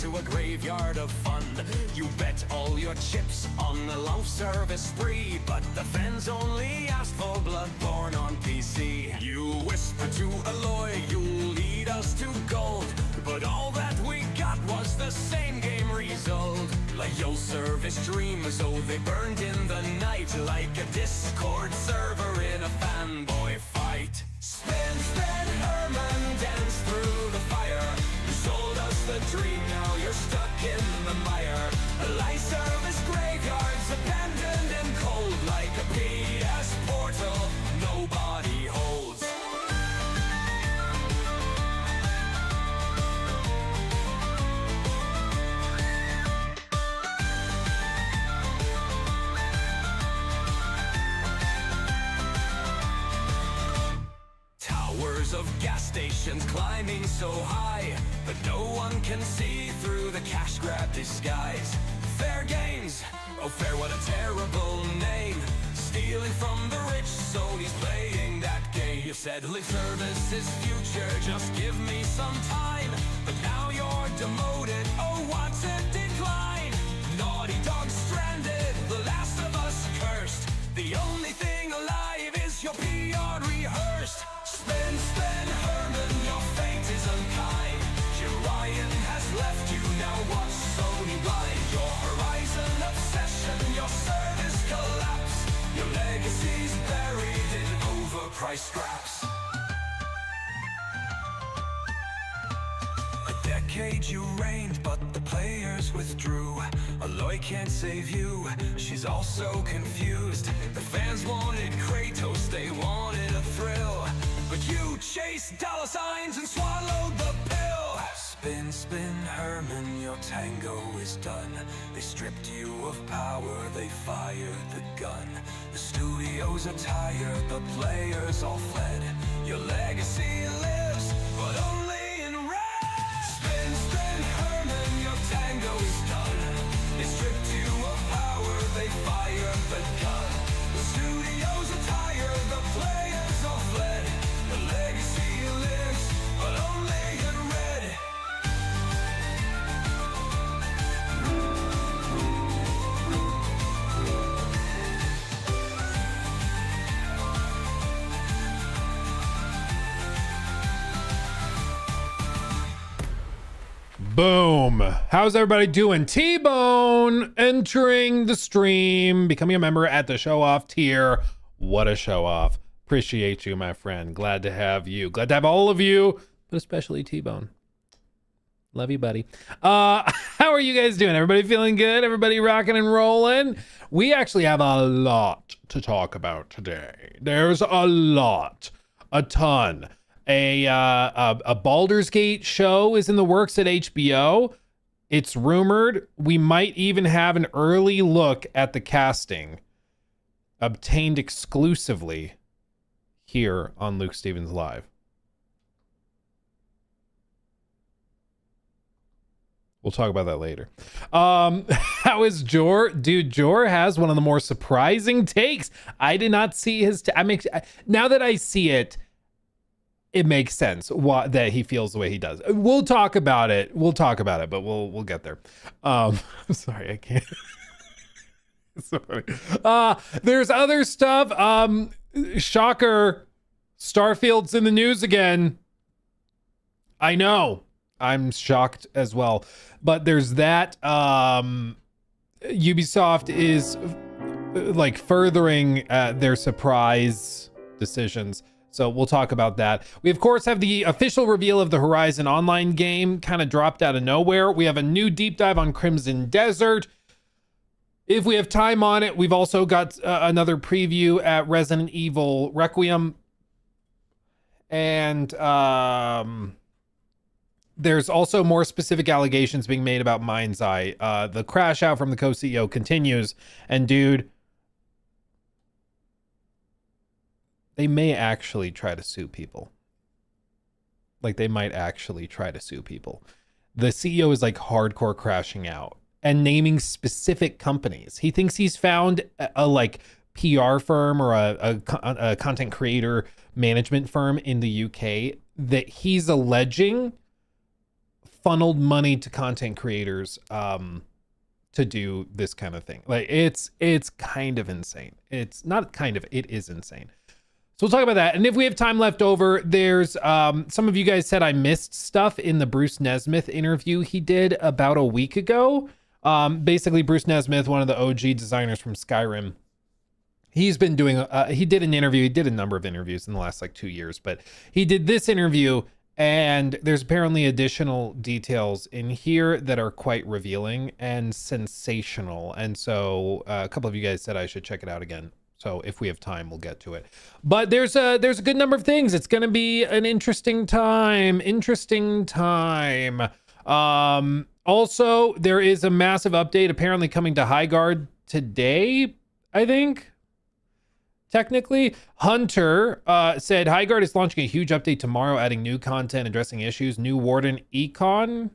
to a graveyard of fun. You bet all your chips on the life service spree, but the fans only ask for Bloodborne on PC. You whisper to Aloy, you'll lead us to gold, but all that we got was the same game result. Like your service dreams, oh they burned in the night, like a Discord server in a fanboy fight. Spin, spin, Herman, dance through the fire. You sold us the dream, now you're stuck in the mire. A light service graveyards, abandoned and cold, like a PS portal nobody holds. Towers of gas stations climbing so high, but no one can see through the cash grab disguise. Fair games, oh fair, what a terrible name. Stealing from the rich, Sony's playing that game. You said lip service is future, just give me some time. But now you're demoted, oh what a decline. Naughty Dog stranded, the last of us cursed. The only thing alive is your PR rehearsed. Spin, spin, Herman, your fate is unkind. Jorian has left you, now watch Sony blind. Your horizon obsession, your service collapse. Your legacy's buried in overpriced scraps. A decade you reigned, but the players withdrew. Aloy can't save you, she's also confused. The fans wanted Kratos, they wanted a thrill, but you chased dollar signs and swallowed the pill. Spin, spin, Herman, your tango is done. They stripped you of power, they fired the gun. The studios are tired, the players all fled. Your legacy lives, but only in red. Spin, spin, Herman, your tango is done. They stripped you of power, they fired the gun. The studios are tired, the players all fled. The legacy lives, but only in red. Boom. How's everybody doing? T-Bone entering the stream, becoming a member at the show off tier. What a show off. Appreciate you, my friend. Glad to have you. Glad to have all of you, but especially T-Bone. Love you, buddy. How are you guys doing? Everybody feeling good? Everybody rocking and rolling? We actually have a lot to talk about today. There's a lot, a ton. A Baldur's Gate show is in the works at HBO. It's rumored we might even have an early look at the casting, obtained exclusively here on Luke Stevens Live. We'll talk about that later. How is Jor? Dude, Jor has one of the more surprising takes. I did not see his... now that I see it, it makes sense that he feels the way he does. We'll talk about it, but we'll get there. I'm sorry, I can't. It's so funny. There's other stuff. Shocker, Starfield's in the news again. I know. I'm shocked as well. But there's that. Ubisoft is like furthering their surprise decisions. So we'll talk about that. We, of course, have the official reveal of the Horizon Online game, kind of dropped out of nowhere. We have a new deep dive on Crimson Desert. If we have time on it, we've also got another preview at Resident Evil Requiem. And there's also more specific allegations being made about Mind's Eye. The crash out from the co-CEO continues. And dude, they may actually try to sue people. Like, they might actually try to sue people. The CEO is like hardcore crashing out and naming specific companies. He thinks he's found a like PR firm or a content creator management firm in the UK that he's alleging funneled money to content creators to do this kind of thing. Like it's kind of insane. It's not kind of, it is insane. So we'll talk about that. And if we have time left over, there's some of you guys said I missed stuff in the Bruce Nesmith interview he did about a week ago. Basically, Bruce Nesmith, one of the OG designers from Skyrim, he's been doing, he did an interview. He did a number of interviews in the last like 2 years, but he did this interview, and there's apparently additional details in here that are quite revealing and sensational. And so a couple of you guys said I should check it out again. So if we have time, we'll get to it. But there's a good number of things. It's going to be an interesting time. Also, there is a massive update apparently coming to Highguard today, I think. Technically, Hunter said Highguard is launching a huge update tomorrow, adding new content, addressing issues, new Warden Econ,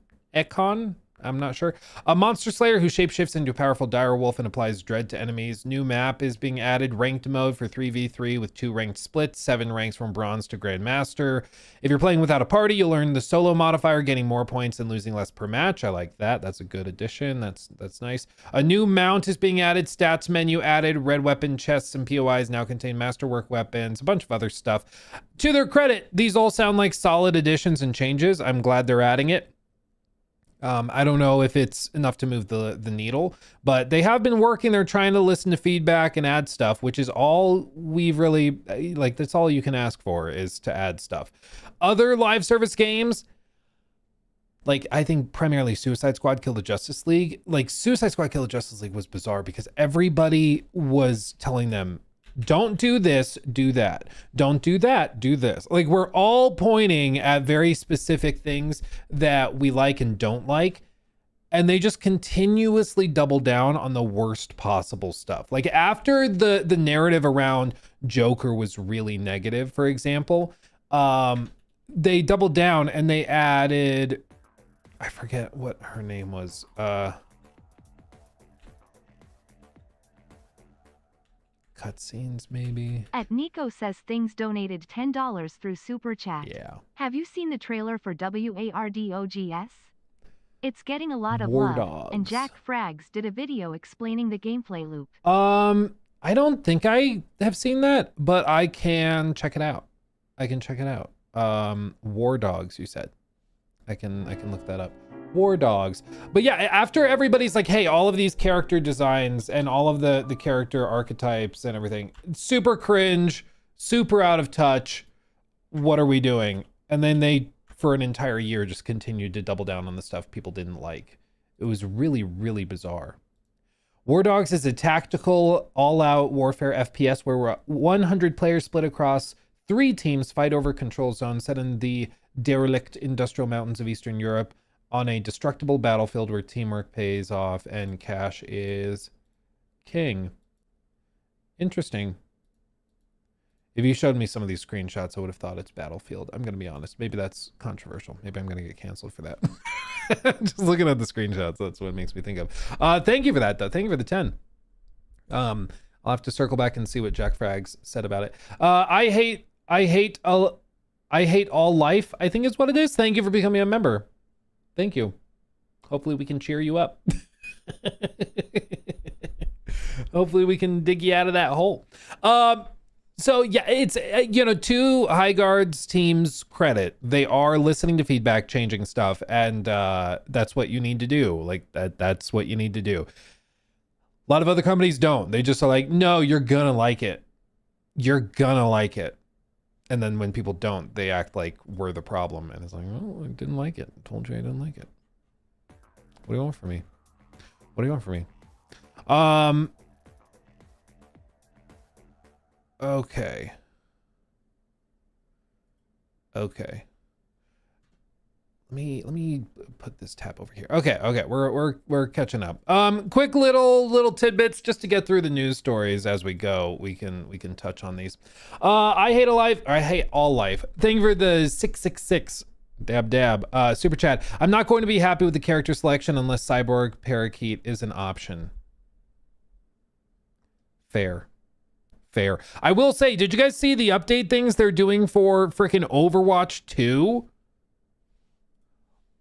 I'm not sure. A monster slayer who shapeshifts into a powerful dire wolf and applies dread to enemies. New map is being added, ranked mode for 3v3 with 2 ranked splits, 7 ranks from bronze to grandmaster. If you're playing without a party, you'll earn the solo modifier, getting more points and losing less per match. I like that. That's a good addition. That's nice. A new mount is being added, stats menu added, red weapon chests and POIs now contain masterwork weapons, a bunch of other stuff. To their credit, these all sound like solid additions and changes. I'm glad they're adding it. I don't know if it's enough to move the needle, but they have been working. They're trying to listen to feedback and add stuff, which is all we've really, like, that's all you can ask for, is to add stuff. Other live service games, like, I think primarily Suicide Squad Kill the Justice League. Like, Suicide Squad Kill the Justice League was bizarre because everybody was telling them, don't do this, do that. Don't do that, do this. Like, we're all pointing at very specific things that we like and don't like. And they just continuously double down on the worst possible stuff. Like, after the narrative around Joker was really negative, for example, they doubled down and they added, I forget what her name was. Cutscenes, maybe. At Nico says things donated $10 through Super Chat. Yeah. Have you seen the trailer for WARDOGS? It's getting a lot of War love, and Dogs. Jack Frags did a video explaining the gameplay loop. I don't think I have seen that, but I can check it out. War Dogs, you said. I can look that up. War Dogs. But yeah, after everybody's like, hey, all of these character designs and all of the character archetypes and everything, super cringe, super out of touch. What are we doing? And then they, for an entire year, just continued to double down on the stuff people didn't like. It was really, really bizarre. War Dogs is a tactical, all-out warfare FPS where 100 players split across 3 teams fight over control zones set in the derelict industrial mountains of Eastern Europe on a destructible battlefield where teamwork pays off and cash is king. Interesting. If you showed me some of these screenshots, I would have thought it's Battlefield. I'm going to be honest. Maybe that's controversial. Maybe I'm going to get canceled for that. Just looking at the screenshots, that's what it makes me think of. Thank you for that, though. Thank you for the 10. I'll have to circle back and see what Jack Frags said about it. I hate all life, I think is what it is. Thank you for becoming a member. Thank you. Hopefully we can cheer you up. Hopefully we can dig you out of that hole. So yeah, it's, to Highguard's team's credit, they are listening to feedback, changing stuff, and that's what you need to do. Like that's what you need to do. A lot of other companies don't. They just are like, no, you're gonna like it. You're gonna like it. And then when people don't, they act like we're the problem. And it's like, oh, I didn't like it. I told you I didn't like it. What do you want from me? What do you want from me? Okay. Okay. Let me put this tab over here. Okay, we're catching up. Quick little tidbits just to get through the news stories as we go. We can touch on these. I hate all life. Thank you for the 666 dab super chat. I'm not going to be happy with the character selection unless cyborg parakeet is an option. Fair. I will say, did you guys see the update things they're doing for freaking Overwatch 2?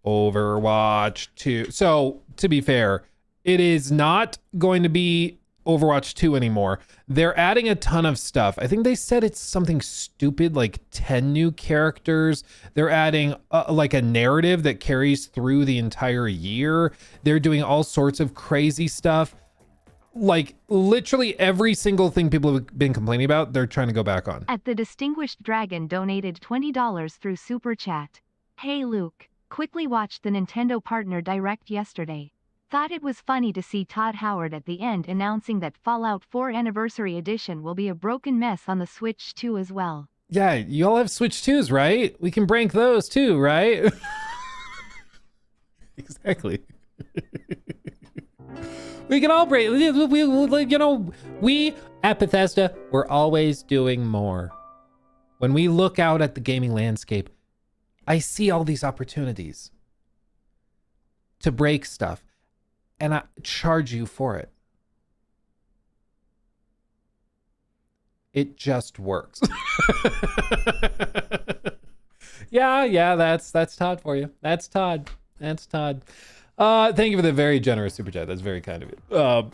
Overwatch 2. So, to be fair, it is not going to be Overwatch 2 anymore. They're adding a ton of stuff. I think they said it's something stupid like 10 new characters. They're adding like a narrative that carries through the entire year. They're doing all sorts of crazy stuff. Like literally every single thing people have been complaining about, they're trying to go back on. At the Distinguished Dragon donated $20 through Super Chat. Hey Luke, quickly watched the Nintendo Partner Direct yesterday. Thought it was funny to see Todd Howard at the end announcing that Fallout 4 Anniversary Edition will be a broken mess on the Switch 2 as well. Yeah, you all have Switch 2s, right? We can break those too, right? Exactly. We can all break. We at Bethesda, we're always doing more. When we look out at the gaming landscape, I see all these opportunities to break stuff, and I charge you for it. It just works. Yeah, that's Todd for you. That's Todd. Thank you for the very generous super chat. That's very kind of you.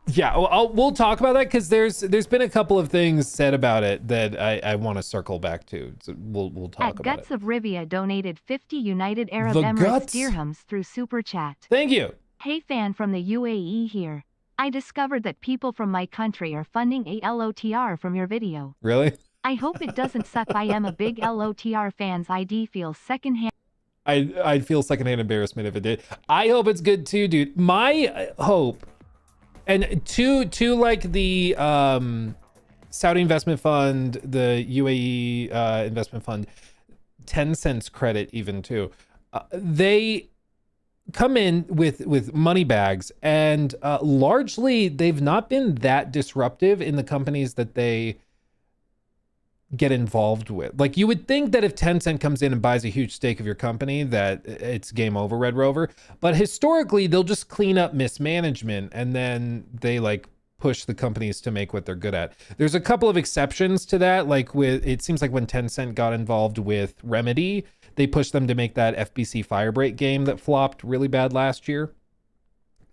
Yeah, we'll talk about that because there's been a couple of things said about it that I want to circle back to. So we'll talk about Guts it. of Rivia donated 50 United Arab The Emirates Guts? dirhams through Super Chat. Thank you. Hey fan from the UAE here. I discovered that people from my country are funding a LOTR from your video. Really? I hope it doesn't suck. I am a big LOTR fan's ID feels secondhand. I'd feel secondhand embarrassment if it did. I hope it's good too, dude. My hope, and to like the Saudi investment fund, the UAE investment fund, 10 cents credit even too. They come in with money bags, and largely they've not been that disruptive in the companies that they get involved with. Like you would think that if Tencent comes in and buys a huge stake of your company that it's game over, Red Rover, but historically they'll just clean up mismanagement and then they like push the companies to make what they're good at. There's a couple of exceptions to that, like with it seems like when Tencent got involved with Remedy, they pushed them to make that FBC Firebreak game that flopped really bad last year.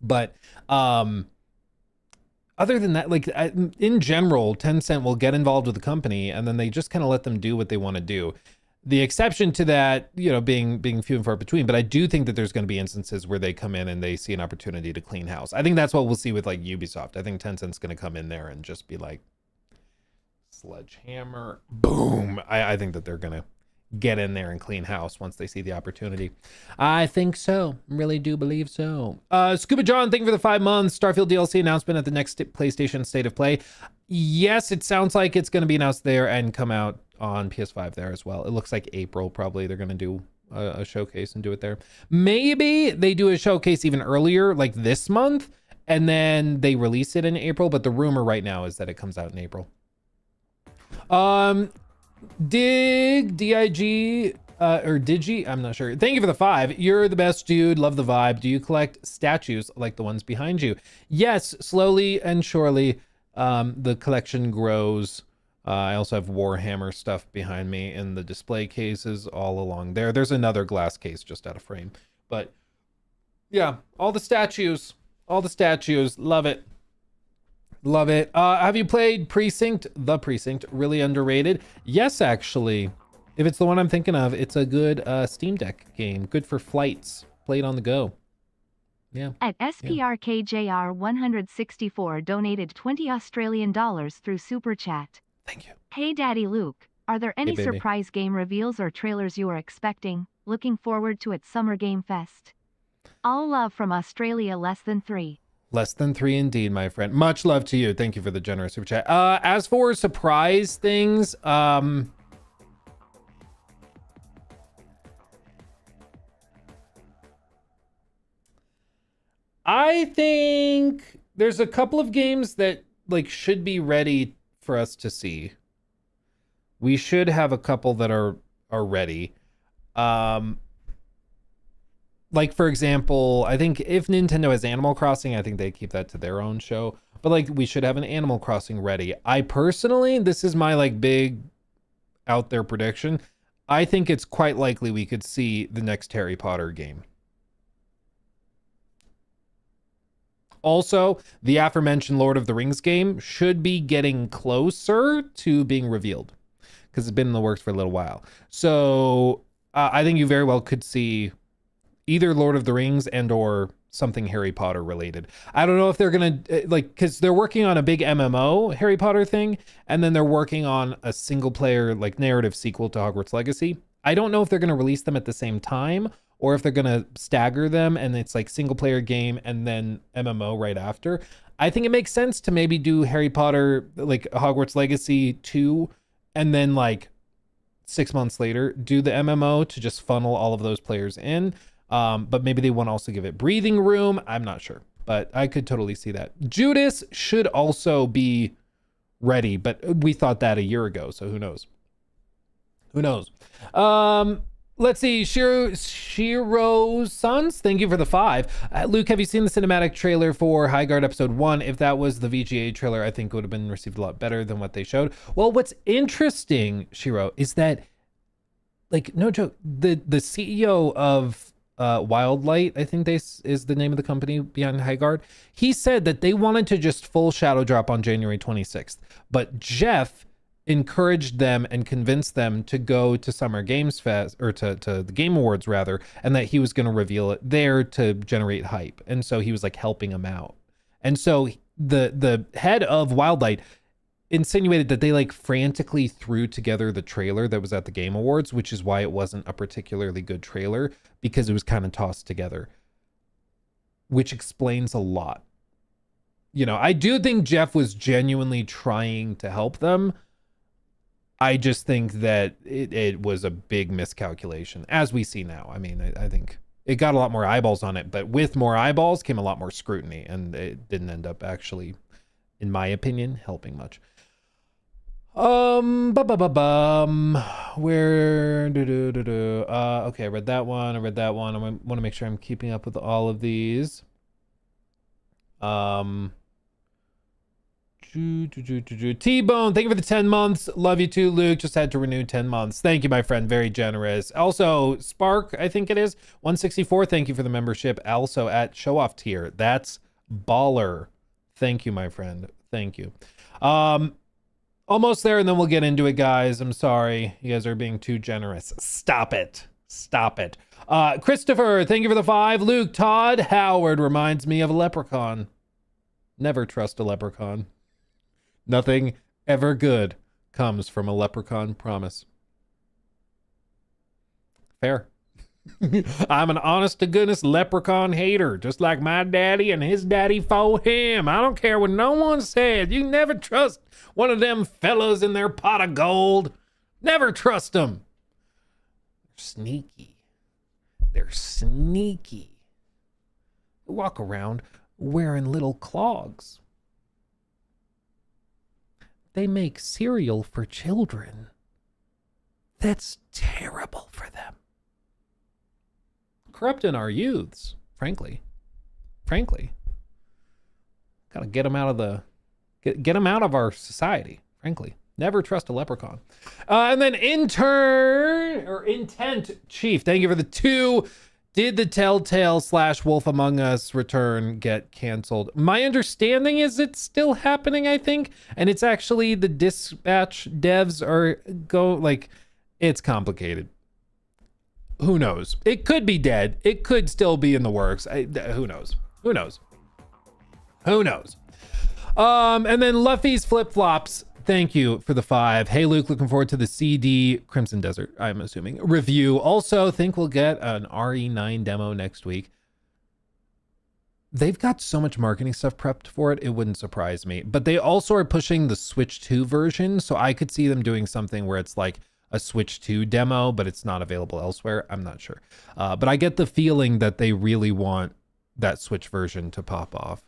But other than that, like in general, Tencent will get involved with the company and then they just kind of let them do what they want to do. The exception to that, being few and far between, but I do think that there's going to be instances where they come in and they see an opportunity to clean house. I think that's what we'll see with like Ubisoft. I think Tencent's going to come in there and just be like, sledgehammer, boom. I think that they're going to get in there and clean house once they see the opportunity. I think so. Really do believe so. Scuba John, thank you for the 5 months. Starfield DLC announcement at the next PlayStation State of Play. Yes, it sounds like it's going to be announced there and come out on PS5 there as well. It looks like April probably they're going to do a showcase and do it there. Maybe they do a showcase even earlier, like this month, and then they release it in April, but the rumor right now is that it comes out in April. D-I-G, or Digi, I'm not sure. Thank you for the 5. You're the best, dude. Love the vibe. Do you collect statues like the ones behind you? Yes, slowly and surely, the collection grows. I also have Warhammer stuff behind me in the display cases all along there. There's another glass case just out of frame. But yeah, all the statues. Love it. Love it. Have you played Precinct? The Precinct, really underrated. Yes, actually. If it's the one I'm thinking of, it's a good Steam Deck game. Good for flights. Play it on the go. Yeah. At SPRKJR164 donated 20 Australian dollars through Super Chat. Thank you. Hey Daddy Luke, are there any Hey, baby. surprise game reveals or trailers you are expecting? Looking forward to at Summer Game Fest. All love from Australia, less than 3. Less than 3 indeed, my friend. Much love to you. Thank you for the generous super chat. As for surprise things, I think there's a couple of games that like should be ready for us to see. We should have a couple that are ready. Like for example, I think if Nintendo has Animal Crossing, I think they keep that to their own show. But like we should have an Animal Crossing ready. I personally, this is my like big out there prediction. I think it's quite likely we could see the next Harry Potter game. Also, the aforementioned Lord of the Rings game should be getting closer to being revealed because it's been in the works for a little while. So I think you very well could see either Lord of the Rings and or something Harry Potter related. I don't know if they're going to because they're working on a big MMO Harry Potter thing, and then they're working on a single player narrative sequel to Hogwarts Legacy. I don't know if they're going to release them at the same time or if they're going to stagger them and it's single player game and then MMO right after. I think it makes sense to maybe do Harry Potter, Hogwarts Legacy 2, and then 6 months later, do the MMO to just funnel all of those players in. But maybe they want to also give it breathing room. I'm not sure, but I could totally see that. Judas should also be ready, but we thought that a year ago. So who knows? Who knows? Let's see. Shiro's Sons, thank you for the 5. Luke, have you seen the cinematic trailer for Highguard episode 1? If that was the VGA trailer, I think it would have been received a lot better than what they showed. Well, what's interesting, Shiro, is that no joke, the CEO of Wildlight, I think this is the name of the company behind Highguard. He said that they wanted to just full shadow drop on January 26th, but Jeff encouraged them and convinced them to go to Summer Games Fest, or to the Game Awards rather, and that he was going to reveal it there to generate hype. And so he was helping them out. And so the head of Wildlight insinuated that they frantically threw together the trailer that was at the Game Awards, which is why it wasn't a particularly good trailer, because it was kind of tossed together, which explains a lot. I do think Jeff was genuinely trying to help them. I just think that it was a big miscalculation, as we see now. I mean, I think it got a lot more eyeballs on it, but with more eyeballs came a lot more scrutiny, and it didn't end up actually, in my opinion, helping much. Where okay, I read that one. I want to make sure I'm keeping up with all of these. T-Bone, thank you for the 10 months. Love you too, Luke. Just had to renew 10 months. Thank you, my friend. Very generous. Also, Spark, I think it is 164. Thank you for the membership. Also at Show Off tier. That's baller. Thank you, my friend. Thank you. Almost there, and then we'll get into it, guys. I'm sorry. You guys are being too generous. Stop it. Stop it. Christopher, thank you for the 5. Luke, Todd Howard reminds me of a leprechaun. Never trust a leprechaun. Nothing ever good comes from a leprechaun promise. Fair. I'm an honest to goodness leprechaun hater, just like my daddy and his daddy for him. I don't care what no one said. You never trust one of them fellas in their pot of gold. Never trust them. They're sneaky. They're sneaky. They walk around wearing little clogs. They make cereal for children. That's terrible for them. Corrupting our youths, frankly. Gotta get them out of get them out of our society, frankly. Never trust a leprechaun. And then Intent Chief, thank you for the 2. Did the Telltale / Wolf Among Us return get canceled? My understanding is it's still happening, I think. And it's actually the Dispatch devs are it's complicated. Who knows? It could be dead. It could still be in the works. Who knows? And then Luffy's Flip Flops, thank you for the 5. Hey, Luke, looking forward to the CD Crimson Desert, I'm assuming, review. Also, think we'll get an RE9 demo next week. They've got so much marketing stuff prepped for it, it wouldn't surprise me. But they also are pushing the Switch 2 version, so I could see them doing something where it's a Switch 2 demo, but it's not available elsewhere. I'm not sure. But I get the feeling that they really want that Switch version to pop off.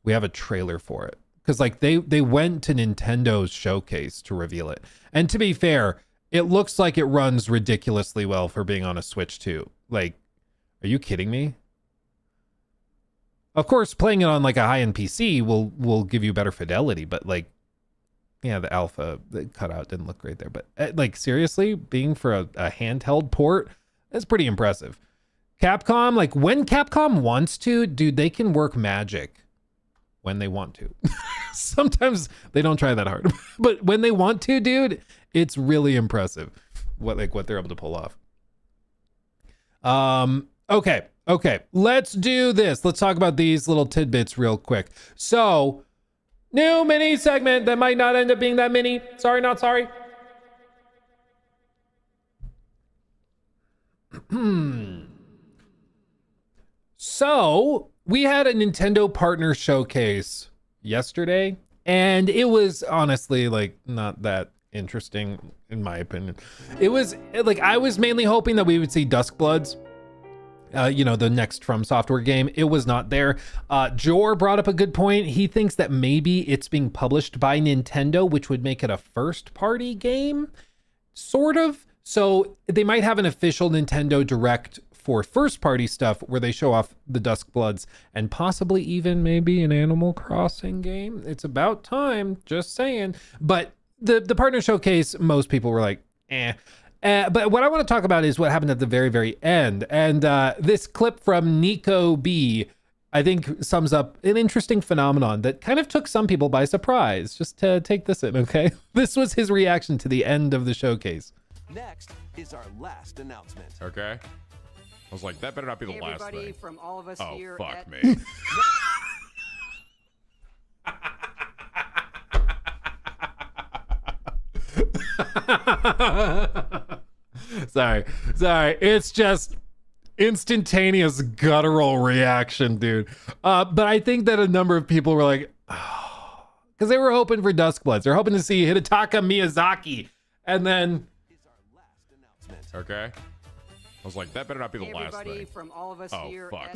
We have a trailer for it. Because they went to Nintendo's showcase to reveal it. And to be fair, it looks like it runs ridiculously well for being on a Switch 2. Are you kidding me? Of course, playing it on a high-end PC will give you better fidelity, but yeah, the alpha, the cutout didn't look great there, but like seriously, being for a handheld port, that's pretty impressive. Capcom, like when Capcom wants to, dude, they can work magic when they want to. Sometimes they don't try that hard, but when they want to, dude, it's really impressive what they're able to pull off. Okay, let's do this. Let's talk about these little tidbits real quick. So, new mini segment that might not end up being that mini. Sorry, not sorry. So, we had a Nintendo partner showcase yesterday, and it was honestly like not that interesting in my opinion. It was like I was mainly hoping that we would see Duskbloods. The next From Software game. It was not there. Jor brought up a good point. He thinks that maybe it's being published by Nintendo, which would make it a first party game, sort of. So they might have an official Nintendo Direct for first party stuff where they show off the Duskbloods and possibly even maybe an Animal Crossing game. It's about time, just saying. But the partner showcase, most people were like, eh. But what I want to talk about is what happened at the very, very end. And this clip from Nico B, I think, sums up an interesting phenomenon that kind of took some people by surprise. Just to take this in, okay? This was his reaction to the end of the showcase. Next is our last announcement. Okay. I was like, that better not be the last thing. From all of us Oh, here fuck at me. Sorry. It's just instantaneous guttural reaction, dude. But I think that a number of people were like, oh, because they were hoping for Duskbloods. They're hoping to see Hidetaka Miyazaki. And then Okay. I was like, that better not be the last everybody thing. from all of us Oh, here fuck.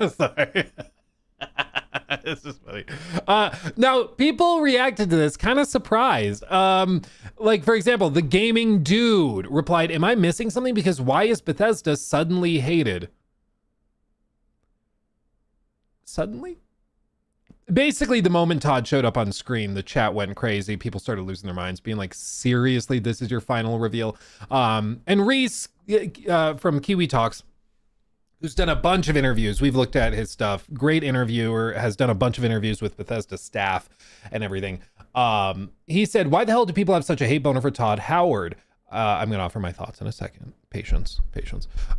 at sorry. This is funny. Now, people reacted to this kind of surprised. Like, for example, the gaming dude replied, am I missing something? Because why is Bethesda suddenly hated? Suddenly? Basically, the moment Todd showed up on screen, the chat went crazy. People started losing their minds, being like, seriously, this is your final reveal? And Reese from Kiwi Talks, who's done a bunch of interviews. We've looked at his stuff. Great interviewer, has done a bunch of interviews with Bethesda staff and everything. He said, why the hell do people have such a hate boner for Todd Howard? I'm going to offer my thoughts in a second. Patience.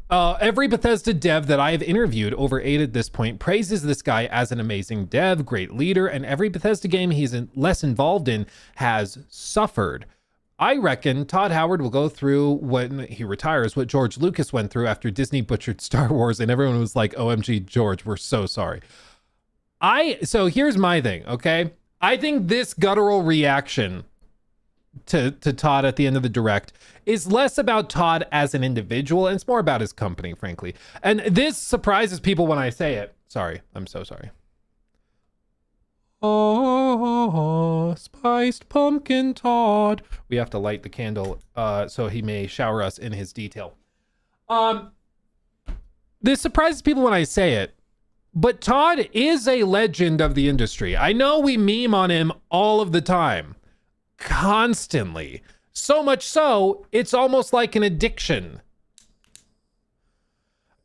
Every Bethesda dev that I have interviewed, over 8 at this point, praises this guy as an amazing dev, great leader, and every Bethesda game he's less involved in has suffered. I reckon Todd Howard will go through when he retires what George Lucas went through after Disney butchered Star Wars, and everyone was like, OMG, George, we're so sorry. So here's my thing, okay? I think this guttural reaction to Todd at the end of the Direct is less about Todd as an individual, and it's more about his company, frankly. And this surprises people when I say it. Sorry, I'm so sorry. Oh, spiced pumpkin Todd. We have to light the candle so he may shower us in his detail. This surprises people when I say it, but Todd is a legend of the industry. I know we meme on him all of the time, constantly. So much so, it's almost like an addiction.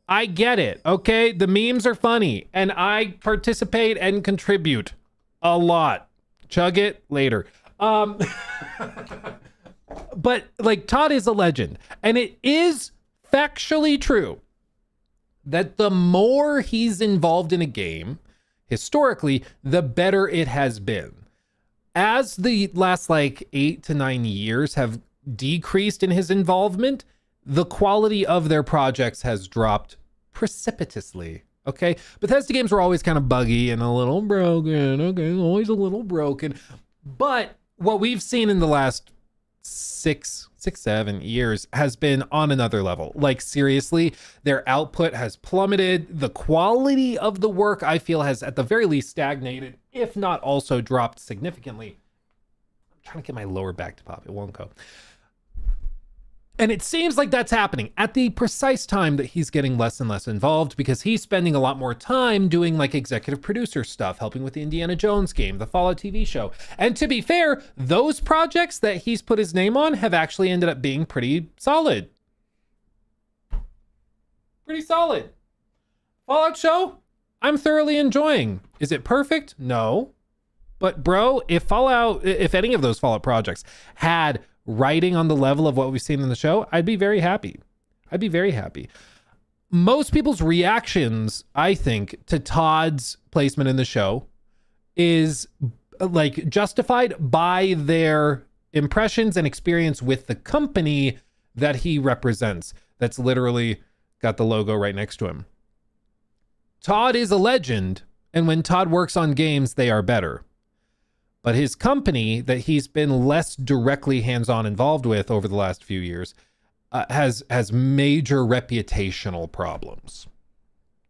I get it, okay? The memes are funny, and I participate and contribute a lot. Chug it later. But like, Todd is a legend, and it is factually true that the more he's involved in a game, historically, the better it has been. As the last like 8 to 9 years have decreased in his involvement, the quality of their projects has dropped precipitously. Okay, Bethesda games were always kind of buggy and a little broken. Okay, always a little broken. But what we've seen in the last 7 years has been on another level. Like, seriously, their output has plummeted. The quality of the work, I feel, has at the very least stagnated, if not also dropped significantly. I'm trying to get my lower back to pop. It won't go. And it seems like that's happening at the precise time that he's getting less and less involved, because he's spending a lot more time doing like executive producer stuff, helping with the Indiana Jones game, the Fallout TV show. And to be fair, those projects that he's put his name on have actually ended up being pretty solid. Pretty solid. Fallout show, I'm thoroughly enjoying. Is it perfect? No. But bro, if any of those Fallout projects had writing on the level of what we've seen in the show, I'd be very happy. I'd be very happy. Most people's reactions, I think, to Todd's placement in the show is like justified by their impressions and experience with the company that he represents. That's literally got the logo right next to him. Todd is a legend, and when Todd works on games, they are better. But his company that he's been less directly hands-on involved with over the last few years has major reputational problems,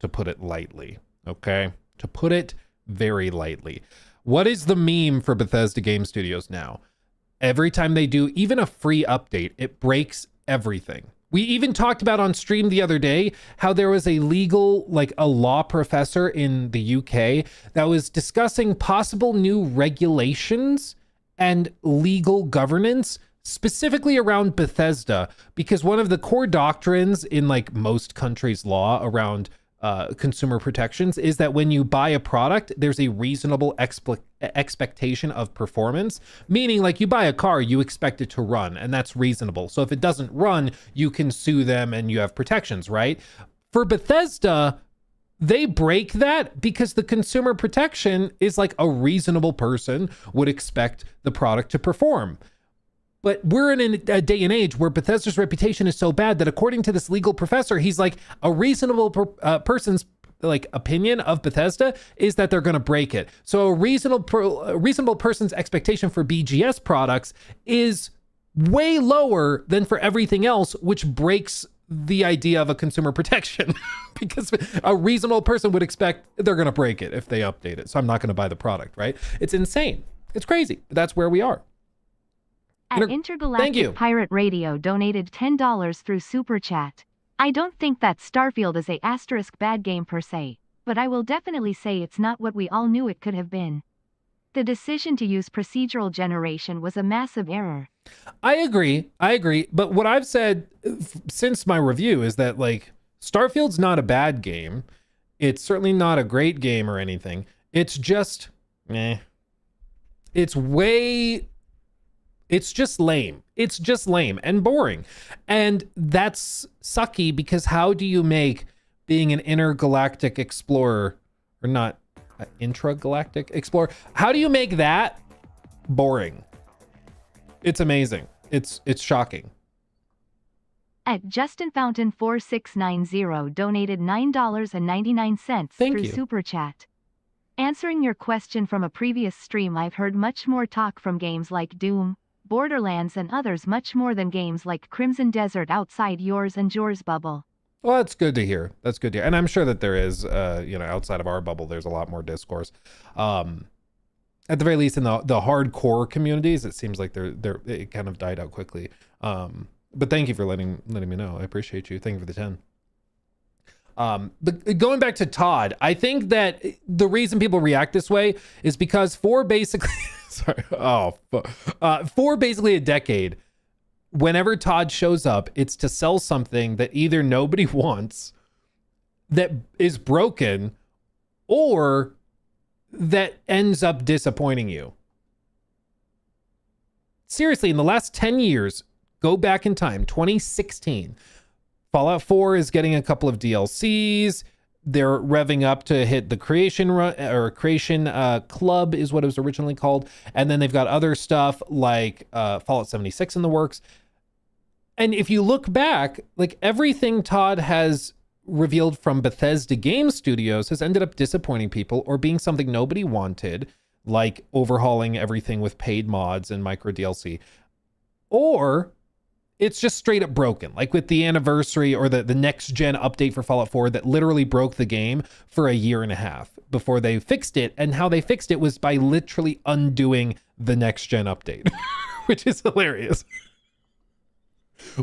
to put it lightly, okay? To put it very lightly. What is the meme for Bethesda Game Studios now? Every time they do even a free update, it breaks everything. We even talked about on stream the other day how there was a law professor in the UK that was discussing possible new regulations and legal governance specifically around Bethesda, because one of the core doctrines in like most countries' law around consumer protections is that when you buy a product, there's a reasonable expectation of performance, meaning like you buy a car, you expect it to run, and that's reasonable. So if it doesn't run, you can sue them and you have protections, right? For Bethesda, they break that because the consumer protection is like a reasonable person would expect the product to perform. But we're in a day and age where Bethesda's reputation is so bad that according to this legal professor, he's like, a reasonable person's like opinion of Bethesda is that they're going to break it. So a reasonable person's expectation for BGS products is way lower than for everything else, which breaks the idea of a consumer protection because a reasonable person would expect they're going to break it if they update it. So I'm not going to buy the product, right? It's insane. It's crazy, but that's where we are. At Intergalactic Pirate Radio donated $10 through Super Chat. I don't think that Starfield is a * bad game per se, but I will definitely say it's not what we all knew it could have been. The decision to use procedural generation was a massive error. I agree. But what I've said since my review is that like Starfield's not a bad game. It's certainly not a great game or anything. It's just, it's just lame. It's just lame and boring. And that's sucky because how do you make being an intergalactic explorer, or not intragalactic explorer, how do you make that boring? It's amazing. It's shocking. At Justin Fountain 4690 donated $9.99 through Super Chat. Answering your question from a previous stream, I've heard much more talk from games like Doom, Borderlands and others much more than games like Crimson Desert outside yours and Jor's bubble. Well, that's good to hear. That's good to hear. And I'm sure that there is, outside of our bubble, there's a lot more discourse. At the very least, in the hardcore communities, it seems like it kind of died out quickly. But thank you for letting me know. I appreciate you. Thank you for the 10. But going back to Todd, I think that the reason people react this way is because for basically a decade, whenever Todd shows up, it's to sell something that either nobody wants, that is broken, or that ends up disappointing you. Seriously, in the last 10 years, go back in time, 2016, Fallout 4 is getting a couple of DLCs. They're revving up to hit the Creation Club is what it was originally called. And then they've got other stuff like Fallout 76 in the works. And if you look back, like everything Todd has revealed from Bethesda Game Studios has ended up disappointing people or being something nobody wanted, like overhauling everything with paid mods and micro DLC. Or it's just straight up broken, like with the anniversary or the next gen update for Fallout 4 that literally broke the game for a year and a half before they fixed it. And how they fixed it was by literally undoing the next gen update, which is hilarious.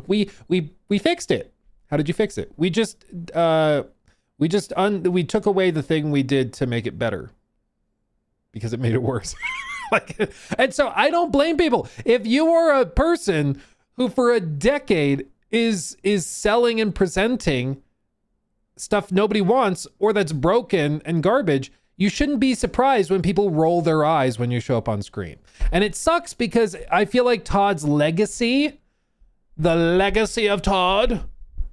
We fixed it. How did you fix it? We took away the thing we did to make it better because it made it worse. And so I don't blame people. If you are a person who for a decade is selling and presenting stuff nobody wants or that's broken and garbage, you shouldn't be surprised when people roll their eyes when you show up on screen. And it sucks because I feel like Todd's legacy, the legacy of Todd,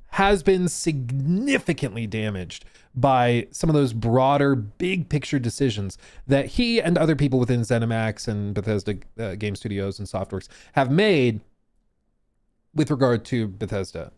has been significantly damaged by some of those broader big picture decisions that he and other people within ZeniMax and Bethesda Game Studios and Softworks have made with regard to Bethesda.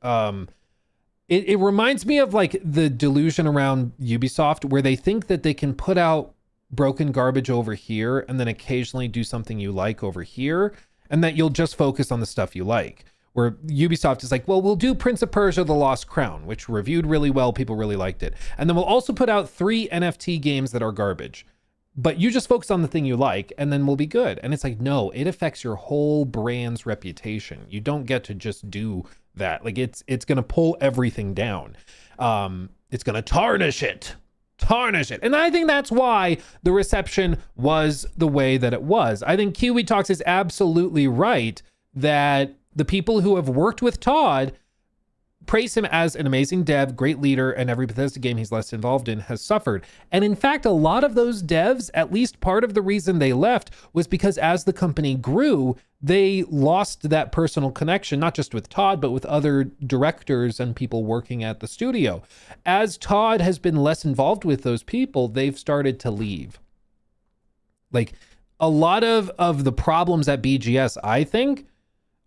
It reminds me of like the delusion around Ubisoft where they think that they can put out broken garbage over here and then occasionally do something you like over here, and that you'll just focus on the stuff you like. Where Ubisoft is like, well, we'll do Prince of Persia: The Lost Crown, which reviewed really well. People really liked it. And then we'll also put out 3 NFT games that are garbage. But you just focus on the thing you like, and then we'll be good. And it's like, no, it affects your whole brand's reputation. You don't get to just do that. Like it's going to pull everything down. It's going to tarnish it. And I think that's why the reception was the way that it was. I think Kiwi Talks is absolutely right that the people who have worked with Todd praise him as an amazing dev, great leader, and every Bethesda game he's less involved in has suffered. And in fact, a lot of those devs, at least part of the reason they left was because as the company grew, they lost that personal connection, not just with Todd, but with other directors and people working at the studio. As Todd has been less involved with those people, they've started to leave. Like a lot of the problems at BGS, I think,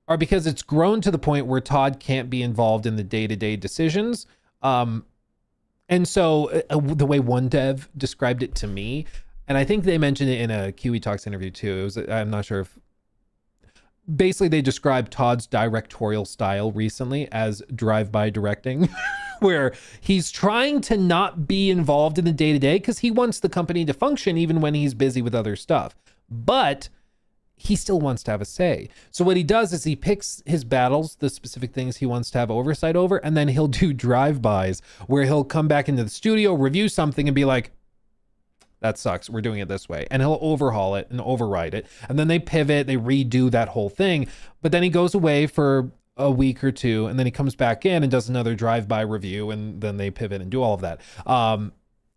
are because it's grown to the point where Todd can't be involved in the day-to-day decisions. And so the way one dev described it to me, and I think they mentioned it in a Kiwi Talks interview too. I'm not sure if, basically they described Todd's directorial style recently as drive-by directing, where he's trying to not be involved in the day-to-day because he wants the company to function even when he's busy with other stuff. But he still wants to have a say. So what he does is he picks his battles, the specific things he wants to have oversight over, and then he'll do drive-bys where he'll come back into the studio, review something and be like, that sucks, we're doing it this way. And he'll overhaul it and override it. And then they pivot, they redo that whole thing. But then he goes away for a week or two, and then he comes back in and does another drive-by review, and then they pivot and do all of that.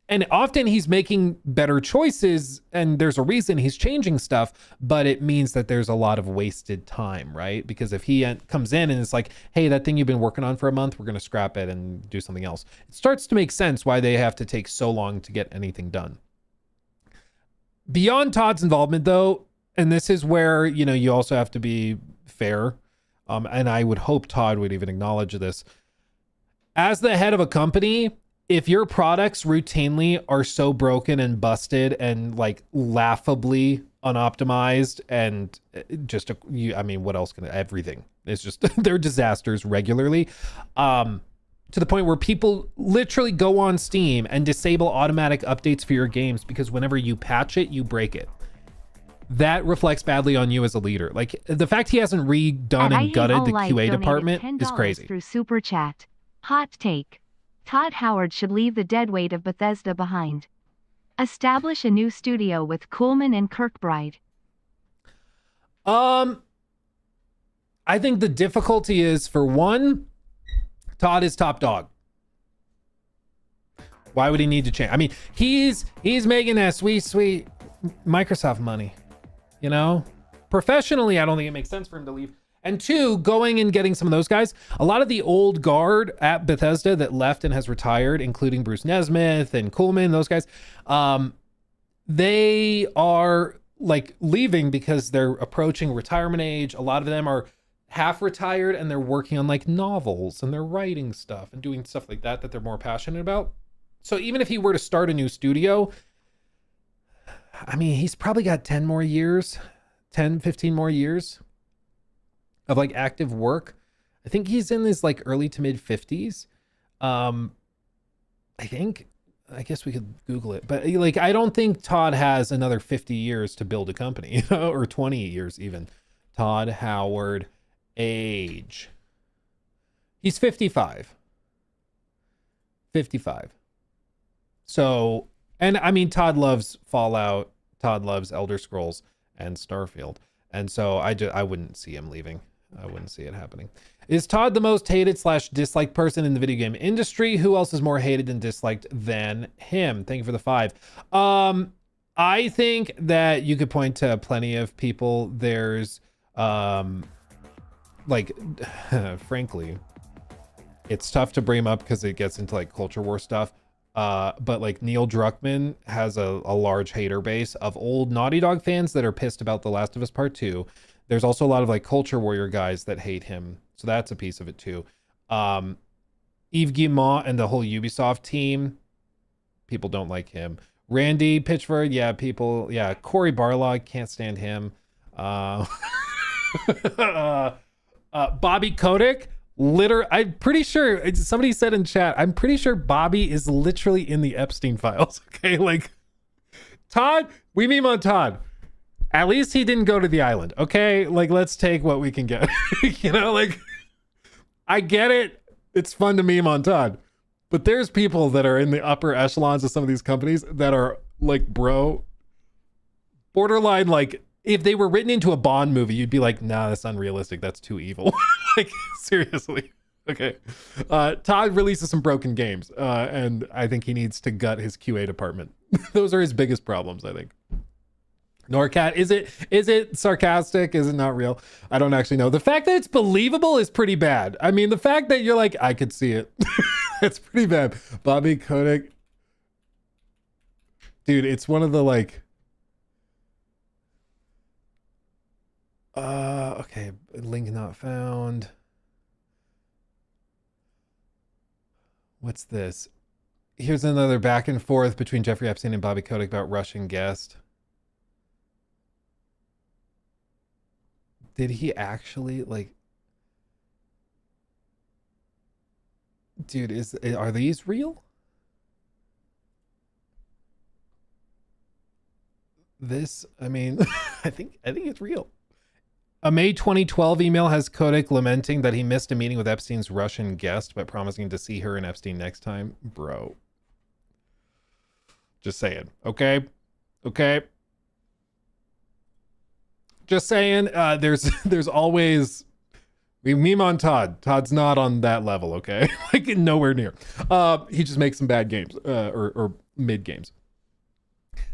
And often he's making better choices, and there's a reason he's changing stuff, but it means that there's a lot of wasted time, right? Because if he comes in and it's like, hey, that thing you've been working on for a month, we're going to scrap it and do something else. It starts to make sense why they have to take so long to get anything done. Beyond Todd's involvement, though, and this is where, you also have to be fair, and I would hope Todd would even acknowledge this. As the head of a company, if your products routinely are so broken and busted and like laughably unoptimized and just, what else everything. It's just, they're disasters regularly. To the point where people literally go on Steam and disable automatic updates for your games because whenever you patch it, you break it. That reflects badly on you as a leader. Like the fact he hasn't redone and gutted the QA department is crazy. Through Super Chat. Hot take. Todd Howard should leave the deadweight of Bethesda behind. Establish a new studio with Coleman and Kirkbride. I think the difficulty is, for one, Todd is top dog. Why would he need to change? I mean, he's making that sweet Microsoft money, Professionally, I don't think it makes sense for him to leave. And two, going and getting some of those guys, a lot of the old guard at Bethesda that left and has retired, including Bruce Nesmith and Coleman, those guys, they are like leaving because they're approaching retirement age. A lot of them are half retired and they're working on like novels and they're writing stuff and doing stuff like that they're more passionate about. So even if he were to start a new studio, I mean, he's probably got 10, 15 more years of like active work. I think he's in his like early to mid 50s. I guess we could Google it, but like, I don't think Todd has another 50 years to build a company, or 20 years even. Todd Howard age. He's 55. 55. So, and I mean, Todd loves Fallout. Todd loves Elder Scrolls and Starfield. And so I wouldn't see him leaving. I wouldn't see it happening. Is Todd the most hated / disliked person in the video game industry? Who else is more hated and disliked than him? Thank you for the 5. I think that you could point to plenty of people. There's like frankly, it's tough to bring him up because it gets into like culture war stuff. But like Neil Druckmann has a large hater base of old Naughty Dog fans that are pissed about The Last of Us Part 2. There's also a lot of like culture warrior guys that hate him. So that's a piece of it too. Yves Guillemot and the whole Ubisoft team, people don't like him. Randy Pitchford, yeah, Corey Barlog, can't stand him. Bobby Kotick, I'm pretty sure somebody said in chat, I'm pretty sure Bobby is literally in the Epstein files. Okay, like Todd, we meme on Todd. At least he didn't go to the island. Okay, like let's take what we can get. You know, like I get it. It's fun to meme on Todd, but there's people that are in the upper echelons of some of these companies that are like, bro, borderline like. If they were written into a Bond movie, you'd be like, nah, that's unrealistic. That's too evil. Like, seriously. Okay. Todd releases some broken games, and I think he needs to gut his QA department. Those are his biggest problems, I think. Norcat, is it sarcastic? Is it not real? I don't actually know. The fact that it's believable is pretty bad. I mean, the fact that you're like, I could see it. That's pretty bad. Bobby Kotick. Dude, it's one of the like... okay, link not found. What's this? Here's another back and forth between Jeffrey Epstein and Bobby Kotick about Russian guest. Did he actually like... Dude, are these real? This, I mean, I think it's real. A May 2012 email has Kotick lamenting that he missed a meeting with Epstein's Russian guest, but promising to see her and Epstein next time. Bro. Just saying. Okay? Just saying. There's always... We meme on Todd. Todd's not on that level, okay? Like, nowhere near. He just makes some bad games. Or mid games.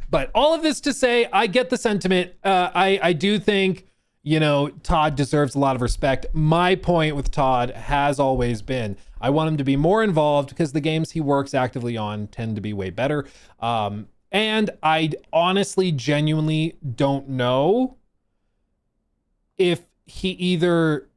But all of this to say, I get the sentiment. I do think... You know, Todd deserves a lot of respect. My point with Todd has always been, I want him to be more involved because the games he works actively on tend to be way better. And I honestly, genuinely don't know if he either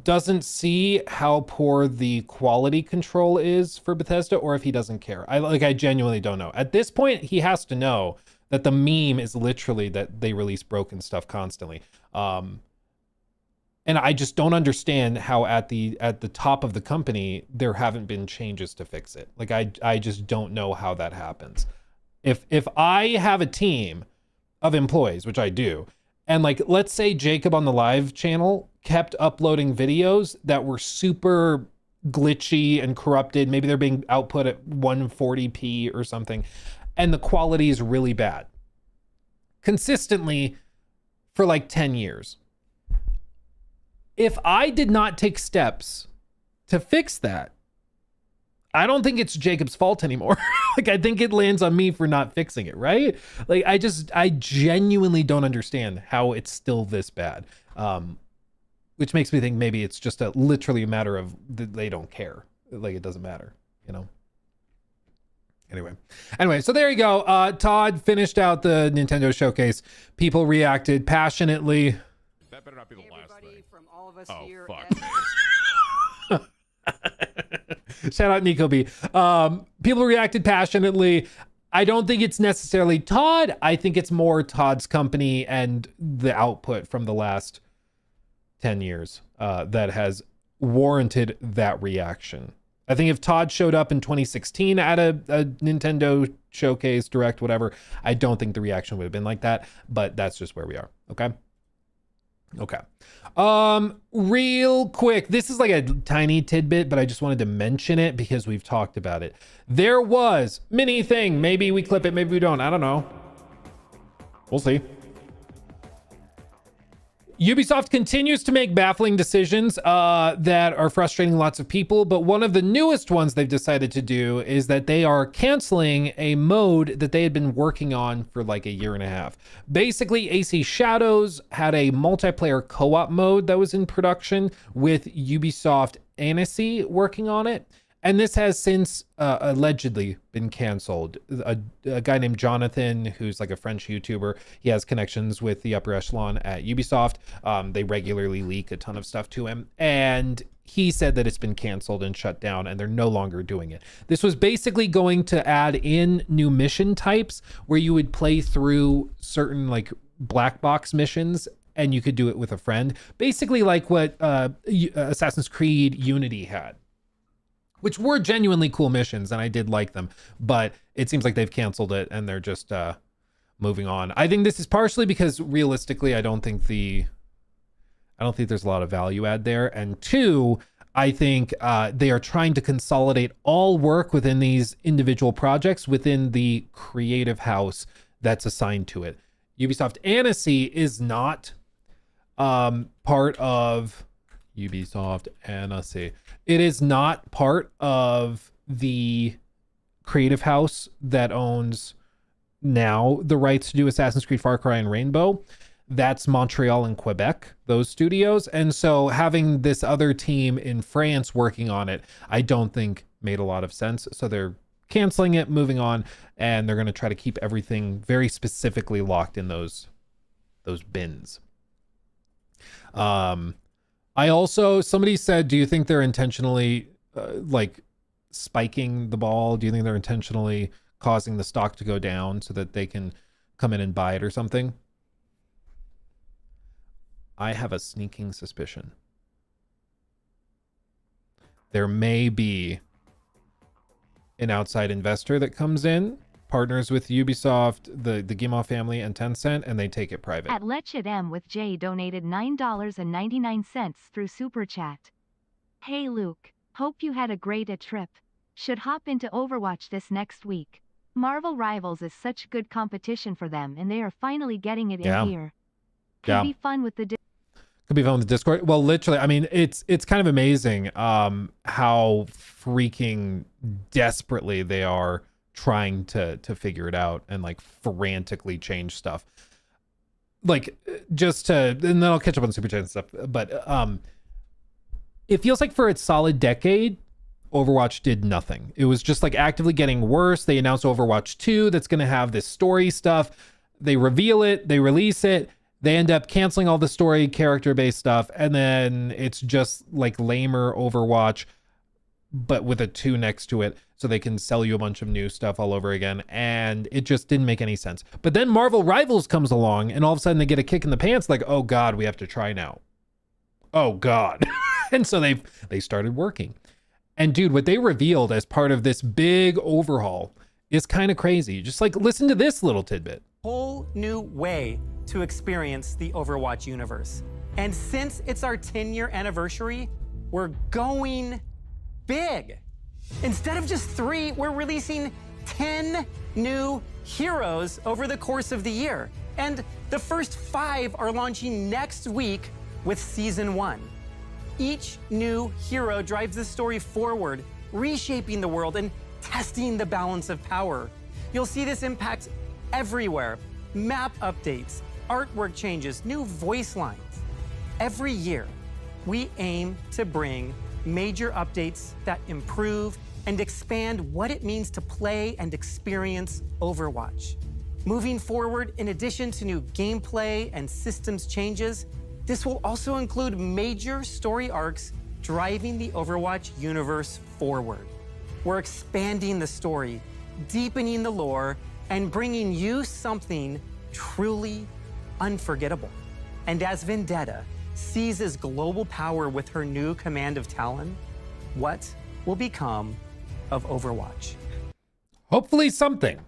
doesn't see how poor the quality control is for Bethesda or if he doesn't care. I genuinely don't know. At this point, he has to know that the meme is literally that they release broken stuff constantly. And I just don't understand how at the top of the company, there haven't been changes to fix it. Like, I just don't know how that happens. If I have a team of employees, which I do, and like, let's say Jacob on the live channel kept uploading videos that were super glitchy and corrupted. Maybe they're being output at 140p or something. And the quality is really bad. Consistently for like 10 years. If I did not take steps to fix that, I don't think it's Jacob's fault anymore. Like, I think it lands on me for not fixing it, right? Like, I genuinely don't understand how it's still this bad. Which makes me think maybe it's just literally a matter of they don't care. Like, it doesn't matter, you know? Anyway, so there you go. Todd finished out the Nintendo showcase. People reacted passionately. That better not be the last thing. From all of us Oh, here fuck. Shout out Nico B. People reacted passionately. I don't think it's necessarily Todd. I think it's more Todd's company and the output from the last 10 years that has warranted that reaction. I think if Todd showed up in 2016 at a Nintendo showcase, direct, whatever, I don't think the reaction would have been like that, but that's just where we are. Okay. Okay. Real quick, this is like a tiny tidbit, but I just wanted to mention it because we've talked about it. There was mini thing. Maybe we clip it, maybe we don't. I don't know. We'll see. Ubisoft continues to make baffling decisions that are frustrating lots of people, but one of the newest ones they've decided to do is that they are canceling a mode that they had been working on for like a year and a half. Basically, AC Shadows had a multiplayer co-op mode that was in production with Ubisoft Annecy working on it. And this has since allegedly been canceled. A guy named Jonathan, who's like a French YouTuber, he has connections with the upper echelon at Ubisoft. They regularly leak a ton of stuff to him. And he said that it's been canceled and shut down and they're no longer doing it. This was basically going to add in new mission types where you would play through certain like black box missions and you could do it with a friend. Basically like what Assassin's Creed Unity had, which were genuinely cool missions, and I did like them, but it seems like they've canceled it and they're just moving on. I think this is partially because realistically, I don't think there's a lot of value add there. And two, I think they are trying to consolidate all work within these individual projects within the creative house that's assigned to it. Ubisoft Annecy is not part of Ubisoft Annecy. It is not part of the creative house that owns now the rights to do Assassin's Creed, Far Cry, and Rainbow. That's Montreal and Quebec, those studios. And so having this other team in France working on it, I don't think made a lot of sense. So they're canceling it, moving on, and they're going to try to keep everything very specifically locked in those bins. I also, somebody said, do you think they're intentionally like spiking the ball? Do you think they're intentionally causing the stock to go down so that they can come in and buy it or something? I have a sneaking suspicion. There may be an outside investor that comes in, partners with Ubisoft, the Guillemot family, and Tencent, and they take it private. At Letchit M with J donated $9.99 through Super Chat. Hey Luke, hope you had a great trip. Should hop into Overwatch this next week. Marvel Rivals is such good competition for them and they are finally getting it in here. Could be fun with the Could be fun with the Discord. Well, literally, I mean, it's kind of amazing how freaking desperately they are trying to figure it out and like frantically change stuff. Like just to, and then I'll catch up on Super Chat and stuff. But it feels like for its solid decade, Overwatch did nothing. It was just like actively getting worse. They announced Overwatch 2 that's going to have this story stuff. They reveal it, they release it. They end up canceling all the story character-based stuff, and then it's just like lamer Overwatch, but with a 2 next to it, so they can sell you a bunch of new stuff all over again, and it just didn't make any sense. But then Marvel Rivals comes along, and all of a sudden they get a kick in the pants, like, oh God, we have to try now. Oh God. And so they started working. And dude, what they revealed as part of this big overhaul is kind of crazy. Just like, listen to this little tidbit. Whole new way to experience the Overwatch universe. And since it's our 10-year anniversary, we're going big. Instead of just 3, we're releasing 10 new heroes over the course of the year. And the first 5 are launching next week with Season 1. Each new hero drives the story forward, reshaping the world and testing the balance of power. You'll see this impact everywhere. Map updates, artwork changes, new voice lines. Every year, we aim to bring major updates that improve and expand what it means to play and experience Overwatch. Moving forward, in addition to new gameplay and systems changes, this will also include major story arcs driving the Overwatch universe forward. We're expanding the story, deepening the lore, and bringing you something truly unforgettable. And as Vendetta seizes global power with her new command of Talon, what will become of Overwatch? Hopefully something.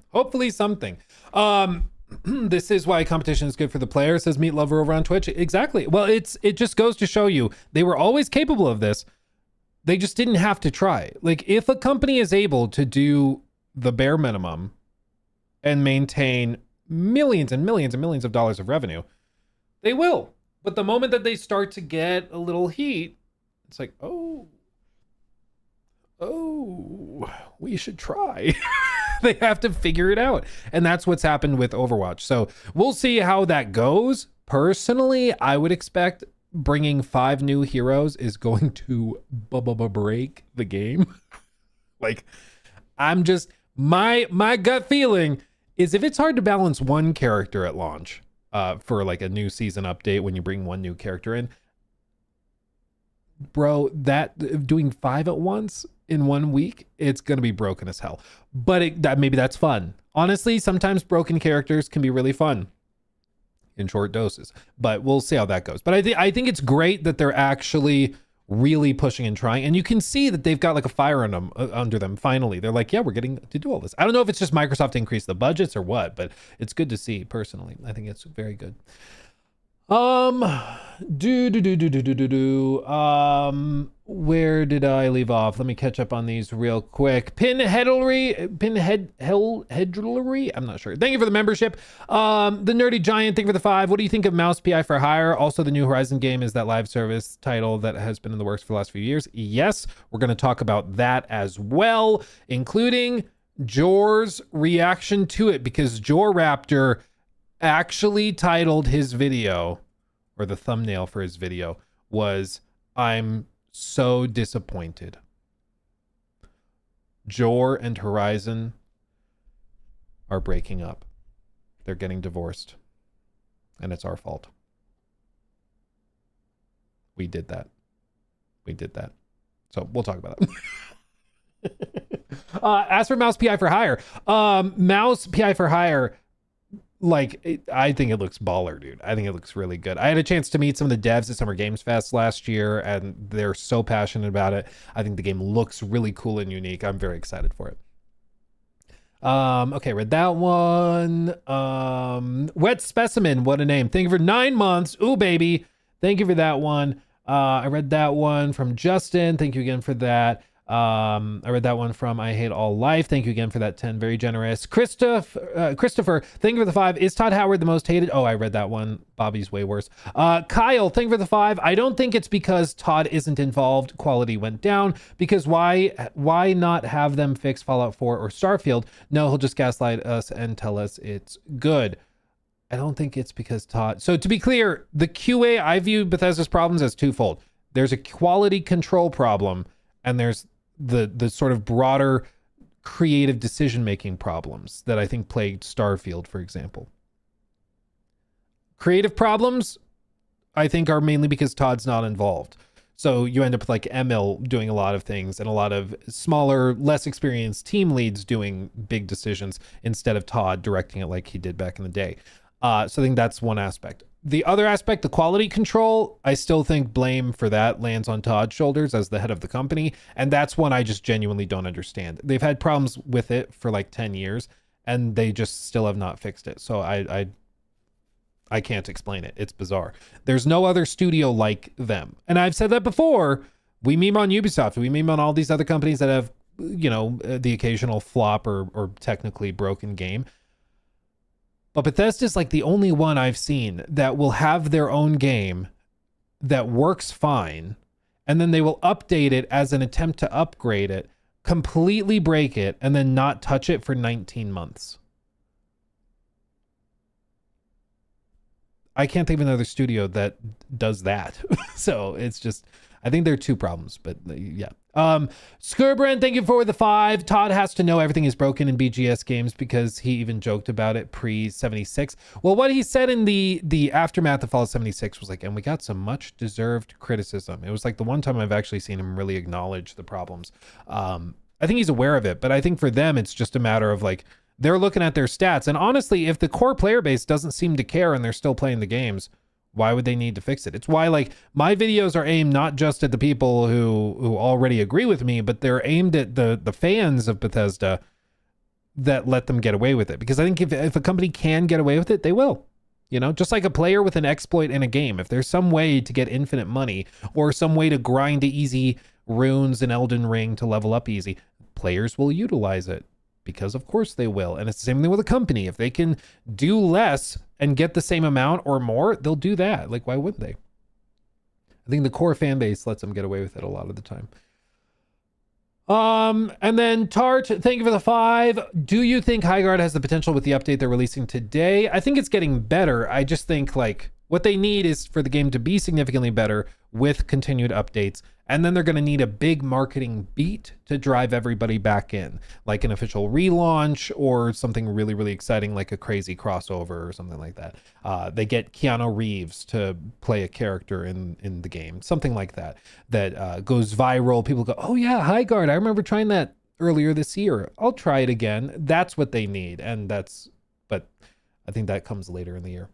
this is why competition is good for the player, says Meat Lover over on Twitch. Exactly. Well, it just goes to show you they were always capable of this. They just didn't have to try. Like, if a company is able to do the bare minimum and maintain millions and millions and millions of dollars of revenue, they will. But the moment that they start to get a little heat, it's like, oh, we should try. They have to figure it out. And that's what's happened with Overwatch. So we'll see how that goes. Personally, I would expect bringing 5 new heroes is going to break the game. Like, I'm just, my gut feeling is if it's hard to balance one character at launch for like a new season update when you bring one new character in, bro, that doing 5 at once in 1 week, it's gonna be broken as hell. But maybe that's fun. Honestly, sometimes broken characters can be really fun in short doses, but we'll see how that goes. But I think it's great that they're actually really pushing and trying, and you can see that they've got like a fire on them under them. Finally, they're like, yeah, we're getting to do all this. I don't know if it's just Microsoft increased the budgets or what, but it's good to see. Personally, I think it's very good. Where did I leave off? Let me catch up on these real quick. Pinheadlery, I'm not sure. Thank you for the membership. The Nerdy Giant, thank you for the 5. What do you think of Mouse PI for Hire? Also, the new Horizon game is that live service title that has been in the works for the last few years. Yes, we're going to talk about that as well, including Jor's reaction to it, because Jor Raptor actually titled his video, or the thumbnail for his video was, "I'm so disappointed. Jor and Horizon are breaking up. They're getting divorced. And it's our fault. We did that. So we'll talk about that." As for Mouse PI for Hire, Mouse PI for Hire, like, I think it looks baller, dude. I think it looks really good. I had a chance to meet some of the devs at Summer Games Fest last year, and they're so passionate about it. I think the game looks really cool and unique. I'm very excited for it. Okay, read that one. Wet Specimen, what a name. Thank you for 9 months. Ooh, baby. Thank you for that one. I read that one from Justin. Thank you again for that. I read that one from I Hate All Life. Thank you again for that 10. Very generous. Christopher, thank you for the 5. Is Todd Howard the most hated? Oh, I read that one. Bobby's way worse. Kyle, thank you for the 5. I don't think it's because Todd isn't involved. Quality went down. Because why not have them fix Fallout 4 or Starfield? No, he'll just gaslight us and tell us it's good. I don't think it's because Todd. So to be clear, the QA, I view Bethesda's problems as twofold. There's a quality control problem, and there's the sort of broader creative decision-making problems that I think plagued Starfield, for example. Creative problems, I think, are mainly because Todd's not involved. So you end up with like Emil doing a lot of things and a lot of smaller, less experienced team leads doing big decisions instead of Todd directing it like he did back in the day. So I think that's one aspect. The other aspect, the quality control, I still think blame for that lands on Todd's shoulders as the head of the company. And that's one I just genuinely don't understand. They've had problems with it for like 10 years and they just still have not fixed it. So I can't explain it. It's bizarre. There's no other studio like them. And I've said that before. We meme on Ubisoft. We meme on all these other companies that have, you know, the occasional flop or technically broken game. But Bethesda's like the only one I've seen that will have their own game that works fine, and then they will update it as an attempt to upgrade it, completely break it, and then not touch it for 19 months. I can't think of another studio that does that. So it's just, I think there are two problems, but yeah. Skurbrand, thank you for the 5. Todd has to know everything is broken in BGS games because he even joked about it pre-76. Well, what he said in the aftermath of Fallout 76 was like, and we got some much deserved criticism. It was like the one time I've actually seen him really acknowledge the problems. I think he's aware of it, but I think for them, it's just a matter of like, they're looking at their stats. And honestly, if the core player base doesn't seem to care and they're still playing the games, why would they need to fix it? It's why, like, my videos are aimed not just at the people who already agree with me, but they're aimed at the fans of Bethesda that let them get away with it. Because I think if a company can get away with it, they will. You know, just like a player with an exploit in a game. If there's some way to get infinite money or some way to grind easy runes in Elden Ring to level up easy, players will utilize it because of course they will. And it's the same thing with a company. If they can do less and get the same amount or more, they'll do that. Like, why wouldn't they? I think the core fan base lets them get away with it a lot of the time. And then Tart, thank you for the 5. Do you think Highguard has the potential with the update they're releasing today? I think it's getting better. I just think like what they need is for the game to be significantly better with continued updates. And then they're going to need a big marketing beat to drive everybody back in, like an official relaunch or something really, really exciting, like a crazy crossover or something like that. They get Keanu Reeves to play a character in the game, something like that, that goes viral. People go, oh yeah, Highguard, I remember trying that earlier this year. I'll try it again. That's what they need. But I think that comes later in the year.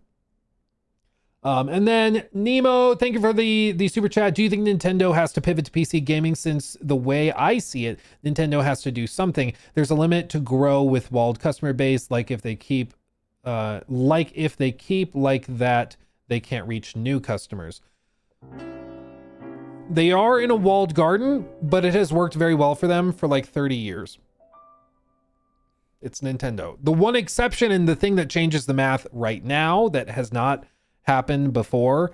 And then Nemo, thank you for the super chat. Do you think Nintendo has to pivot to PC gaming? Since the way I see it, Nintendo has to do something. There's a limit to grow with walled customer base. Like if they keep like that, they can't reach new customers. They are in a walled garden, but it has worked very well for them for like 30 years. It's Nintendo. The one exception and the thing that changes the math right now that has not happened before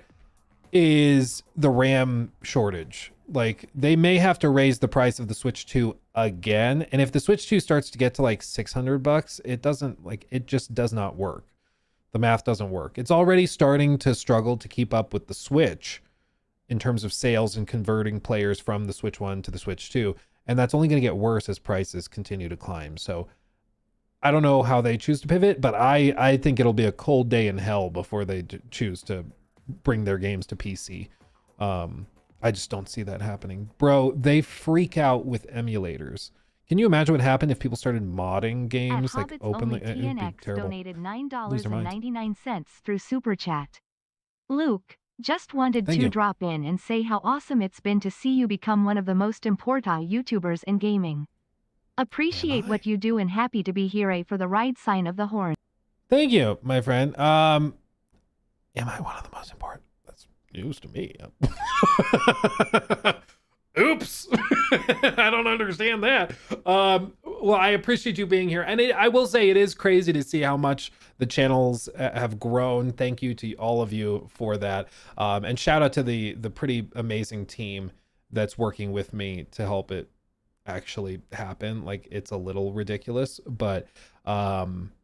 is the RAM shortage. Like they may have to raise the price of the Switch 2 again, and if the Switch 2 starts to get to like $600, it just does not work. The math doesn't work. It's already starting to struggle to keep up with the Switch in terms of sales and converting players from the Switch 1 to the Switch 2, and that's only going to get worse as prices continue to climb. So I don't know how they choose to pivot, but I think it'll be a cold day in hell before they choose to bring their games to PC. I just don't see that happening. Bro, they freak out with emulators. Can you imagine what happened if people started modding games like openly? It would be terrible. Donated $9.99 through Super Chat. Luke, just wanted Thank to you. drop in and say how awesome it's been to see you become one of the most important YouTubers in gaming. Appreciate what you do and happy to be here for the right sign of the horn. Thank you, my friend. Am I one of the most important? That's news to me. Oops. I don't understand that. Well, I appreciate you being here. And I will say it is crazy to see how much the channels have grown. Thank you to all of you for that. And shout out to the pretty amazing team that's working with me to help it actually happen. Like it's a little ridiculous, but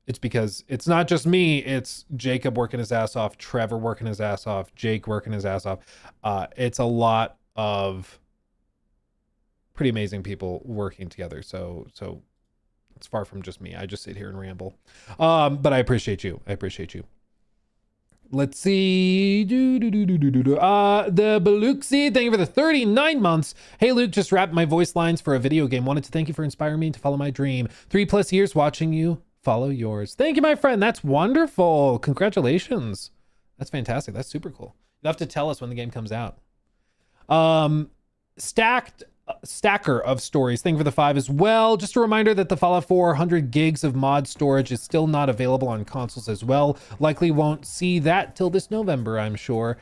it's because it's not just me, it's Jacob working his ass off, Trevor working his ass off, Jake working his ass off. It's a lot of pretty amazing people working together, so it's far from just me. I just sit here and ramble, but I appreciate you. Let's see. The Beluxi, thank you for the 39 months. Hey, Luke, just wrapped my voice lines for a video game. Wanted to thank you for inspiring me to follow my dream. 3+ years watching you follow yours. Thank you, my friend. That's wonderful. Congratulations. That's fantastic. That's super cool. You'll have to tell us when the game comes out. Stacker of Stories, thank you for the 5 as well. Just a reminder that the Fallout 400 gigs of mod storage is still not available on consoles as well. Likely won't see that till this November, I'm sure.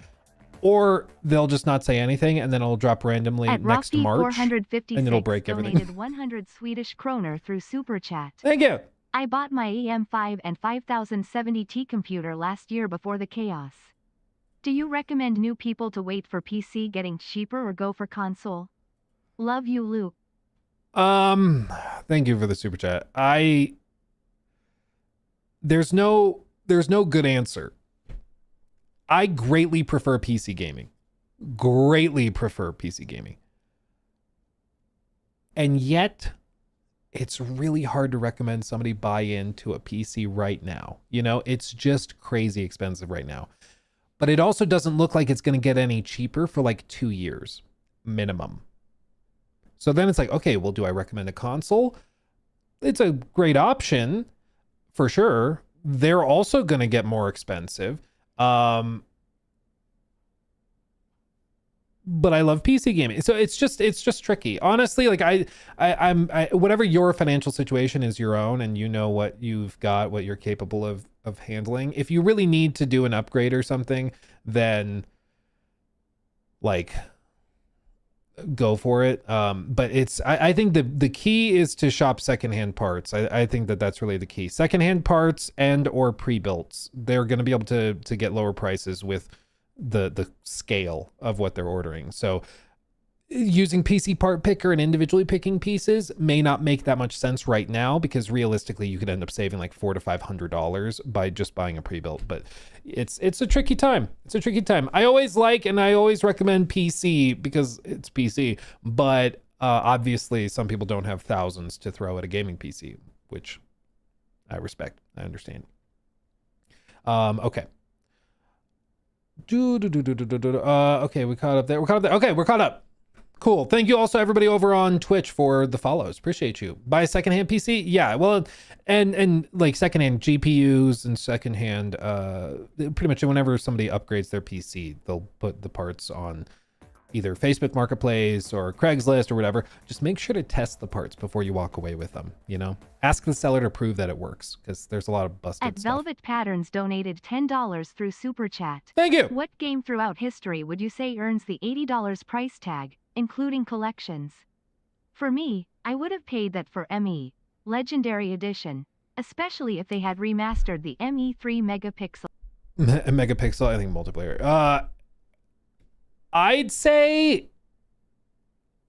Or they'll just not say anything and then it'll drop randomly next March and it'll break everything. Donated 100 Swedish kroner through Super Chat. Thank you. I bought my AM5 and 5070T computer last year before the chaos. Do you recommend new people to wait for PC getting cheaper or go for console? Love you, Luke. Thank you for the super chat. There's no good answer. I greatly prefer PC gaming. And yet it's really hard to recommend somebody buy into a PC right now. You know, it's just crazy expensive right now. But it also doesn't look like it's going to get any cheaper for like 2 years minimum. So then it's like, okay, well, do I recommend a console? It's a great option for sure. They're also going to get more expensive. but I love PC gaming. So it's just tricky. Honestly, like I'm whatever your financial situation is your own, and you know what you've got, what you're capable of handling. If you really need to do an upgrade or something, then like go for it. But I think the key is to shop secondhand parts. I think that's really the key. Secondhand parts and or pre-builts. They're going to be able to get lower prices with the scale of what they're ordering. So using PC part picker and individually picking pieces may not make that much sense right now, because realistically you could end up saving like $400 to $500 by just buying a pre-built. But it's a tricky time. It's a tricky time. I always recommend PC because it's PC, but obviously some people don't have thousands to throw at a gaming PC, which I respect. I understand. Okay. Okay, we caught up there. Okay, we're caught up. Cool. Thank you also everybody over on Twitch for the follows. Appreciate you. Buy a secondhand PC? Yeah, well, and like secondhand GPUs and secondhand, pretty much whenever somebody upgrades their PC, they'll put the parts on either Facebook Marketplace or Craigslist or whatever. Just make sure to test the parts before you walk away with them, you know? Ask the seller to prove that it works, because there's a lot of busted At stuff. Velvet Patterns donated $10 through Super Chat. Thank you. What game throughout history would you say earns the $80 price tag, including collections? For me, I would have paid that for ME Legendary Edition, especially if they had remastered the ME3 megapixel. Megapixel, I think multiplayer. I'd say,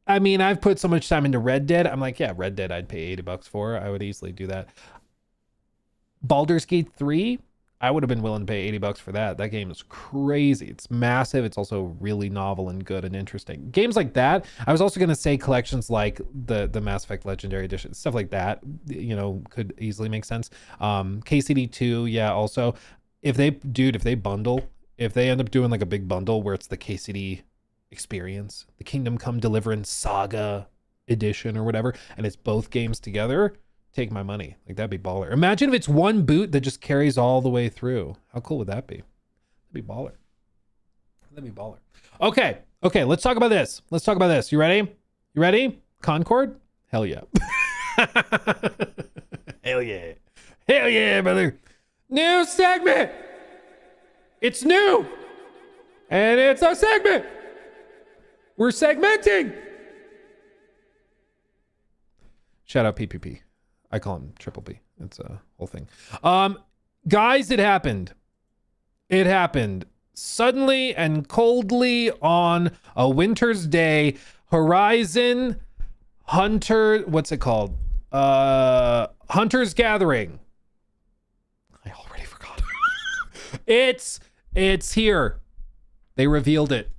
I mean, I've put so much time into Red Dead. I'm like, yeah, Red Dead I'd pay $80 for. I would easily do that. Baldur's Gate 3, I would have been willing to pay $80 for that. That game is crazy. It's massive. It's also really novel and good and interesting. Games like that. I was also going to say collections like the Mass Effect Legendary Edition, stuff like that, you know, could easily make sense. KCD 2, yeah, also. If they bundle, if they end up doing like a big bundle where it's the KCD experience, the Kingdom Come Deliverance Saga Edition or whatever, and it's both games together, take my money. Like, that'd be baller. Imagine if it's one boot that just carries all the way through. How cool would that be? That'd be baller. That'd be baller. Okay, let's talk about this. You ready? Concord? Hell yeah. Hell yeah, brother. New segment. It's new. And it's a segment. We're segmenting. Shout out PPP. I call him Triple P. It's a whole thing. Guys, it happened. It happened suddenly and coldly on a winter's day. Horizon Hunter, what's it called? Hunter's Gathering. I already forgot. It's here. They revealed it.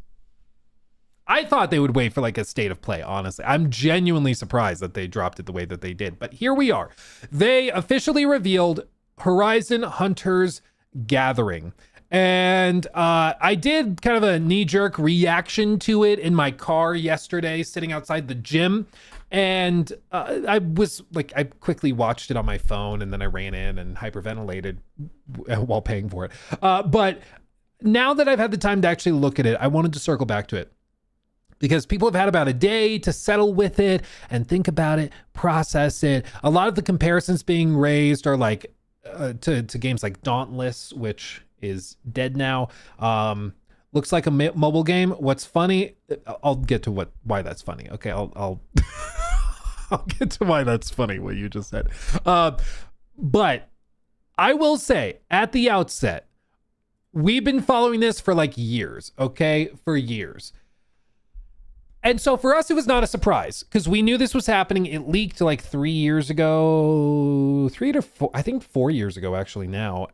I thought they would wait for like a state of play, honestly. I'm genuinely surprised that they dropped it the way that they did. But here we are. They officially revealed Horizon Hunter's Gathering. And I did kind of a knee-jerk reaction to it in my car yesterday, sitting outside the gym. And I quickly watched it on my phone, and then I ran in and hyperventilated while paying for it. But now that I've had the time to actually look at it, I wanted to circle back to it, because people have had about a day to settle with it and think about it, process it. A lot of the comparisons being raised are like to games like Dauntless, which is dead now. Looks like a mobile game. What's funny? I'll get to why that's funny. Okay, I'll I'll get to why that's funny, what you just said. But I will say at the outset, we've been following this for like years, okay? For years. And so for us, it was not a surprise, because we knew this was happening. It leaked like 3 years ago, 4 years ago, actually now.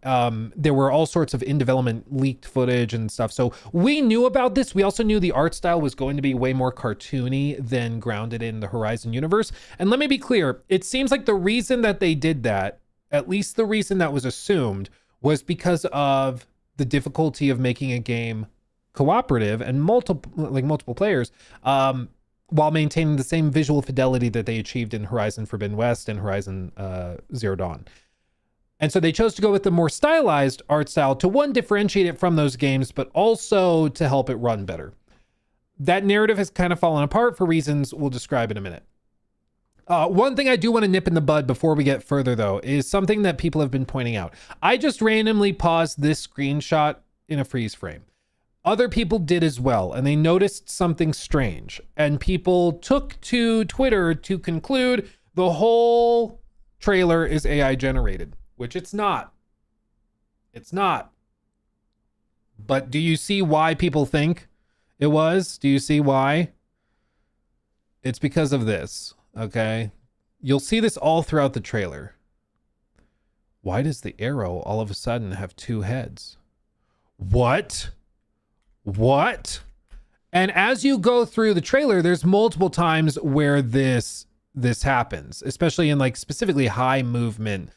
There were all sorts of in development leaked footage and stuff. So we knew about this. We also knew the art style was going to be way more cartoony than grounded in the Horizon universe. And let me be clear, it seems like the reason that they did that, at least the reason that was assumed, was because of the difficulty of making a game cooperative and multiple players, while maintaining the same visual fidelity that they achieved in Horizon Forbidden West and Horizon Zero Dawn. And so they chose to go with the more stylized art style to, one, differentiate it from those games, but also to help it run better. that narrative has kind of fallen apart for reasons we'll describe in a minute. One thing I do want to nip in the bud before we get further, though, is something that people have been pointing out. I just randomly paused this screenshot in a freeze frame. Other people did as well, and they noticed something strange. And people took to Twitter to conclude the whole trailer is AI generated, which it's not. It's not. But do you see why people think it was? Do you see why? It's because of this. Okay, you'll see this all throughout the trailer. Why does the arrow all of a sudden have two heads? What? And as you go through the trailer, there's multiple times where this happens, especially in like specifically high movement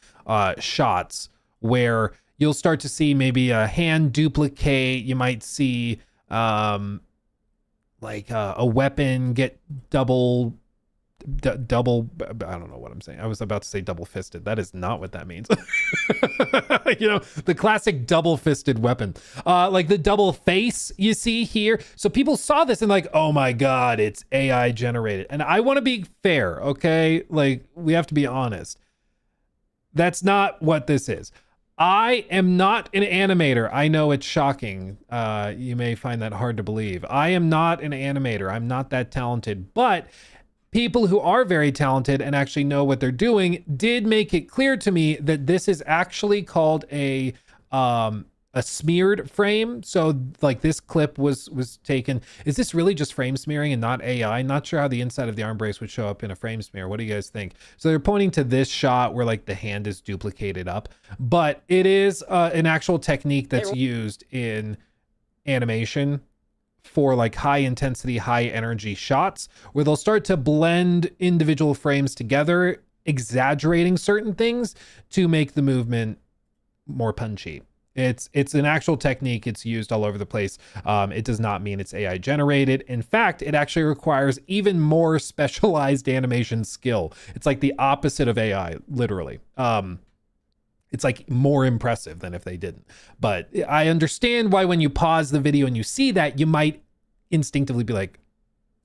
shots where you'll start to see maybe a hand duplicate. You might see like a weapon get double, I don't know what I'm saying. I was about to say double fisted. That is not what that means. You know, the classic double fisted weapon, like the double face you see here. So people saw this and like, oh my God, it's AI generated. And I want to be fair. Okay. Like we have to be honest. That's not what this is. I am not an animator. I know it's shocking. You may find that hard to believe. I am not an animator. I'm not that talented, but people who are very talented and actually know what they're doing did make it clear to me that this is actually called a smeared frame. So like this clip was taken. Is this really just frame smearing and not AI? Not sure how the inside of the arm brace would show up in a frame smear. What do you guys think? So they're pointing to this shot where like the hand is duplicated up, but it is an actual technique that's used in animation for like high intensity, high energy shots where they'll start to blend individual frames together, exaggerating certain things to make the movement more punchy. It's an actual technique. It's used all over the place. It does not mean it's AI generated. In fact, it actually requires even more specialized animation skill. It's like the opposite of AI, literally. It's like more impressive than if they didn't. But I understand why when you pause the video and you see that, you might instinctively be like,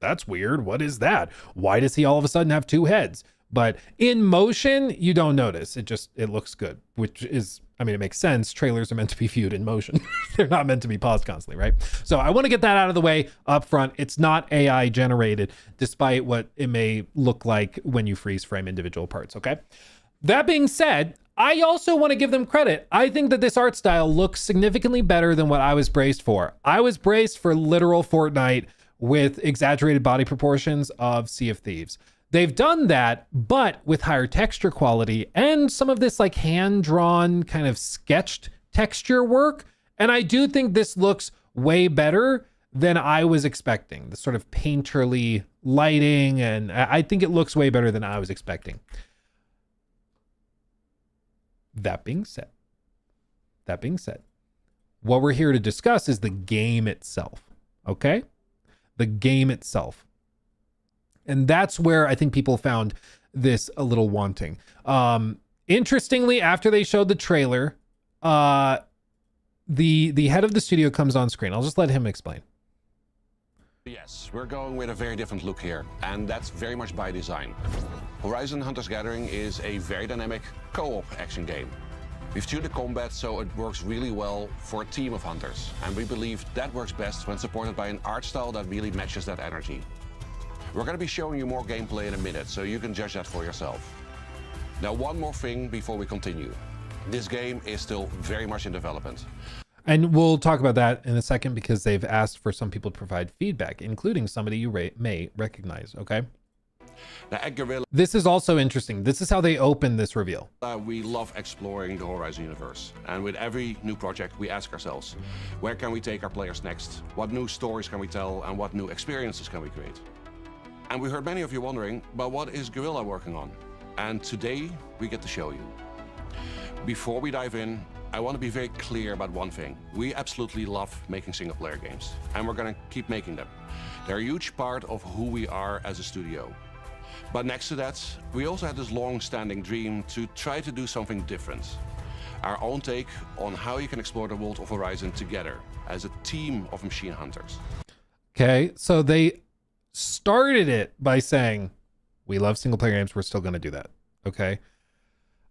that's weird. What is that? Why does he all of a sudden have two heads? But in motion, you don't notice. It looks good, which is, I mean, it makes sense. Trailers are meant to be viewed in motion. They're not meant to be paused constantly, right? So I want to get that out of the way up front. It's not AI generated, despite what it may look like when you freeze frame individual parts, okay? That being said, I also want to give them credit. I think that this art style looks significantly better than what I was braced for. I was braced for literal Fortnite with exaggerated body proportions of Sea of Thieves. They've done that, but with higher texture quality and some of this like hand-drawn kind of sketched texture work. And I do think this looks way better than I was expecting. The sort of painterly lighting, and I think it looks way better than I was expecting. That being said, what we're here to discuss is the game itself, okay? The game itself. And that's where I think people found this a little wanting. Interestingly, after they showed the trailer, the head of the studio comes on screen. I'll just let him explain. Yes, we're going with a very different look here, and that's very much by design. Horizon Hunters Gathering is a very dynamic co-op action game. We've tuned the combat so it works really well for a team of hunters, and we believe that works best when supported by an art style that really matches that energy. We're going to be showing you more gameplay in a minute, so you can judge that for yourself. Now, one more thing before we continue. This game is still very much in development. And we'll talk about that in a second because they've asked for some people to provide feedback, including somebody you may recognize, okay? Now, at Guerrilla, this is also interesting. This is how they open this reveal. We love exploring the Horizon universe. And with every new project, we ask ourselves, where can we take our players next? What new stories can we tell? And what new experiences can we create? And we heard many of you wondering, but what is Guerrilla working on? And today, we get to show you. Before we dive in, I want to be very clear about one thing. We absolutely love making single-player games, and we're going to keep making them. They're a huge part of who we are as a studio. But next to that, we also had this long-standing dream to try to do something different. Our own take on how you can explore the world of Horizon together as a team of machine hunters. Okay. So they started it by saying, we love single player games. We're still going to do that. Okay.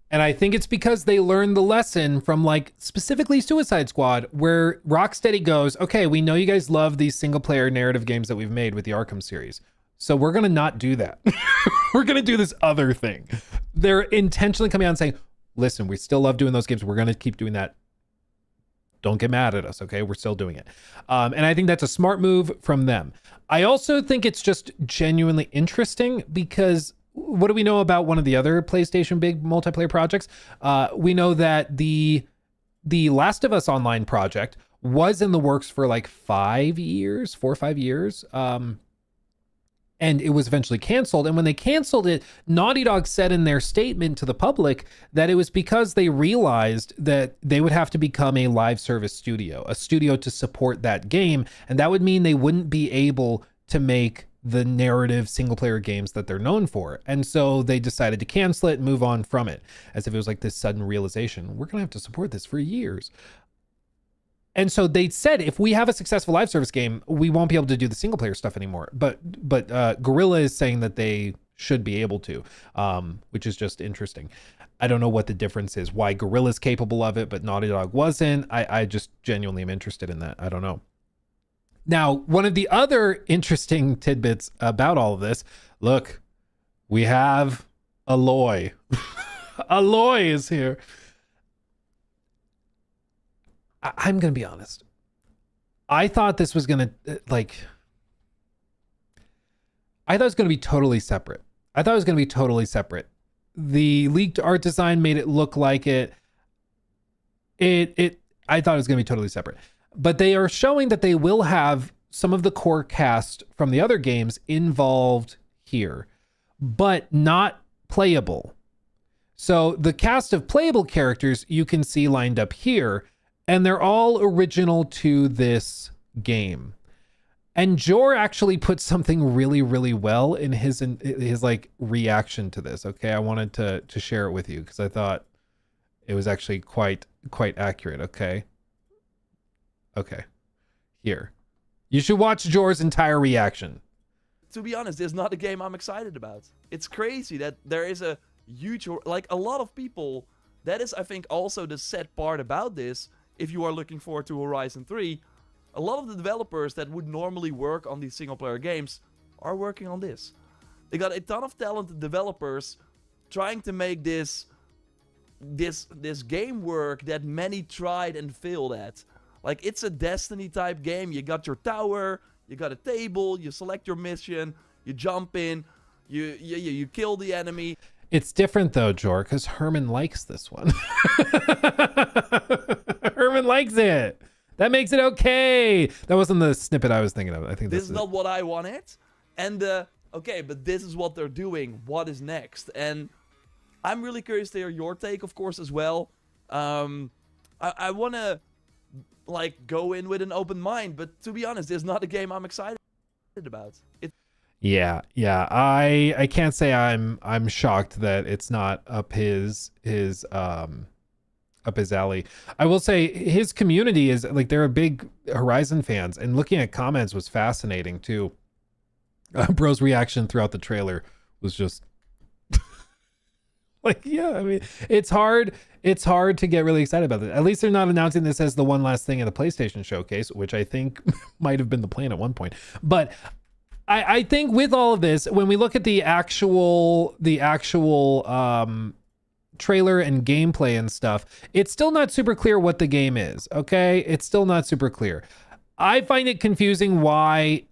And I think it's because they learned the lesson from like specifically Suicide Squad, where Rocksteady goes, okay, we know you guys love these single player narrative games that we've made with the Arkham series. So we're going to not do that. We're going to do this other thing. They're intentionally coming out and saying, listen, we still love doing those games. We're going to keep doing that. Don't get mad at us. Okay. We're still doing it. And I think that's a smart move from them. I also think it's just genuinely interesting because what do we know about one of the other PlayStation big multiplayer projects? We know that the Last of Us Online project was in the works for like 4 or 5 years. And it was eventually canceled. And when they canceled it, Naughty Dog said in their statement to the public that it was because they realized that they would have to become a live service studio, a studio to support that game. And that would mean they wouldn't be able to make the narrative single player games that they're known for. And so they decided to cancel it and move on from it, as if it was like this sudden realization, we're going to have to support this for years. And so they said, if we have a successful live service game, we won't be able to do the single player stuff anymore. But Guerrilla is saying that they should be able to, which is just interesting. I don't know what the difference is, why Guerrilla's capable of it, but Naughty Dog wasn't. I just genuinely am interested in that. I don't know. Now, one of the other interesting tidbits about all of this, look, we have Aloy. Aloy is here. I'm going to be honest. I thought this was going to I thought it was going to be totally separate. The leaked art design made it look like I thought it was going to be totally separate. But they are showing that they will have some of the core cast from the other games involved here, but not playable. So the cast of playable characters you can see lined up here, and they're all original to this game. And Jor actually put something really, really well in his like reaction to this. Okay, I wanted to share it with you because I thought it was actually quite accurate. Okay, here, you should watch Jor's entire reaction. To be honest, it's not a game I'm excited about. It's crazy that there is a huge, like a lot of people. That is, I think, also the sad part about this. If you are looking forward to Horizon 3, a lot of the developers that would normally work on these single-player games are working on this. They got a ton of talented developers trying to make this game work that many tried and failed at. Like, it's a Destiny-type game. You got your tower, you got a table, you select your mission, you jump in, you kill the enemy. It's different though, Jor, because Herman likes this one. Herman likes it. That makes it okay. That wasn't the snippet I was thinking of. I think this is not what I wanted. And okay, but this is what they're doing. What is next? And I'm really curious to hear your take, of course, as well. I want to like go in with an open mind, but to be honest, this is not a game I'm excited about. Yeah. I can't say I'm shocked that it's not up his alley. I will say his community is like, they're a big Horizon fans, and looking at comments was fascinating too. Bro's reaction throughout the trailer was just like, yeah, I mean, it's hard to get really excited about it. At least they're not announcing this as the one last thing in the PlayStation showcase, which I think might have been the plan at one point. But I think with all of this, when we look at the actual trailer and gameplay and stuff, it's still not super clear what the game is. Okay, it's still not super clear. I find it confusing why,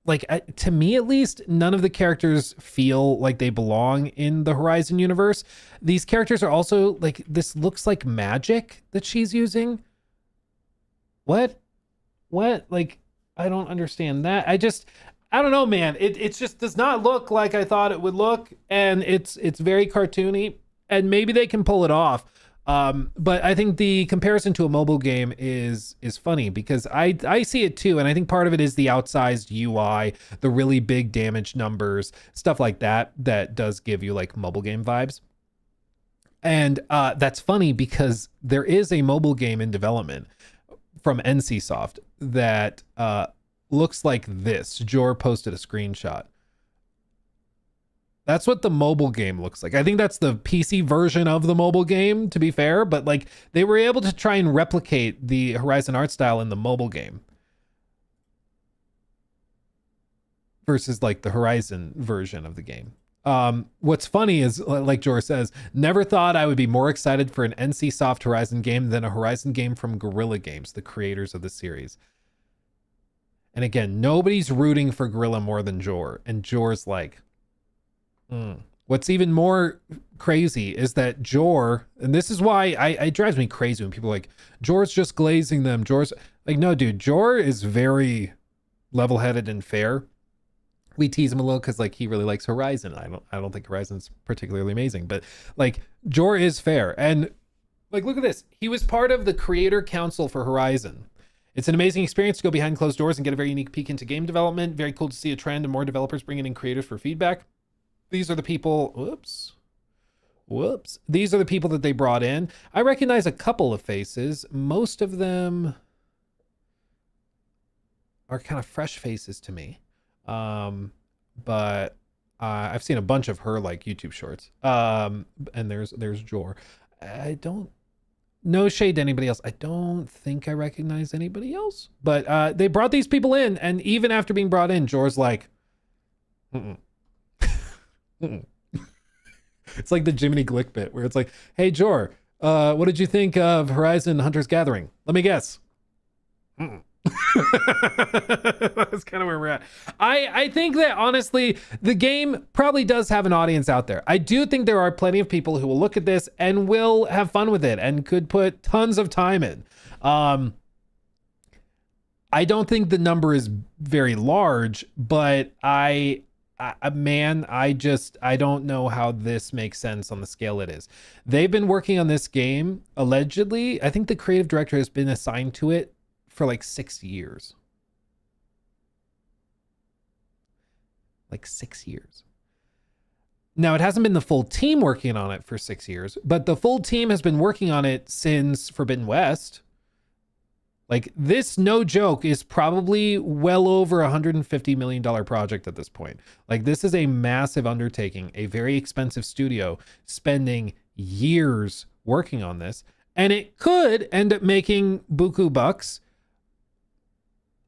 like, to me at least, none of the characters feel like they belong in the Horizon universe. These characters are also like, this looks like magic that she's using. What? Like, I don't understand that. I don't know, man. It just does not look like I thought it would look, and it's very cartoony, and maybe they can pull it off. But I think the comparison to a mobile game is funny because I see it too, and I think part of it is the outsized UI, the really big damage numbers, stuff like that does give you like mobile game vibes. And that's funny because there is a mobile game in development from NCSoft that looks like this. Jor posted a screenshot. That's what the mobile game looks like. I think that's the PC version of the mobile game, to be fair, but like they were able to try and replicate the Horizon art style in the mobile game versus like the Horizon version of the game. What's funny is, like Jor says, never thought I would be more excited for an NC Soft Horizon game than a Horizon game from Guerrilla Games, the creators of the series. And again, nobody's rooting for Guerrilla more than Jor. And Jor's like, What's even more crazy is that Jor, and this is why it drives me crazy when people are like, Jor's just glazing them. Jor's like, no, dude, Jor is very level-headed and fair. We tease him a little because like he really likes Horizon. I don't think Horizon's particularly amazing, but like Jor is fair. And like, look at this. He was part of the Creator Council for Horizon. It's an amazing experience to go behind closed doors and get a very unique peek into game development. Very cool to see a trend and more developers bringing in creators for feedback. These are the people, whoops. These are the people that they brought in. I recognize a couple of faces. Most of them are kind of fresh faces to me. But I've seen a bunch of her like YouTube shorts. And there's Jor. No shade to anybody else. I don't think I recognize anybody else, but they brought these people in, and even after being brought in, Jor's like, It's like the Jiminy Glick bit where it's like, hey Jor, what did you think of Horizon Hunter's Gathering? Let me guess. That's kind of where we're at. I think that honestly, the game probably does have an audience out there. I do think there are plenty of people who will look at this and will have fun with it and could put tons of time in. I don't think the number is very large, but I don't know how this makes sense on the scale it is. They've been working on this game, allegedly. I think the creative director has been assigned to it for like 6 years. Like 6 years. Now, it hasn't been the full team working on it for 6 years, but the full team has been working on it since Forbidden West. Like, this, no joke, is probably well over $150 million project at this point. Like, this is a massive undertaking, a very expensive studio spending years working on this. And it could end up making buku bucks.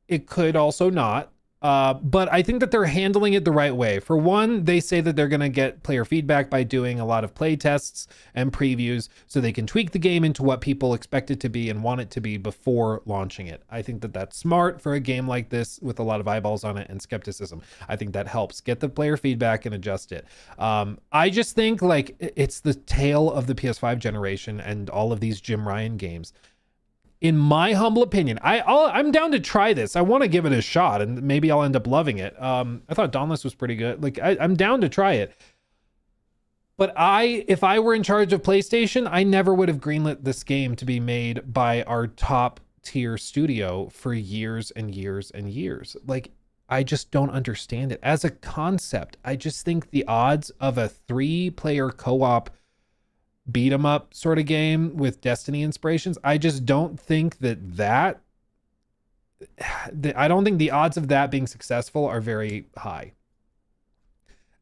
It could also not. But I think that they're handling it the right way. For one, they say that they're going to get player feedback by doing a lot of play tests and previews so they can tweak the game into what people expect it to be and want it to be before launching it. I think that that's smart for a game like this with a lot of eyeballs on it and skepticism. I think that helps get the player feedback and adjust it. I just think like it's the tail of the PS5 generation and all of these Jim Ryan games. In my humble opinion, I'm down to try this. I want to give it a shot, and maybe I'll end up loving it. I thought Dauntless was pretty good. Like, I'm down to try it. But if I were in charge of PlayStation, I never would have greenlit this game to be made by our top tier studio for years and years and years. Like, I just don't understand it. As a concept, I just think the odds of a 3-player co-op beat 'em up sort of game with Destiny inspirations, I just don't think I don't think the odds of that being successful are very high.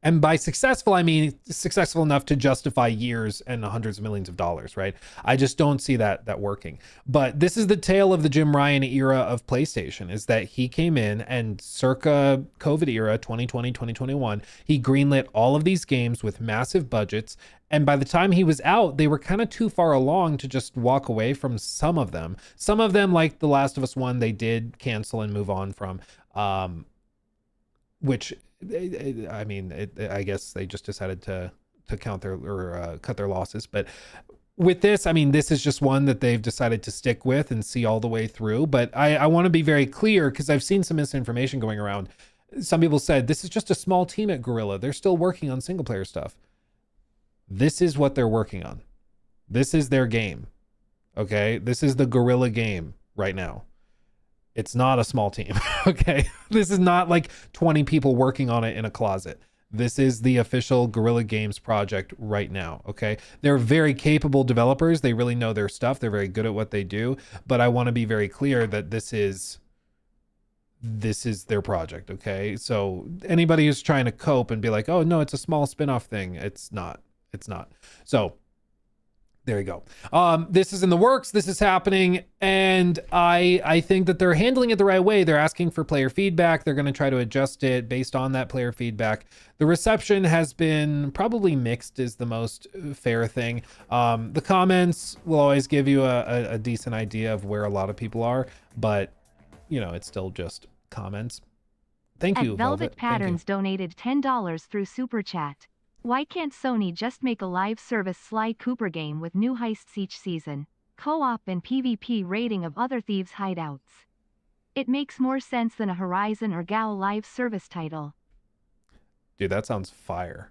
And by successful, I mean successful enough to justify years and hundreds of millions of dollars, right? I just don't see that working. But this is the tale of the Jim Ryan era of PlayStation, is that he came in and circa COVID era, 2020, 2021, he greenlit all of these games with massive budgets. And by the time he was out, they were kind of too far along to just walk away from some of them. Some of them, like The Last of Us 1, they did cancel and move on from, which... I mean, I guess they just decided to count their or cut their losses. But with this, I mean, this is just one that they've decided to stick with and see all the way through. But I want to be very clear, because I've seen some misinformation going around. Some people said this is just a small team at Guerrilla. They're still working on single player stuff. This is what they're working on. This is their game. Okay, this is the Guerrilla game right now. It's not a small team, okay? This is not like 20 people working on it in a closet. This is the official Guerrilla Games project right now, okay? They're very capable developers. They really know their stuff. They're very good at what they do. But I want to be very clear that this is this is their project, okay? So anybody who's trying to cope and be like, oh no, it's a small spin-off thing, it's not. So there you go. This is in the works. This is happening. And I think that they're handling it the right way. They're asking for player feedback. They're going to try to adjust it based on that player feedback. The reception has been probably mixed is the most fair thing. The comments will always give you a decent idea of where a lot of people are, but you know, it's still just comments. Thank you, Velvet Thank you. Patterns donated $10 through Super Chat. Why can't Sony just make a live service Sly Cooper game with new heists each season, co-op and PvP raiding of other thieves' hideouts? It makes more sense than a Horizon or GAO live service title. Dude, that sounds fire.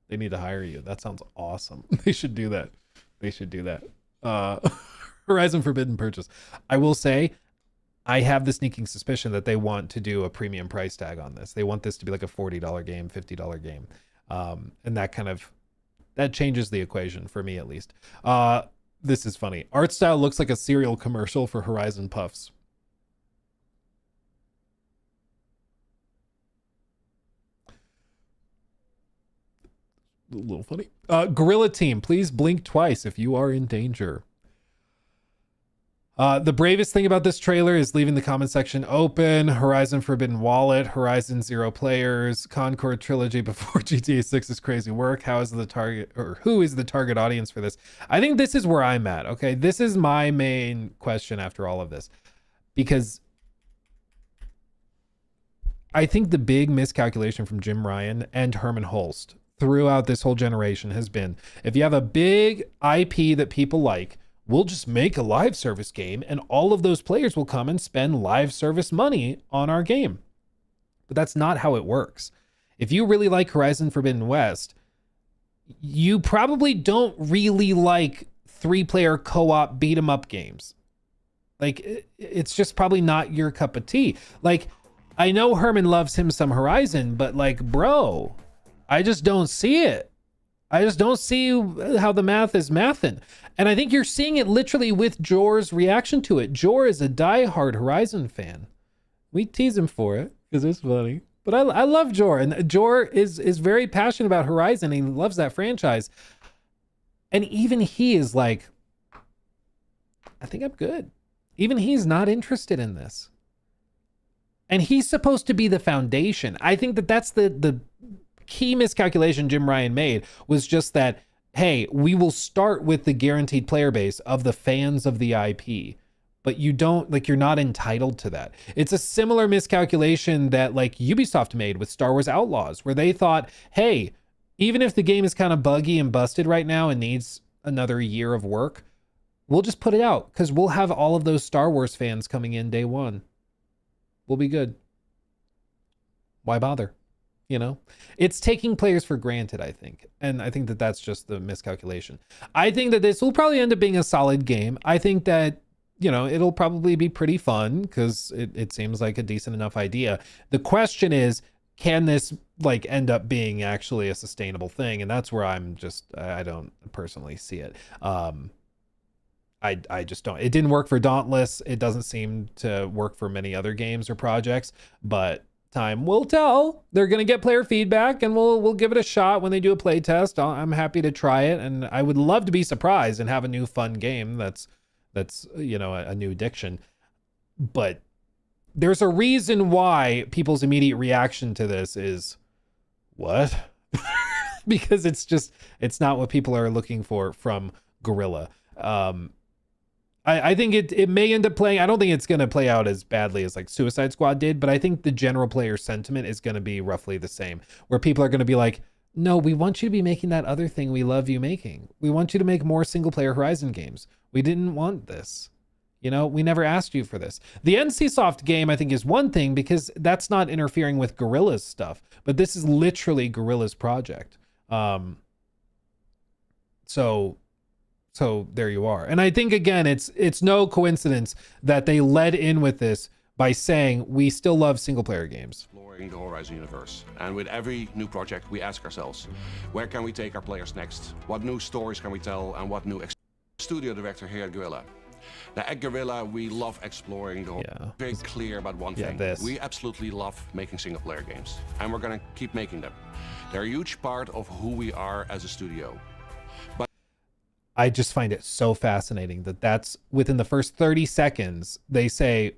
They need to hire you. That sounds awesome. They should do that. Horizon Forbidden Purchase. I will say, I have the sneaking suspicion that they want to do a premium price tag on this. They want this to be like a $40 game, $50 game. And that changes the equation for me, at least. This is funny. Art style looks like a cereal commercial for Horizon Puffs. A little funny. Gorilla Team, please blink twice if you are in danger. The bravest thing about this trailer is leaving the comment section open. Horizon Forbidden Wallet, Horizon Zero Players, Concord Trilogy before GTA 6 is crazy work. Who is the target audience for this? I think this is where I'm at. Okay, this is my main question after all of this, because I think the big miscalculation from Jim Ryan and Herman Holst throughout this whole generation has been, if you have a big IP that people like, we'll just make a live service game and all of those players will come and spend live service money on our game. But that's not how it works. If you really like Horizon Forbidden West, you probably don't really like 3-player co-op beat 'em up games. Like, it's just probably not your cup of tea. Like, I know Herman loves him some Horizon, but like, bro, I just don't see it. I just don't see how the math is mathin'. And I think you're seeing it literally with Jor's reaction to it. Jor is a diehard Horizon fan. We tease him for it because it's funny. But I love Jor. And Jor is very passionate about Horizon. He loves that franchise. And even he is like, I think I'm good. Even he's not interested in this. And he's supposed to be the foundation. I think that that's the key miscalculation Jim Ryan made, was just that, hey, we will start with the guaranteed player base of the fans of the IP, but you don't, like, you're not entitled to that. It's a similar miscalculation that like Ubisoft made with Star Wars Outlaws, where they thought, hey, even if the game is kind of buggy and busted right now and needs another year of work, we'll just put it out because we'll have all of those Star Wars fans coming in day one. We'll be good. Why bother? You know, it's taking players for granted, I think. And I think that that's just the miscalculation. I think that this will probably end up being a solid game. I think that, you know, it'll probably be pretty fun because it seems like a decent enough idea. The question is, can this like end up being actually a sustainable thing? And that's where I'm just, I don't personally see it. I just don't. It didn't work for Dauntless. It doesn't seem to work for many other games or projects, but time will tell. They're going to get player feedback and we'll give it a shot when they do a play test. I'm happy to try it, and I would love to be surprised and have a new fun game that's you know, a new addiction. But there's a reason why people's immediate reaction to this is what? Because it's not what people are looking for from Guerrilla. I think it may end up playing. I don't think it's going to play out as badly as like Suicide Squad did, but I think the general player sentiment is going to be roughly the same, where people are going to be like, no, we want you to be making that other thing we love you making. We want you to make more single player Horizon games. We didn't want this. You know, we never asked you for this. The NCSoft game, I think, is one thing because that's not interfering with Guerrilla's stuff, but this is literally Guerrilla's project. So there you are. And I think, again, it's no coincidence that they led in with this by saying we still love single player games. Exploring the Horizon universe. And with every new project, we ask ourselves, where can we take our players next? What new stories can we tell? And what new studio director here at Guerrilla? At Guerrilla, we love exploring the whole. Yeah. Very clear about one Yeah, thing. this. We absolutely love making single-player games, and we're gonna keep making them. They're a huge part of who we are as a studio. I just find it so fascinating that that's within the first 30 seconds, they say,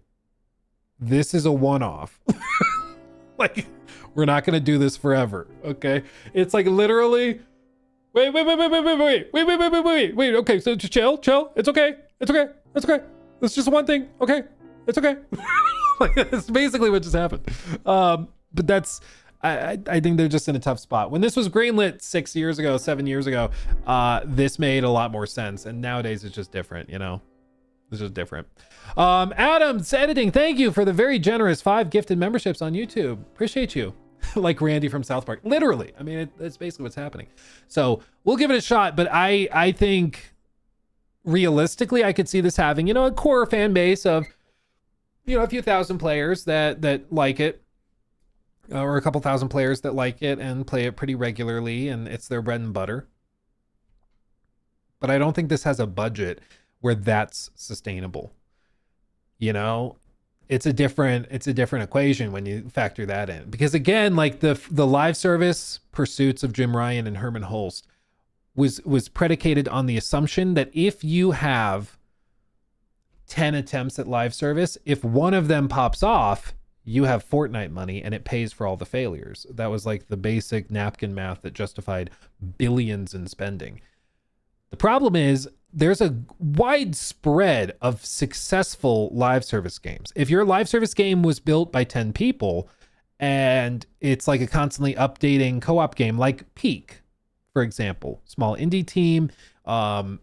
this is a one-off. Like, we're not going to do this forever. Okay. It's like literally, wait. Okay. So just chill. It's okay. It's okay. It's just one thing. Okay. It's okay. Like, that's basically what just happened. But that's, I think they're just in a tough spot. When this was greenlit 7 years ago, this made a lot more sense. And nowadays it's just different, you know? It's just different. Adams Editing, thank you for the very generous 5 gifted memberships on YouTube. Appreciate you. Like Randy from South Park. Literally. I mean, that's basically what's happening. So we'll give it a shot. But I think realistically, I could see this having, you know, a core fan base of, you know, a few thousand players that like it. Or a couple thousand players that like it and play it pretty regularly, and it's their bread and butter. But I don't think this has a budget where that's sustainable. You know, it's a different equation when you factor that in. Because again, like the live service pursuits of Jim Ryan and Herman Holst was predicated on the assumption that if you have 10 attempts at live service, if one of them pops off, you have Fortnite money and it pays for all the failures. That was like the basic napkin math that justified billions in spending. The problem is there's a wide spread of successful live service games. If your live service game was built by 10 people and it's like a constantly updating co-op game like Peak, for example, small indie team, and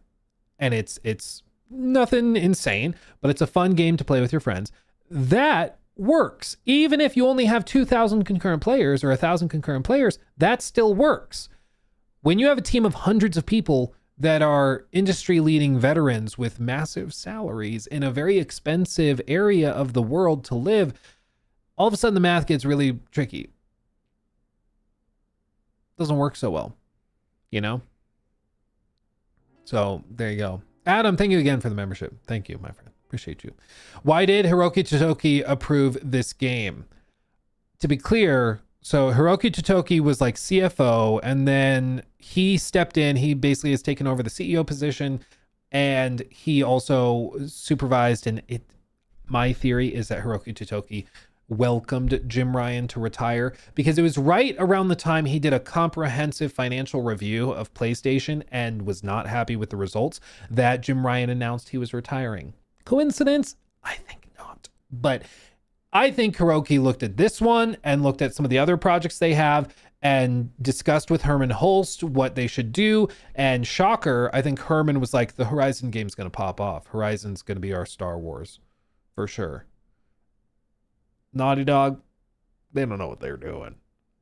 it's nothing insane, but it's a fun game to play with your friends. That works. Even if you only have 2,000 concurrent players or 1,000 concurrent players, that still works. When you have a team of hundreds of people that are industry leading veterans with massive salaries in a very expensive area of the world to live, all of a sudden the math gets really tricky. Doesn't work so well, you know? So there you go. Adam, thank you again for the membership. Thank you, my friend. Appreciate you. Why did Hiroki Totoki approve this game? To be clear, so Hiroki Totoki was like CFO, and then he stepped in. He basically has taken over the CEO position, and he also supervised. And my theory is that Hiroki Totoki welcomed Jim Ryan to retire because it was right around the time he did a comprehensive financial review of PlayStation and was not happy with the results that Jim Ryan announced he was retiring. Coincidence? I think not. But I think Hiroki looked at this one and looked at some of the other projects they have and discussed with Herman Holst what they should do. And shocker, I think Herman was like, the Horizon game's going to pop off. Horizon's going to be our Star Wars for sure. Naughty Dog, they don't know what they're doing.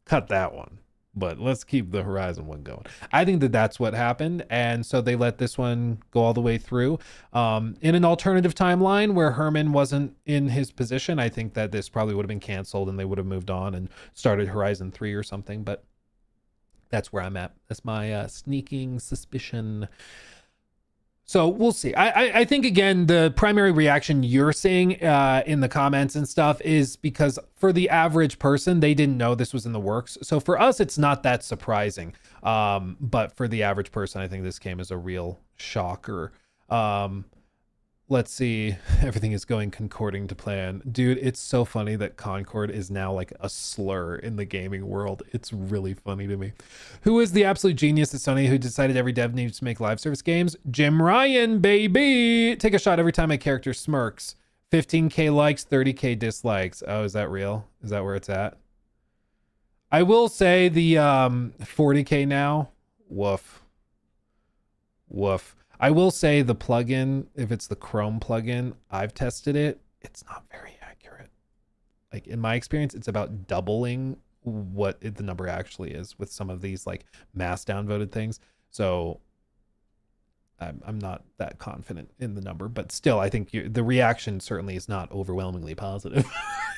Cut that one. But let's keep the Horizon one going. I think that that's what happened. And so they let this one go all the way through. In an alternative timeline where Herman wasn't in his position, I think that this probably would have been canceled and they would have moved on and started Horizon 3 or something. But that's where I'm at. That's my sneaking suspicion. So we'll see. I think, again, the primary reaction you're seeing in the comments and stuff is because for the average person, they didn't know this was in the works. So for us, it's not that surprising. But for the average person, I think this game is a real shocker. Let's see. Everything is going concording to plan. Dude, it's so funny that Concord is now like a slur in the gaming world. It's really funny to me. Who is the absolute genius at Sony who decided every dev needs to make live service games? Jim Ryan, baby. Take a shot every time a character smirks. 15K likes, 30K dislikes. Oh, is that real? Is that where it's at? I will say the 40K now. Woof. Woof. I will say the plugin, if it's the Chrome plugin, I've tested it. It's not very accurate. Like in my experience, it's about doubling what the number actually is with some of these like mass downvoted things. So I'm not that confident in the number, but still, I think the reaction certainly is not overwhelmingly positive.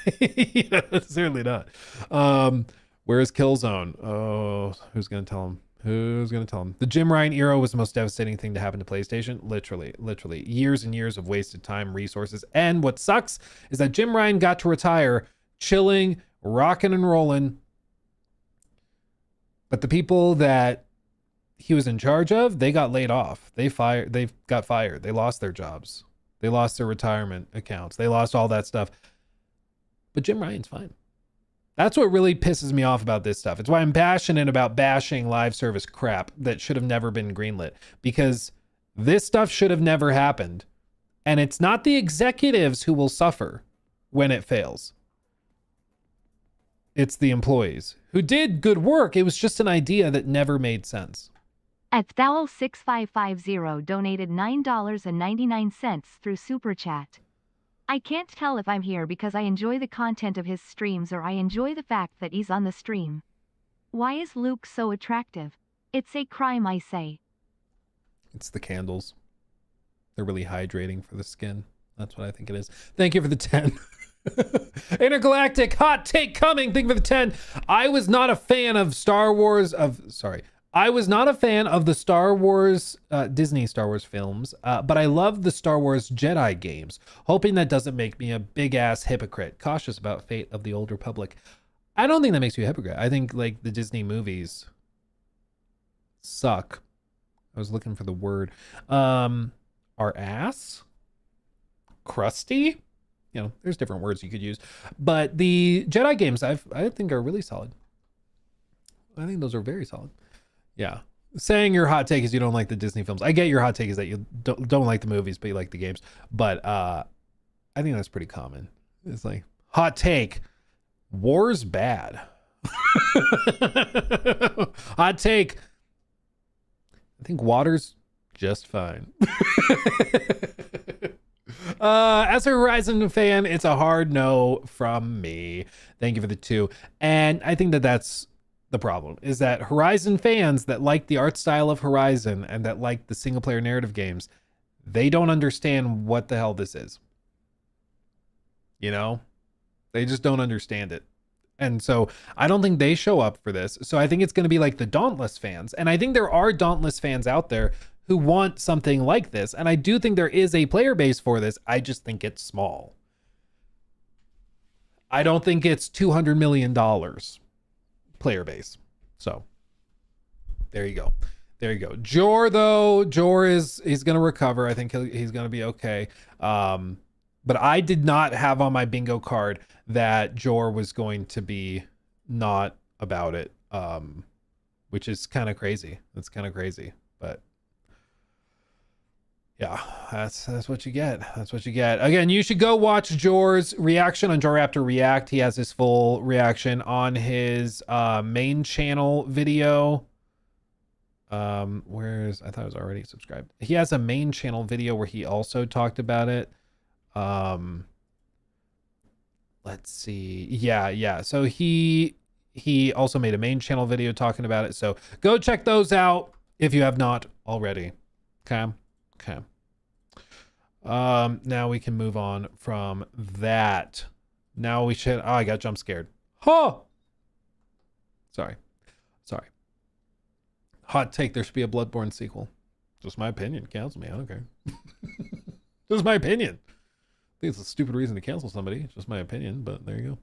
It's certainly not. Where is Killzone? Oh, who's going to tell him? Who's going to tell him? The Jim Ryan era was the most devastating thing to happen to PlayStation. Literally. Years and years of wasted time, resources. And what sucks is that Jim Ryan got to retire chilling, rocking and rolling. But the people that he was in charge of, they got laid off. They got fired. They lost their jobs. They lost their retirement accounts. They lost all that stuff. But Jim Ryan's fine. That's what really pisses me off about this stuff. It's why I'm passionate about bashing live service crap that should have never been greenlit, because this stuff should have never happened. And it's not the executives who will suffer when it fails. It's the employees who did good work. It was just an idea that never made sense. Eththowel6550 donated $9.99 through Super Chat. I can't tell if I'm here because I enjoy the content of his streams or I enjoy the fact that he's on the stream. Why is Luke so attractive? It's a crime, I say. It's the candles. They're really hydrating for the skin. That's what I think it is. Thank you for the 10. Intergalactic hot take coming. Thank you for the 10. I was not a fan of I was not a fan of the Star Wars, Disney Star Wars films, but I love the Star Wars Jedi games, hoping that doesn't make me a big-ass hypocrite, cautious about fate of the Old Republic. I don't think that makes you a hypocrite. I think, like, the Disney movies suck. I was looking for the word. Are ass? Crusty? You know, there's different words you could use. But the Jedi games, I think are really solid. I think those are very solid. Yeah. Saying your hot take is you don't like the Disney films. I get your hot take is that you don't like the movies, but you like the games. But I think that's pretty common. It's like, hot take, war's bad. Hot take, I think water's just fine. As a Horizon fan, it's a hard no from me. Thank you for the 2. And I think that that's the problem, is that Horizon fans that like the art style of Horizon and that like the single player narrative games, they don't understand what the hell this is. You know, they just don't understand it. And so I don't think they show up for this. So I think it's going to be like the Dauntless fans. And I think there are Dauntless fans out there who want something like this. And I do think there is a player base for this. I just think it's small. I don't think it's $200 million player base. So there you go. Jor, though, he's going to recover. I think he's going to be okay. But I did not have on my bingo card that Jor was going to be not about it, which is kind of crazy. That's kind of crazy. But yeah, that's what you get. That's what you get. Again, you should go watch Jor's reaction on Joraptor React. He has his full reaction on his main channel video. I thought I was already subscribed. He has a main channel video where he also talked about it. Let's see. Yeah. So he also made a main channel video talking about it. So go check those out if you have not already. Okay. Now we can move on from that. Now we should. Oh, I got jump scared. Huh. Sorry. Hot take. There should be a Bloodborne sequel. Just my opinion. Cancel me. I don't care. Just my opinion. I think it's a stupid reason to cancel somebody. It's just my opinion, but there you go.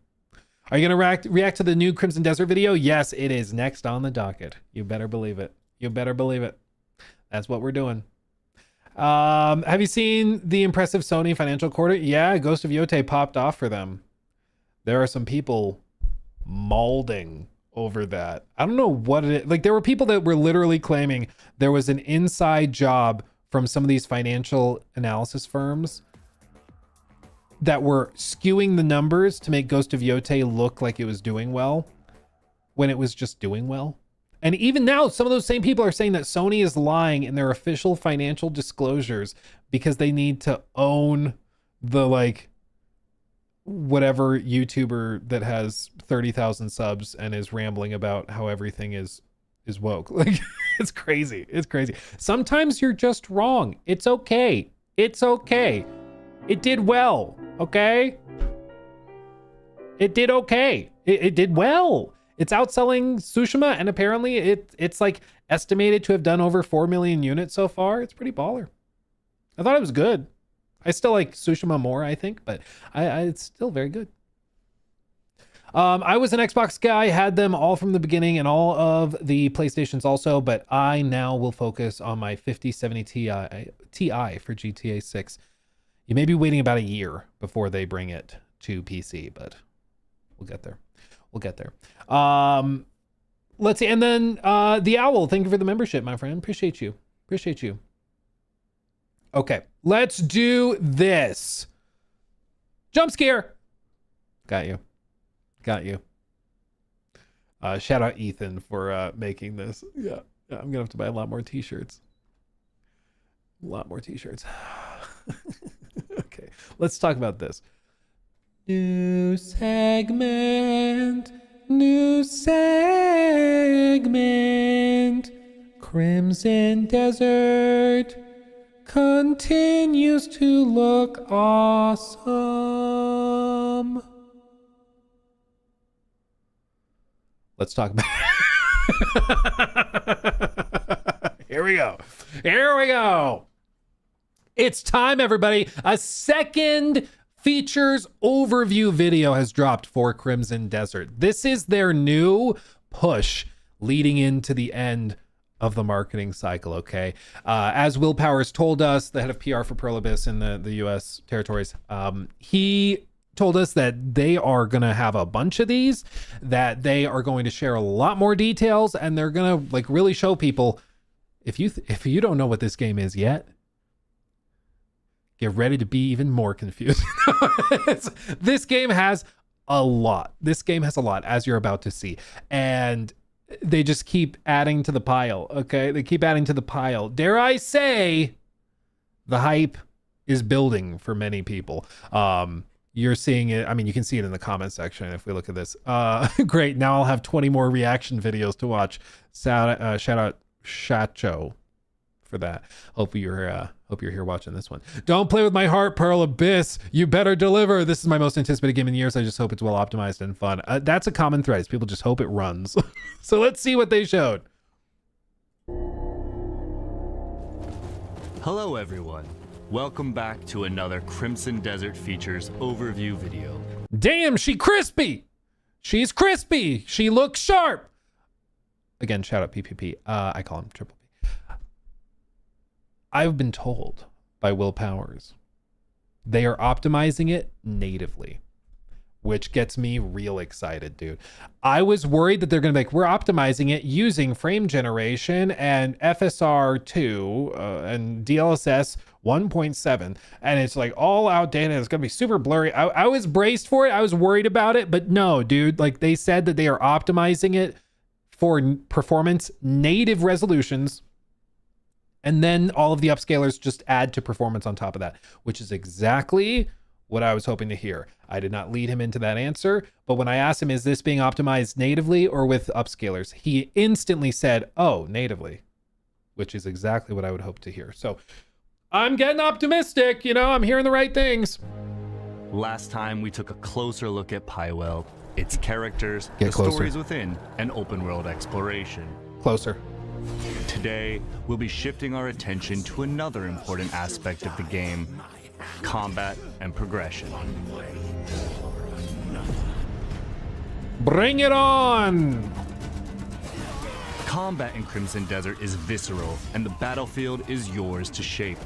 Are you going to react to the new Crimson Desert video? Yes, it is next on the docket. You better believe it. That's what we're doing. Have you seen the impressive Sony financial quarter? Yeah, Ghost of Yotei popped off for them. There are some people mauling over that. I don't know what it is. Like, there were people that were literally claiming there was an inside job from some of these financial analysis firms that were skewing the numbers to make Ghost of Yotei look like it was doing well when it was just doing well. And even now, some of those same people are saying that Sony is lying in their official financial disclosures because they need to own the, like, whatever YouTuber that has 30,000 subs and is rambling about how everything is woke. Like, it's crazy. Sometimes you're just wrong. It's okay. It did well. Okay. It did okay. It did well. It's outselling Tsushima, and apparently it's like estimated to have done over 4 million units so far. It's pretty baller. I thought it was good. I still like Tsushima more, I think, but it's still very good. I was an Xbox guy, had them all from the beginning and all of the PlayStations also, but I now will focus on my 5070 Ti for GTA 6. You may be waiting about a year before they bring it to PC, but we'll get there. We'll get there. Let's see. And then the Owl, thank you for the membership, my friend. Appreciate you. Appreciate you. Okay, let's do this. Jump scare. Got you. Got you. Shout out Ethan for making this. Yeah, I'm gonna have to buy a lot more t-shirts. A lot more t-shirts. Okay, let's talk about this. New segment. New segment. Crimson Desert continues to look awesome. Let's talk about Here we go. Here we go. It's time, everybody. A second features overview video has dropped for Crimson Desert. This is their new push leading into the end of the marketing cycle, okay? As Will Powers told us, the head of PR for Pearl Abyss in the US territories, he told us that they are going to have a bunch of these, that they are going to share a lot more details, and they're going to like really show people, if you don't know what this game is yet, get ready to be even more confused. This game has a lot. This game has a lot, as you're about to see. And they just keep adding to the pile, okay? They keep adding to the pile. Dare I say, the hype is building for many people. You're seeing it. I mean, you can see it in the comment section if we look at this. Great. Now I'll have 20 more reaction videos to watch. Shout out Shacho for that. Hope you're here watching this one. Don't play with my heart, Pearl Abyss. You better deliver. This is my most anticipated game in years. I just hope it's well optimized and fun. That's a common thread. People just hope it runs. So let's see what they showed. Hello, everyone. Welcome back to another Crimson Desert Features overview video. Damn, she crispy. She's crispy. She looks sharp. Again, shout out PPP. I call him Triple P. I've been told by Will Powers they are optimizing it natively, which gets me real excited, dude. I was worried that they're going to be like, we're optimizing it using frame generation and FSR2 and DLSS 1.7, and it's like all outdated. It's going to be super blurry. I was braced for it. I was worried about it, but no, dude, like they said that they are optimizing it for performance native resolutions. And then all of the upscalers just add to performance on top of that, which is exactly what I was hoping to hear. I did not lead him into that answer, but when I asked him, is this being optimized natively or with upscalers? He instantly said, oh, natively, which is exactly what I would hope to hear. So I'm getting optimistic, you know, I'm hearing the right things. Last time we took a closer look at Pywell, its characters, Get the closer. stories within, and open world exploration. Closer. Today, we'll be shifting our attention to another important aspect of the game, combat and progression. Bring it on! Combat in Crimson Desert is visceral, and the battlefield is yours to shape.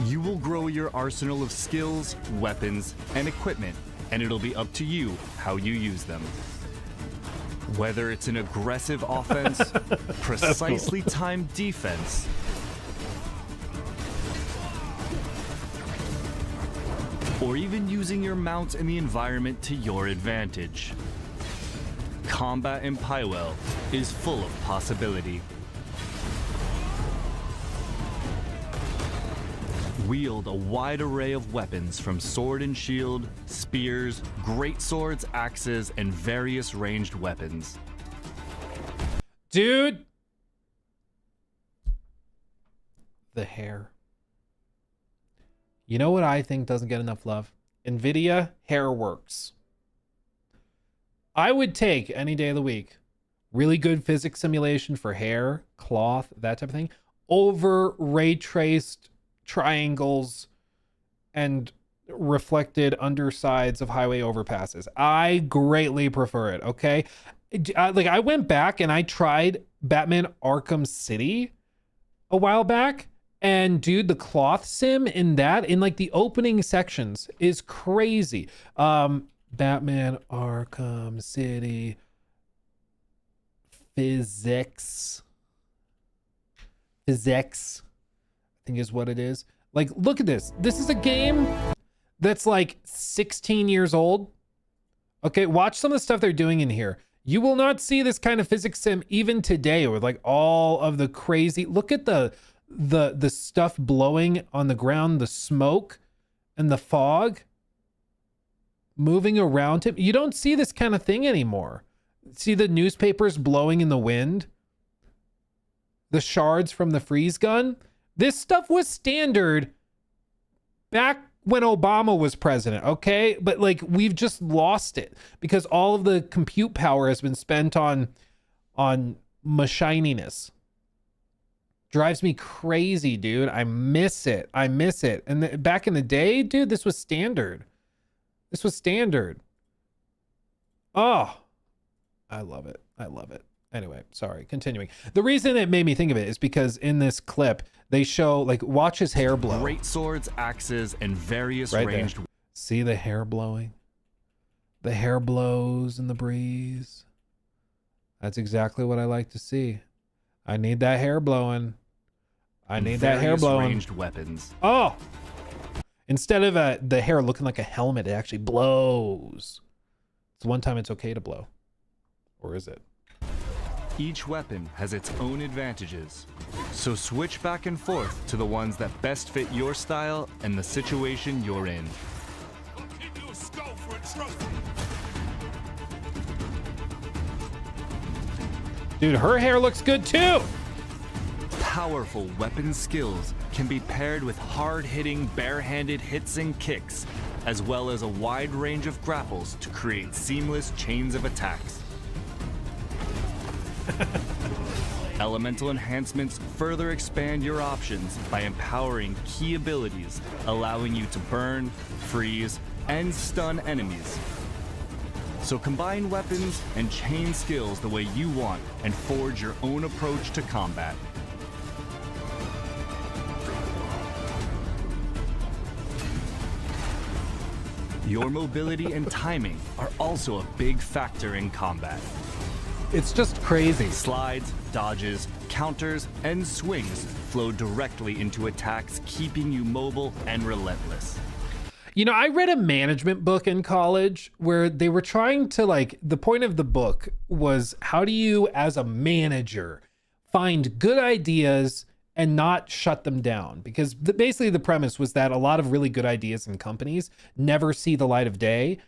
You will grow your arsenal of skills, weapons, and equipment, and it'll be up to you how you use them. Whether it's an aggressive offense, precisely timed defense, or even using your mount and the environment to your advantage. Combat in Pywell is full of possibility. Wield a wide array of weapons from sword and shield, spears, great swords, axes, and various ranged weapons. Dude. The hair. You know what I think doesn't get enough love? NVIDIA hair works. I would take any day of the week really good physics simulation for hair, cloth, that type of thing, over ray traced triangles and reflected undersides of highway overpasses. I greatly prefer it. Okay. Like I went back and I tried Batman Arkham City a while back, and dude, the cloth sim in that, in like the opening sections, is crazy. Batman Arkham City physics, I think is what it is. Like, look at this. This is a game that's like 16 years old. Okay, watch some of the stuff they're doing in here. You will not see this kind of physics sim even today, with like all of the crazy, look at the stuff blowing on the ground, the smoke and the fog moving around him. You don't see this kind of thing anymore. See the newspapers blowing in the wind, the shards from the freeze gun. This stuff was standard back when Obama was president, okay? But like, we've just lost it because all of the compute power has been spent on machininess. Drives me crazy, dude. I miss it. And back in the day, dude, this was standard. Oh, I love it. Anyway, sorry, continuing. The reason it made me think of it is because in this clip, they show, like, watch his hair blow. Great swords, axes, and various Right ranged... there. See the hair blowing? The hair blows in the breeze. That's exactly what I like to see. I need that hair blowing. Ranged weapons. Oh! Instead of the hair looking like a helmet, it actually blows. It's one time it's okay to blow. Or is it? Each weapon has its own advantages, so switch back and forth to the ones that best fit your style and the situation you're in. Dude, her hair looks good too! Powerful weapon skills can be paired with hard-hitting, bare-handed hits and kicks, as well as a wide range of grapples to create seamless chains of attacks. Elemental enhancements further expand your options by empowering key abilities, allowing you to burn, freeze, and stun enemies. So combine weapons and chain skills the way you want and forge your own approach to combat. Your mobility and timing are also a big factor in combat. It's just crazy. Slides, dodges, counters, and swings flow directly into attacks, keeping you mobile and relentless. You know, I read a management book in college where they were trying to, like, the point of the book was, how do you, as a manager, find good ideas and not shut them down? Because basically the premise was that a lot of really good ideas in companies never see the light of day.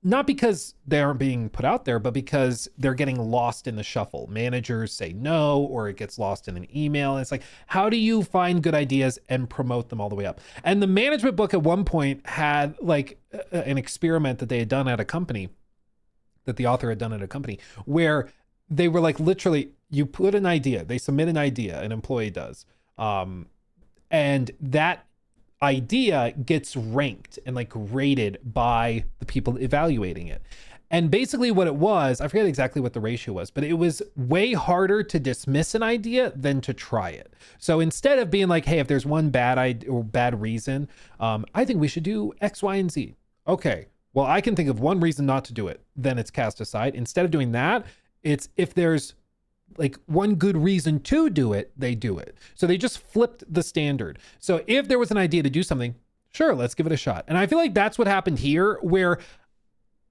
Not because they aren't being put out there, but because they're getting lost in the shuffle. Managers say no, or it gets lost in an email. It's like, how do you find good ideas and promote them all the way up? And the management book at one point had like an experiment that they had done at a company, that the author had done at a company, where they were like, literally, you put an idea, they submit an idea, an employee does, and that idea gets ranked and like rated by the people evaluating it. And basically what it was, I forget exactly what the ratio was, but it was way harder to dismiss an idea than to try it. So instead of being like, hey, if there's one bad idea or bad reason, I think we should do X, Y, and Z. Okay, well, I can think of one reason not to do it. Then it's cast aside. Instead of doing that, it's if there's like one good reason to do it, they do it. So they just flipped the standard. So if there was an idea to do something, sure, let's give it a shot. And I feel like that's what happened here, where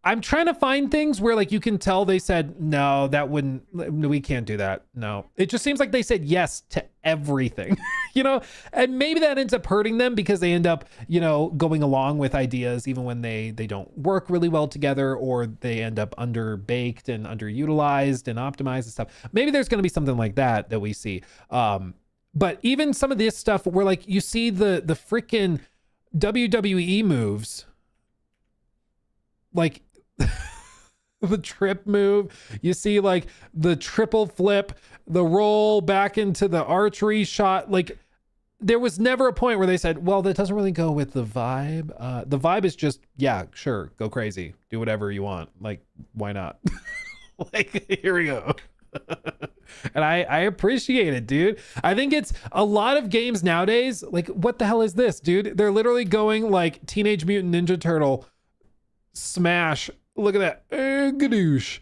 I'm trying to find things where like you can tell they said, no, that wouldn't, we can't do that. No, it just seems like they said yes to everything, you know, and maybe that ends up hurting them because they end up, you know, going along with ideas even when they don't work really well together, or they end up underbaked and underutilized and optimized and stuff. Maybe there's going to be something like that we see. But even some of this stuff where like you see the freaking WWE moves, like the trip move. You see like the triple flip, the roll back into the archery shot. Like there was never a point where they said, well, that doesn't really go with the vibe. The vibe is just, yeah, sure, go crazy, do whatever you want. Like, why not? Like, here we go. And I appreciate it, dude. I think it's a lot of games nowadays. Like, what the hell is this, dude? They're literally going like Teenage Mutant Ninja Turtle smash. Look at that. Gadoosh.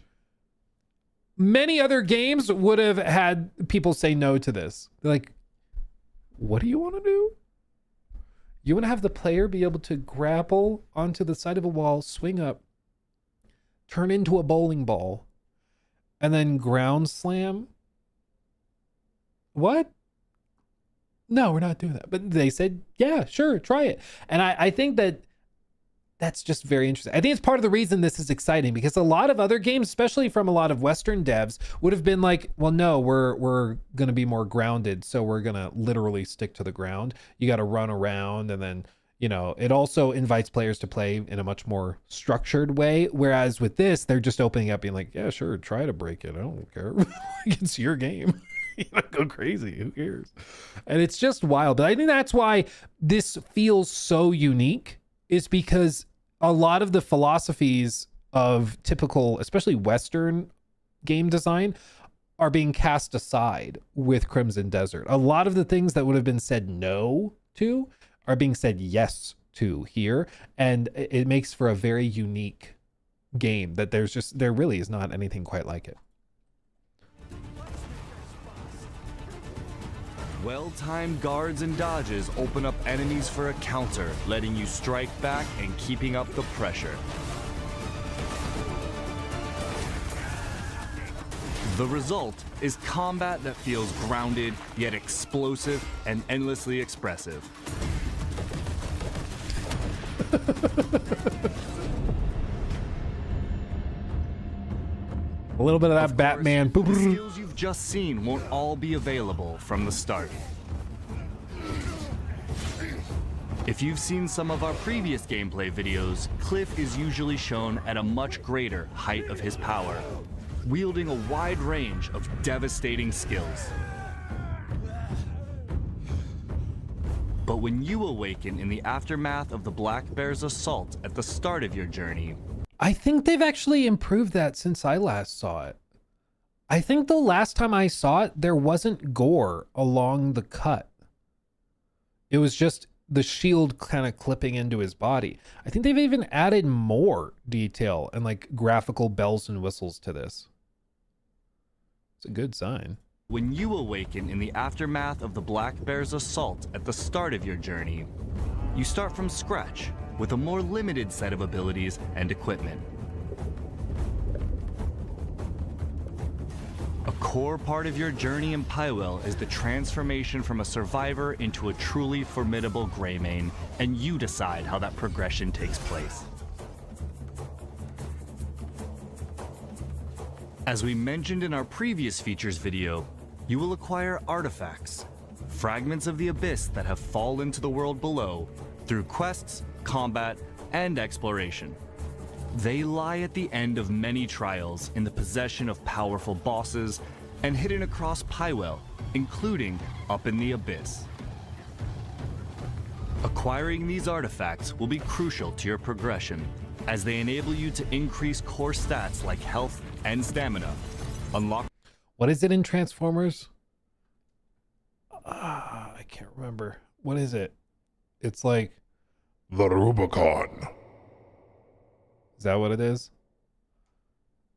Many other games would have had people say no to this. They're like, what do you want to do? You want to have the player be able to grapple onto the side of a wall, swing up, turn into a bowling ball, and then ground slam? What? No, we're not doing that. But they said, yeah, sure, try it. And I think that's just very interesting. I think it's part of the reason this is exciting, because a lot of other games, especially from a lot of Western devs, would have been like, well, no, we're going to be more grounded. So we're going to literally stick to the ground. You got to run around. And then, you know, it also invites players to play in a much more structured way. Whereas with this, they're just opening up being like, yeah, sure, try to break it. I don't care. It's your game. You know, go crazy. Who cares? And it's just wild. But I think that's why this feels so unique, is because a lot of the philosophies of typical, especially Western game design, are being cast aside with Crimson Desert. A lot of the things that would have been said no to are being said yes to here. And it makes for a very unique game that there really is not anything quite like it. Well-timed guards and dodges open up enemies for a counter, letting you strike back and keeping up the pressure. The result is combat that feels grounded, yet explosive and endlessly expressive. A little bit of that Batman. The skills you've just seen won't all be available from the start. If you've seen some of our previous gameplay videos, Cliff is usually shown at a much greater height of his power, wielding a wide range of devastating skills. But when you awaken in the aftermath of the Black Bear's assault at the start of your journey, I think they've actually improved that since I last saw it. I think the last time I saw it, there wasn't gore along the cut. It was just the shield kind of clipping into his body. I think they've even added more detail and like graphical bells and whistles to this. It's a good sign. when you awaken in the aftermath of the Black Bear's assault at the start of your journey, you start from scratch with a more limited set of abilities and equipment. A core part of your journey in Pywell is the transformation from a survivor into a truly formidable Greymane, and you decide how that progression takes place. As we mentioned in our previous features video, you will acquire artifacts, fragments of the abyss that have fallen to the world below, through quests, combat, and exploration. They lie at the end of many trials in the possession of powerful bosses and hidden across Pywell, including up in the abyss. Acquiring these artifacts will be crucial to your progression, as they enable you to increase core stats like health and stamina. Unlock. What is it in Transformers? I can't remember. What is it? It's like The Rubicon. Is that what it is?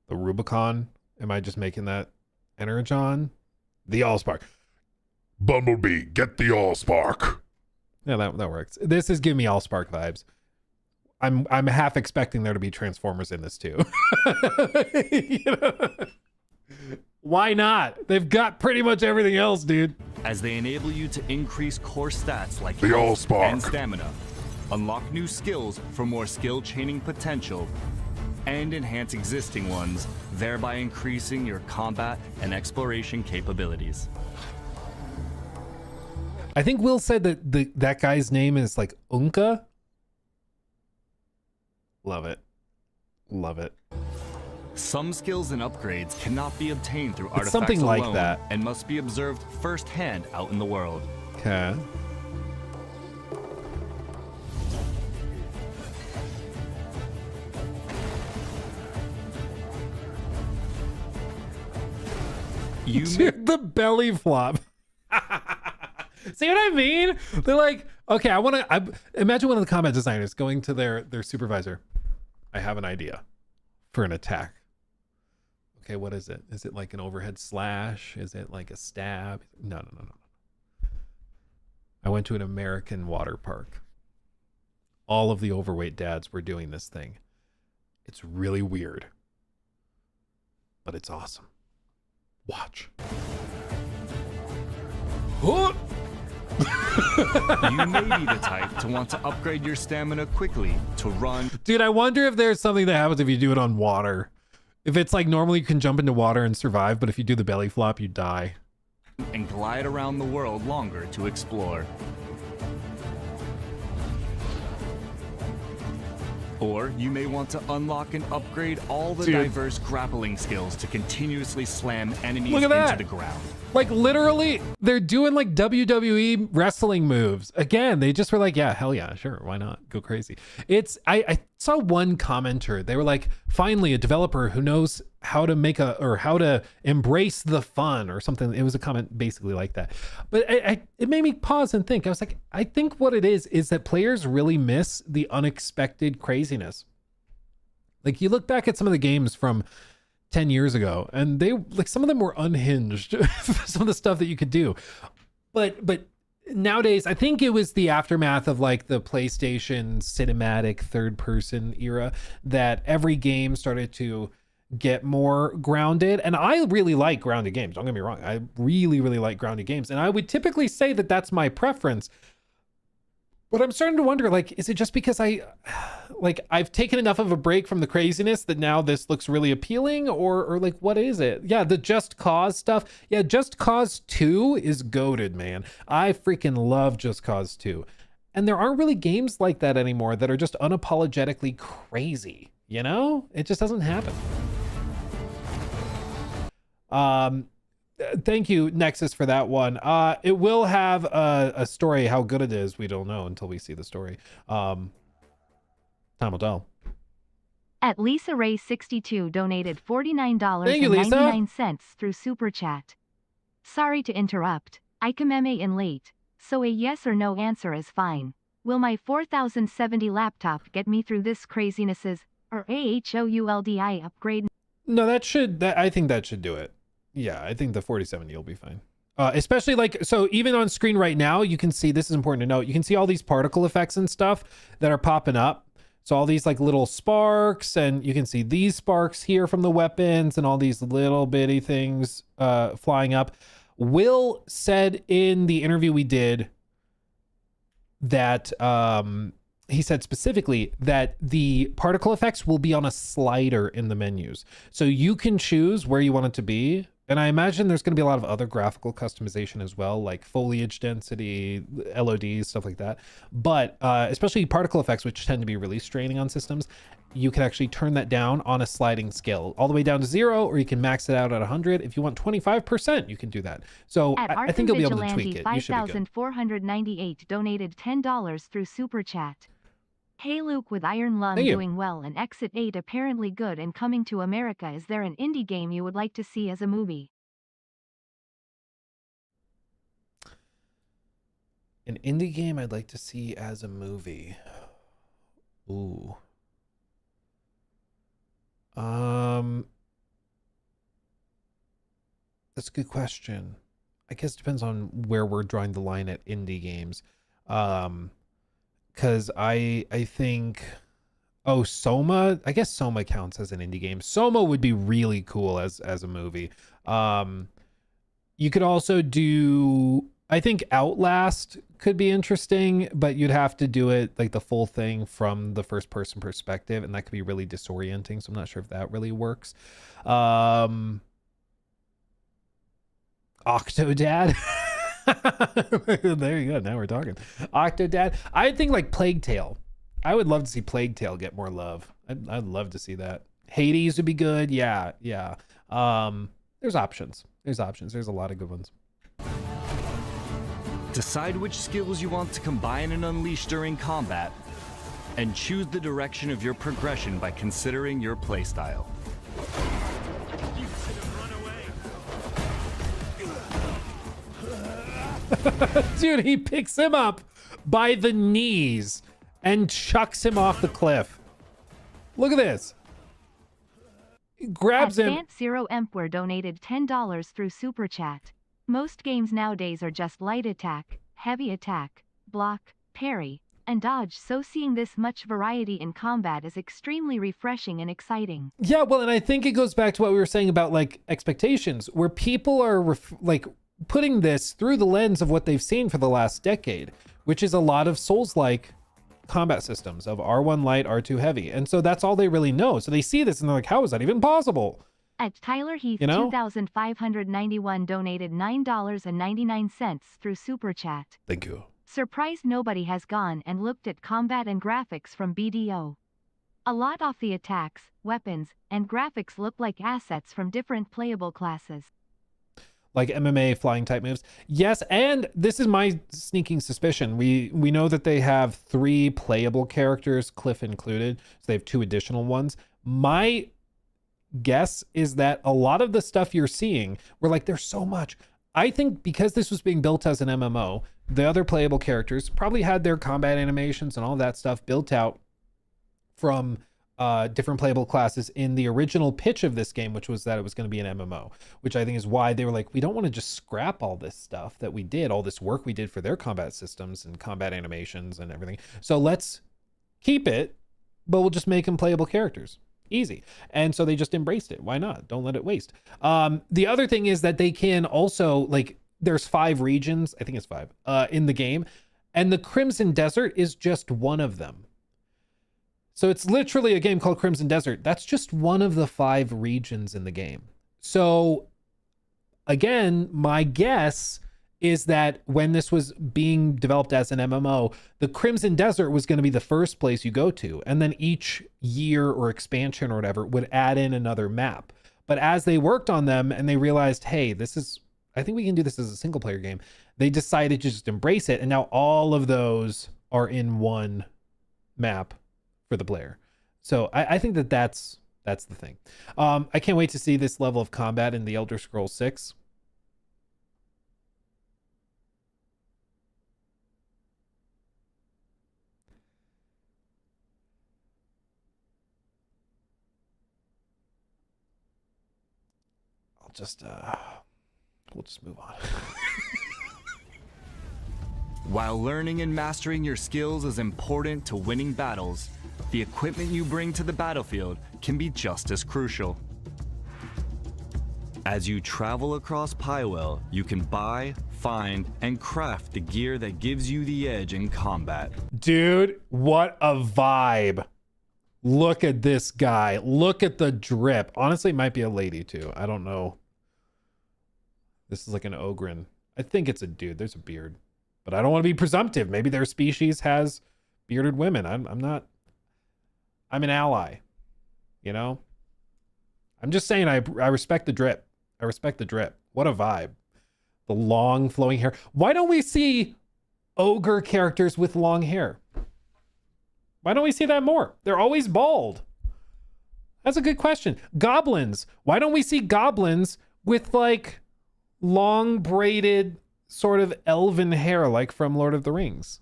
The Rubicon? Am I just making that? Energon? The Allspark. Bumblebee, get the Allspark. Yeah, that works. This is giving me Allspark vibes. I'm half expecting there to be Transformers in this too. You know? Why not? They've got pretty much everything else, dude. As they enable you to increase core stats like The health Allspark. and stamina, unlock new skills for more skill chaining potential, and enhance existing ones, thereby increasing your combat and exploration capabilities. I think Will said that that guy's name is like Unka. Love it. Love it. Some skills and upgrades cannot be obtained through It's artifacts something like alone that. and must be observed firsthand out in the world. Okay. You Dude, the belly flop. See what I mean? They're like, okay, I imagine one of the combat designers going to their supervisor. I have an idea for an attack. Okay, what is it? Is it like an overhead slash? Is it like a stab? No. I went to an American water park. All of the overweight dads were doing this thing. It's really weird, but it's awesome. Watch. You may be the type to want to upgrade your stamina quickly to run. Dude, I wonder if there's something that happens if you do it on water. If it's like normally you can jump into water and survive, but if you do the belly flop, you die. And glide around the world longer to explore. Or you may want to unlock and upgrade all the Dude. diverse grappling skills to continuously slam enemies Look at into that. the ground. Like literally, they're doing like WWE wrestling moves. Again, they just were like, yeah, hell yeah, sure, why not? Go crazy. I saw one commenter, they were like, finally a developer who knows how to make how to embrace the fun or something. It was a comment basically like that. But it made me pause and think. I was like, I think what it is that players really miss the unexpected craziness. Like you look back at some of the games from 10 years ago and they like some of them were unhinged. Some of the stuff that you could do, but nowadays I think it was the aftermath of like the PlayStation cinematic third person era that every game started to get more grounded. And I really like grounded games, don't get me wrong, I really like grounded games, and I would typically say that that's my preference. But I'm starting to wonder, like, is it just because I've taken enough of a break from the craziness that now this looks really appealing, or like, what is it? Yeah, the Just Cause stuff. Yeah, Just Cause 2 is goated, man. I freaking love Just Cause 2. And there aren't really games like that anymore that are just unapologetically crazy, you know? It just doesn't happen. Thank you, Nexus, for that one. It will have a story. How good it is, we don't know until we see the story. Time will tell. At Lisa Ray 62 donated Thank you, Lisa. $49.99 through Super Chat. Sorry to interrupt. I come in late, so a yes or no answer is fine. Will my 4070 laptop get me through this crazinesses, or AHOULDI upgrade? No, I think that should do it. Yeah, I think the 4070 will be fine. Especially like, so even on screen right now, you can see, this is important to note, you can see all these particle effects and stuff that are popping up. So all these like little sparks, and you can see these sparks here from the weapons and all these little bitty things flying up. Will said in the interview we did that he said specifically that the particle effects will be on a slider in the menus. So you can choose where you want it to be. And I imagine there's going to be a lot of other graphical customization as well, like foliage density, LODs, stuff like that. But especially particle effects, which tend to be really straining on systems, you can actually turn that down on a sliding scale, all the way down to 0, or you can max it out at 100. If you want 25%, you can do that. So I think you'll be able to tweak it. You should be good. 5498 donated $10 through Super Chat. Hey Luke with Iron Lung Thank you. doing well and Exit 8 apparently good and coming to America. Is there an indie game you would like to see as a movie? An indie game I'd like to see as a movie. Ooh. That's a good question. I guess it depends on where we're drawing the line at indie games. Because I think, Soma, I guess Soma counts as an indie game. Soma would be really cool as a movie. You could also do, I think Outlast could be interesting, but you'd have to do it like the full thing from the first person perspective, and that could be really disorienting. So I'm not sure if that really works. Octodad. There you go. Now we're talking. Octodad. I think like Plague Tale. I would love to see Plague Tale get more love. I'd love to see that. Hades would be good. Yeah. There's options. There's a lot of good ones. Decide which skills you want to combine and unleash during combat, and choose the direction of your progression by considering your playstyle. Dude, he picks him up by the knees and chucks him off the cliff. Look at this. He grabs him. Advanced Zero Emperor donated $10 through Super Chat. Most games nowadays are just light attack, heavy attack, block, parry, and dodge, so seeing this much variety in combat is extremely refreshing and exciting. Yeah, well, and I think it goes back to what we were saying about like expectations, where people are like putting this through the lens of what they've seen for the last decade, which is a lot of Souls-like combat systems of R1 light, R2 heavy. And so that's all they really know. So they see this and they're like, how is that even possible? At Tyler Heath, You know? 2,591 donated $9.99 through Super Chat. Thank you. Surprised nobody has gone and looked at combat and graphics from BDO. A lot of the attacks, weapons, and graphics look like assets from different playable classes. Like MMA flying type moves. Yes, and this is my sneaking suspicion. We know that they have 3 playable characters, Cliff included. So they have 2 additional ones. My guess is that a lot of the stuff you're seeing, we're like, there's so much. I think because this was being built as an MMO, the other playable characters probably had their combat animations and all that stuff built out from different playable classes in the original pitch of this game, which was that it was going to be an MMO, which I think is why they were like, we don't want to just scrap all this stuff that we did, all this work we did for their combat systems and combat animations and everything. So let's keep it, but we'll just make them playable characters. Easy. And so they just embraced it. Why not? Don't let it waste. The other thing is that they can also, like, there's 5 regions, I think it's 5, in the game, and the Crimson Desert is just one of them. So it's literally a game called Crimson Desert. That's just one of the 5 regions in the game. So again, my guess is that when this was being developed as an MMO, the Crimson Desert was going to be the first place you go to. And then each year or expansion or whatever would add in another map. But as they worked on them and they realized, hey, I think we can do this as a single player game, they decided to just embrace it. And now all of those are in one map for the player. So I think that's the thing. I can't wait to see this level of combat in the Elder Scrolls 6. We'll just move on. While learning and mastering your skills is important to winning battles, the equipment you bring to the battlefield can be just as crucial. As you travel across Pywell, you can buy, find, and craft the gear that gives you the edge in combat. Dude, what a vibe. Look at this guy. Look at the drip. Honestly, it might be a lady too. I don't know. This is like an Ogren. I think it's a dude. There's a beard. But I don't want to be presumptive. Maybe their species has bearded women. I'm an ally. You know? I'm just saying I respect the drip. I respect the drip. What a vibe. The long flowing hair. Why don't we see ogre characters with long hair? Why don't we see that more? They're always bald. That's a good question. Goblins. Why don't we see goblins with like long braided sort of elven hair like from Lord of the Rings?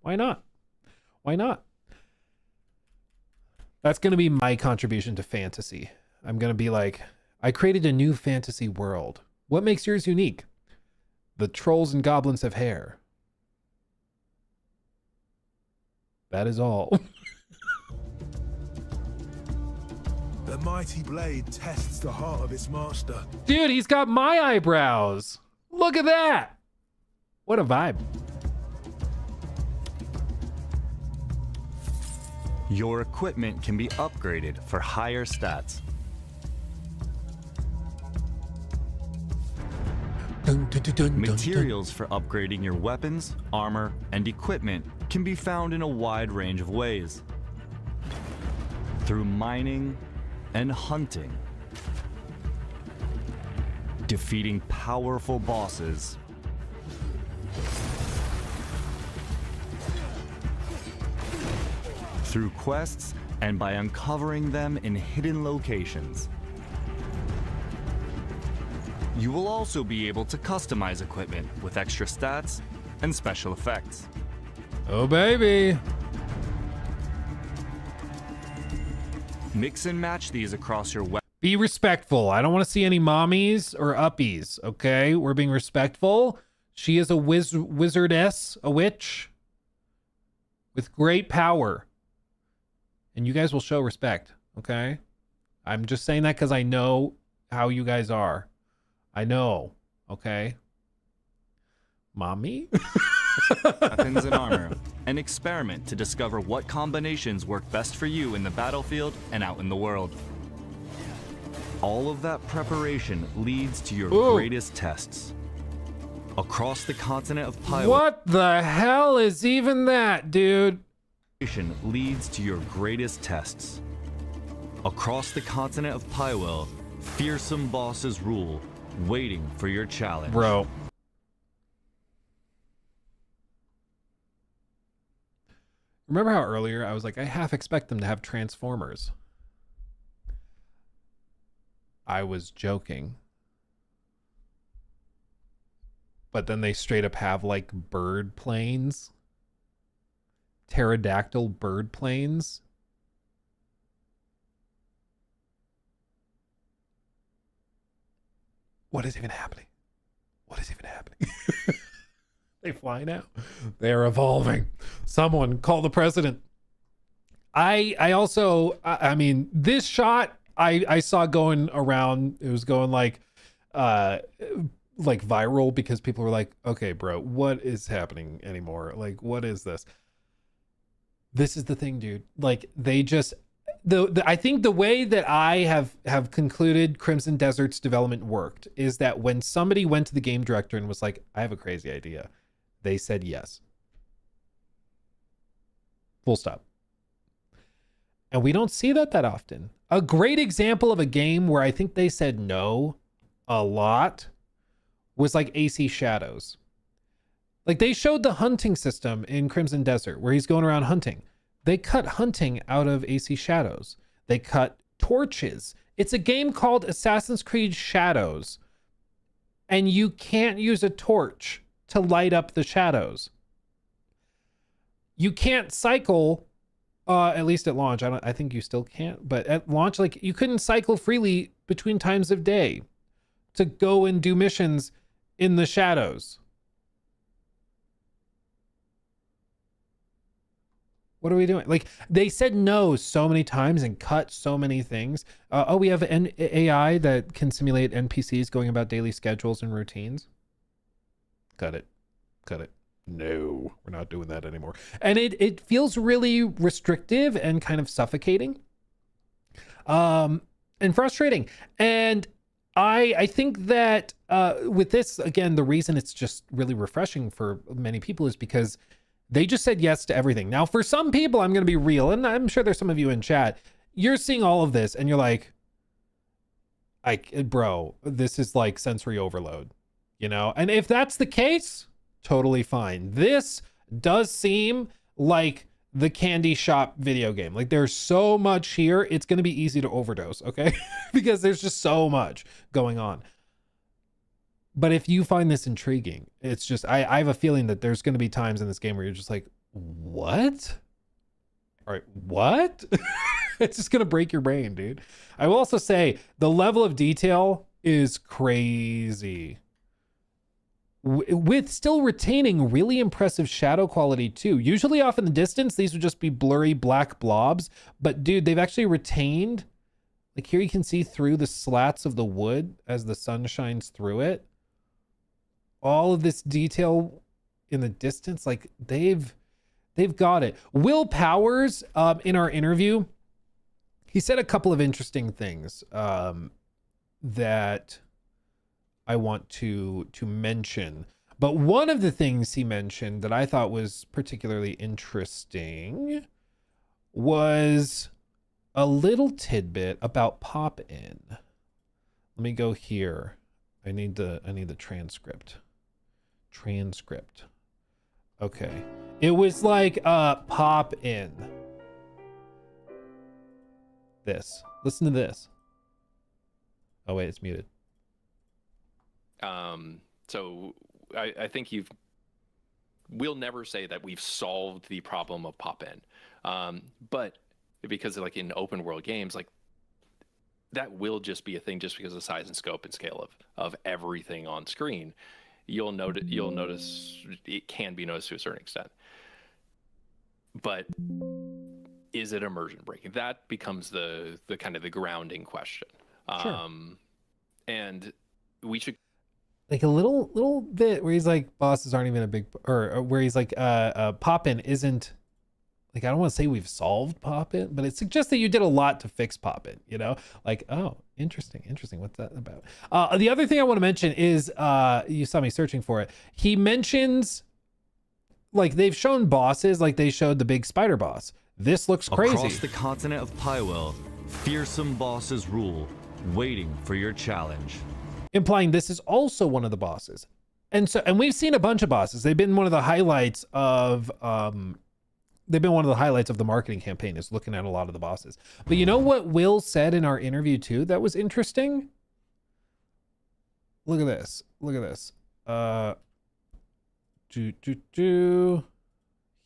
Why not? Why not? That's going to be my contribution to fantasy. I'm going to be like, I created a new fantasy world. What makes yours unique? The trolls and goblins have hair. That is all. The mighty blade tests the heart of its master. Dude, he's got my eyebrows. Look at that. What a vibe. Your equipment can be upgraded for higher stats. Materials for upgrading your weapons, armor, and equipment can be found in a wide range of ways. through mining and hunting, defeating powerful bosses, through quests and by uncovering them in hidden locations. You will also be able to customize equipment with extra stats and special effects. Oh, baby. Mix and match these across your web. Be respectful. I don't want to see any mommies or uppies, okay? We're being respectful. She is a wizardess, a witch with great power. And you guys will show respect, okay? I'm just saying that because I know how you guys are. I know, okay? Mommy? Weapons and armor, and experiment to discover what combinations work best for you in the battlefield and out in the world. All of that preparation leads to your greatest tests. Across the continent of Pyro. What the hell is even that, dude? Leads to your greatest tests. Across the continent of Pywell, fearsome bosses rule, waiting for your challenge. Bro. Remember how earlier I was like, I half expect them to have Transformers. I was joking. But then they straight up have like bird planes. Pterodactyl bird planes. What is even happening? What is even happening? They fly now. They're evolving. Someone call the president. I mean, this shot I saw going around. It was going like viral because people were like, okay, bro, what is happening anymore? Like, what is this? This is the thing, dude. Like, they just I think the way that I have concluded Crimson Desert's development worked is that when somebody went to the game director and was like, I have a crazy idea, they said yes. Full stop. And we don't see that often. A great example of a game where I think they said no a lot was like AC Shadows. Like, they showed the hunting system in Crimson Desert where he's going around hunting. They cut hunting out of AC Shadows. They cut torches. It's a game called Assassin's Creed Shadows. And you can't use a torch to light up the shadows. You can't cycle, at least at launch. I think you still can't, but at launch, like, you couldn't cycle freely between times of day to go and do missions in the shadows. What are we doing? Like, they said no so many times and cut so many things. We have an AI that can simulate NPCs going about daily schedules and routines. Cut it. Cut it. No, we're not doing that anymore. And it feels really restrictive and kind of suffocating. And frustrating. And I think that with this, again, the reason it's just really refreshing for many people is because they just said yes to everything. Now, for some people, I'm going to be real, and I'm sure there's some of you in chat. You're seeing all of this, and you're like, bro, this is like sensory overload, you know? And if that's the case, totally fine. This does seem like the candy shop video game. Like, there's so much here, it's going to be easy to overdose, okay? Because there's just so much going on. But if you find this intriguing, it's just, I have a feeling that there's going to be times in this game where you're just like, what? All right, what? It's just going to break your brain, dude. I will also say the level of detail is crazy. With still retaining really impressive shadow quality too. Usually off in the distance, these would just be blurry black blobs. But dude, they've actually retained, like, here you can see through the slats of the wood as the sun shines through it. All of this detail in the distance, like, they've got it. Will Powers, in our interview, he said a couple of interesting things that I want to mention. But one of the things he mentioned that I thought was particularly interesting was a little tidbit about pop in. Let me go here. I need the transcript. Transcript. Okay. It was like pop in. This. Listen to this. Oh wait, it's muted. So I think we'll never say that we've solved the problem of pop in. But because like in open world games, like that will just be a thing just because of the size and scope and scale of everything on screen. You'll notice it can be noticed to a certain extent. But is it immersion breaking? That becomes the kind of the grounding question. Sure. And we should like a little bit where he's like bosses aren't even a big, or where he's like pop-in isn't, like, I don't want to say we've solved pop-in, but it suggests that you did a lot to fix pop-in, you know? Like, oh, interesting. What's that about? The other thing I want to mention is, you saw me searching for it. He mentions, like, they've shown bosses, like they showed the big spider boss. This looks crazy. Across the continent of Pywell, fearsome bosses rule, waiting for your challenge. Implying this is also one of the bosses. And we've seen a bunch of bosses. They've been one of the highlights of, the marketing campaign, is looking at a lot of the bosses. But you know what Will said in our interview too that was interesting? Look at this.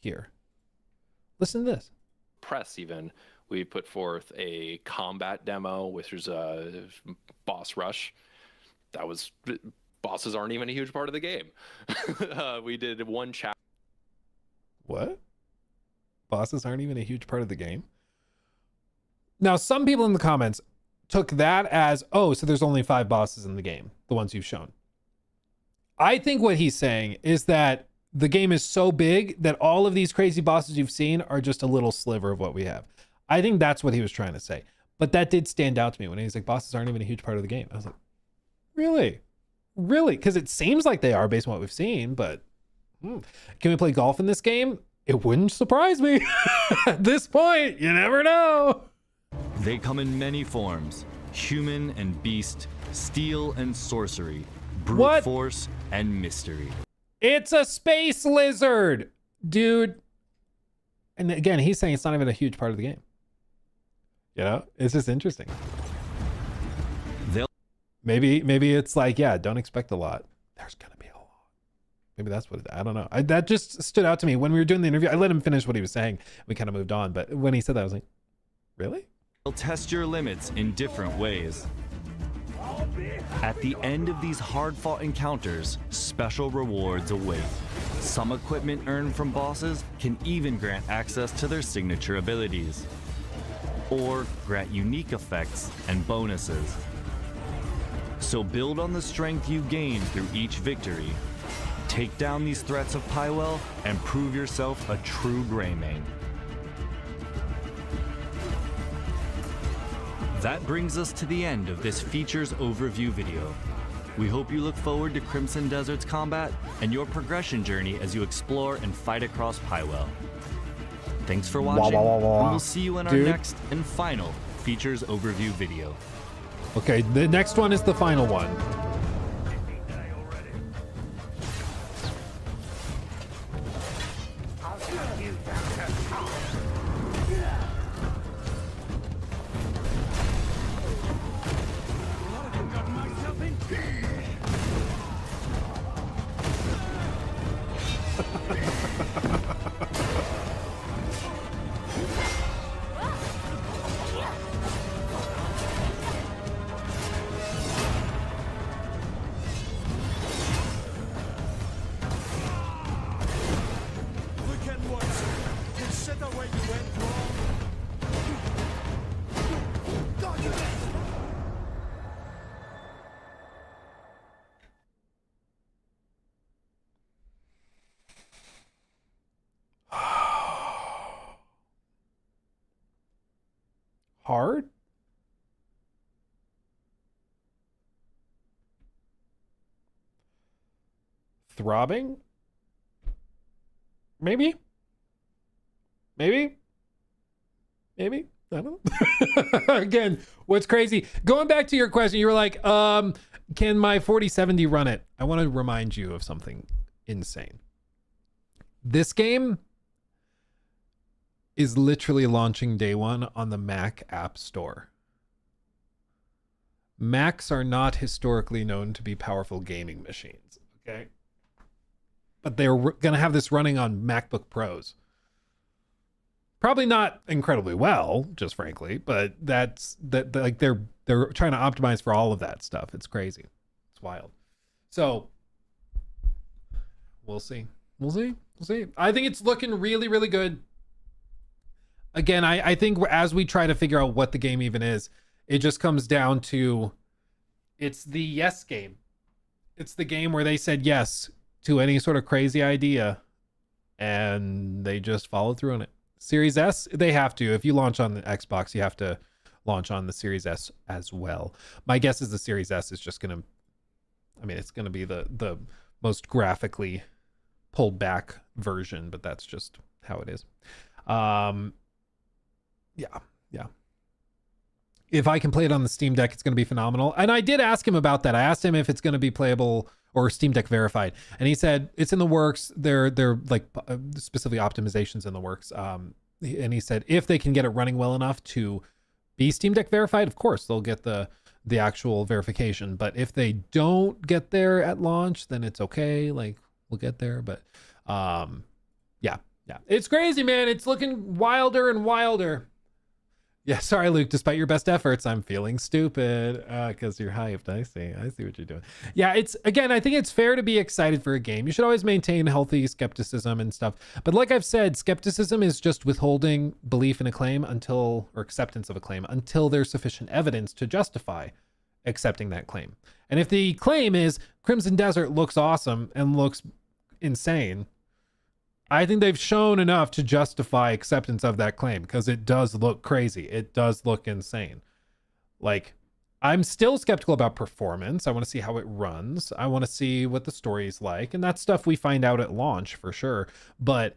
Here. Listen to this. press even, we put forth a combat demo, which was a boss rush. That was, bosses aren't even a huge part of the game. We did one chapter. What? Bosses aren't even a huge part of the game? Now, some people in the comments took that as, oh, so there's only 5 bosses in the game, the ones you've shown. I think what he's saying is that the game is so big that all of these crazy bosses you've seen are just a little sliver of what we have. I think that's what he was trying to say. But that did stand out to me when he's like, bosses aren't even a huge part of the game. I was like, really? Really? Because it seems like they are based on what we've seen, but can we play golf in this game? It wouldn't surprise me. At this point, you never know. They come in many forms: human and beast, steel and sorcery, brute force and mystery. It's a space lizard, dude. And again, he's saying it's not even a huge part of the game. You know, it's just interesting. Maybe it's like, yeah, don't expect a lot. There's gonna be a lot. Maybe that's what I don't know. That just stood out to me when we were doing the interview. I let him finish what he was saying. We kind of moved on, but when he said that, I was like, really? They'll test your limits in different ways. At the end of these hard-fought encounters, special rewards await. Some equipment earned from bosses can even grant access to their signature abilities, or grant unique effects and bonuses. So build on the strength you gain through each victory. Take down these threats of Pywell and prove yourself a true Greymane. That brings us to the end of this features overview video. We hope you look forward to Crimson Desert's combat and your progression journey as you explore and fight across Pywell. Thanks for watching, and we'll see you in our next and final features overview video. Okay, the next one is the final one. Hard? Throbbing? Maybe? Maybe? Maybe? I don't again, what's crazy, going back to your question, you were like, can my 4070 run it? I want to remind you of something insane. This game is literally launching day one on the Mac App Store. Macs are not historically known to be powerful gaming machines, okay? But they're going to have this running on MacBook Pros. Probably not incredibly well, just frankly, but like they're trying to optimize for all of that stuff. It's crazy. It's wild. So we'll see. We'll see. I think it's looking really, really good. Again, I think as we try to figure out what the game even is, it just comes down to, it's the yes game. It's the game where they said yes to any sort of crazy idea and they just followed through on it. Series S, they have to. If you launch on the Xbox, you have to launch on the Series S as well. My guess is the Series S is just going to, I mean, it's going to be the most graphically pulled back version, but that's just how it is. Yeah. If I can play it on the Steam Deck, it's going to be phenomenal. And I did ask him about that. I asked him if it's going to be playable or Steam Deck verified, and he said it's in the works. They're like specifically optimizations in the works. And he said if they can get it running well enough to be Steam Deck verified, of course they'll get the actual verification. But if they don't get there at launch, then it's okay. Like, we'll get there. But yeah, it's crazy, man. It's looking wilder and wilder. Yeah, sorry, Luke. Despite your best efforts, I'm feeling stupid because you're hyped. I see what you're doing. Yeah, it's, again, I think it's fair to be excited for a game. You should always maintain healthy skepticism and stuff. But like I've said, skepticism is just withholding belief in a claim or acceptance of a claim until there's sufficient evidence to justify accepting that claim. And if the claim is Crimson Desert looks awesome and looks insane, I think they've shown enough to justify acceptance of that claim because it does look crazy. It does look insane. Like, I'm still skeptical about performance. I want to see how it runs. I want to see what the story is like. And that's stuff we find out at launch for sure. But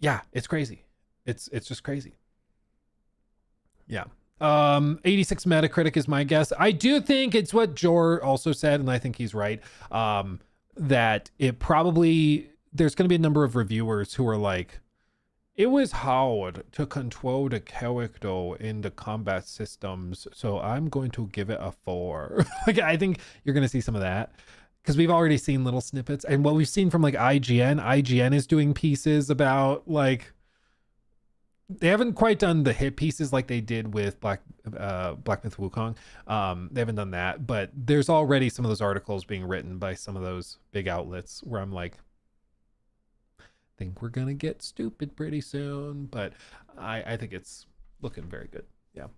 yeah, it's crazy. It's just crazy. Yeah. 86 Metacritic is my guess. I do think it's what Jor also said, and I think he's right. That it probably, there's going to be a number of reviewers who are like, it was hard to control the character in the combat systems, so I'm going to give it a 4. Like, I think you're going to see some of that because we've already seen little snippets, and what we've seen from like IGN is doing pieces about, like, they haven't quite done the hit pieces like they did with Black Myth Wukong. They haven't done that, but there's already some of those articles being written by some of those big outlets where I'm like, think we're gonna get stupid pretty soon, but I think it's looking very good. Yeah.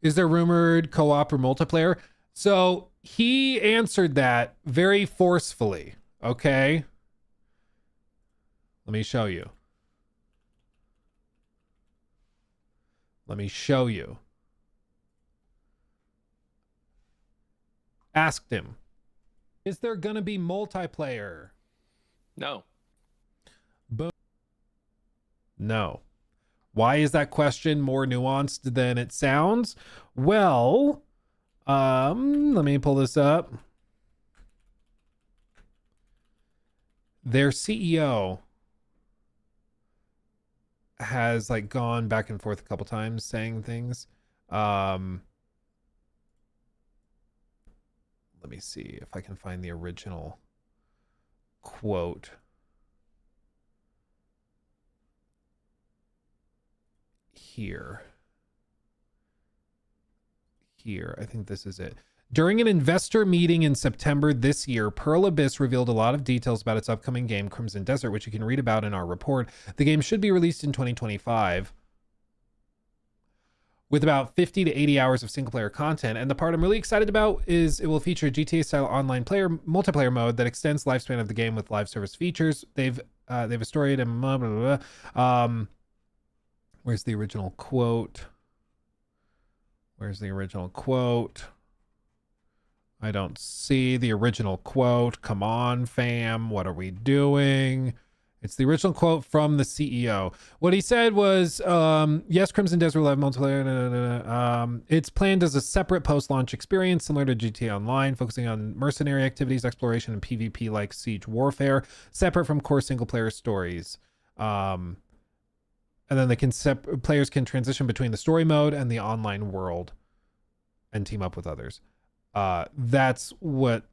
Is there rumored co-op or multiplayer? So he answered that very forcefully. Okay, let me show you. Asked him, is there gonna be multiplayer? No. Boom. No. Why is that question more nuanced than it sounds? Well, let me pull this up. Their CEO has like gone back and forth a couple times saying things. Let me see if I can find the original quote. Here, I think this is it. During an investor meeting in September this year, Pearl Abyss revealed a lot of details about its upcoming game, Crimson Desert, which you can read about in our report. The game should be released in 2025. With about 50 to 80 hours of single-player content. And the part I'm really excited about is it will feature a GTA-style online multiplayer mode that extends the lifespan of the game with live service features. They've a story and blah, blah, blah. Where's the original quote? I don't see the original quote. Come on, fam. What are we doing? It's the original quote from the CEO. What he said was, yes, Crimson Desert will have multiplayer. It's planned as a separate post-launch experience similar to GTA Online, focusing on mercenary activities, exploration, and PvP like siege warfare, separate from core single-player stories. And then they can players can transition between the story mode and the online world and team up with others. That's what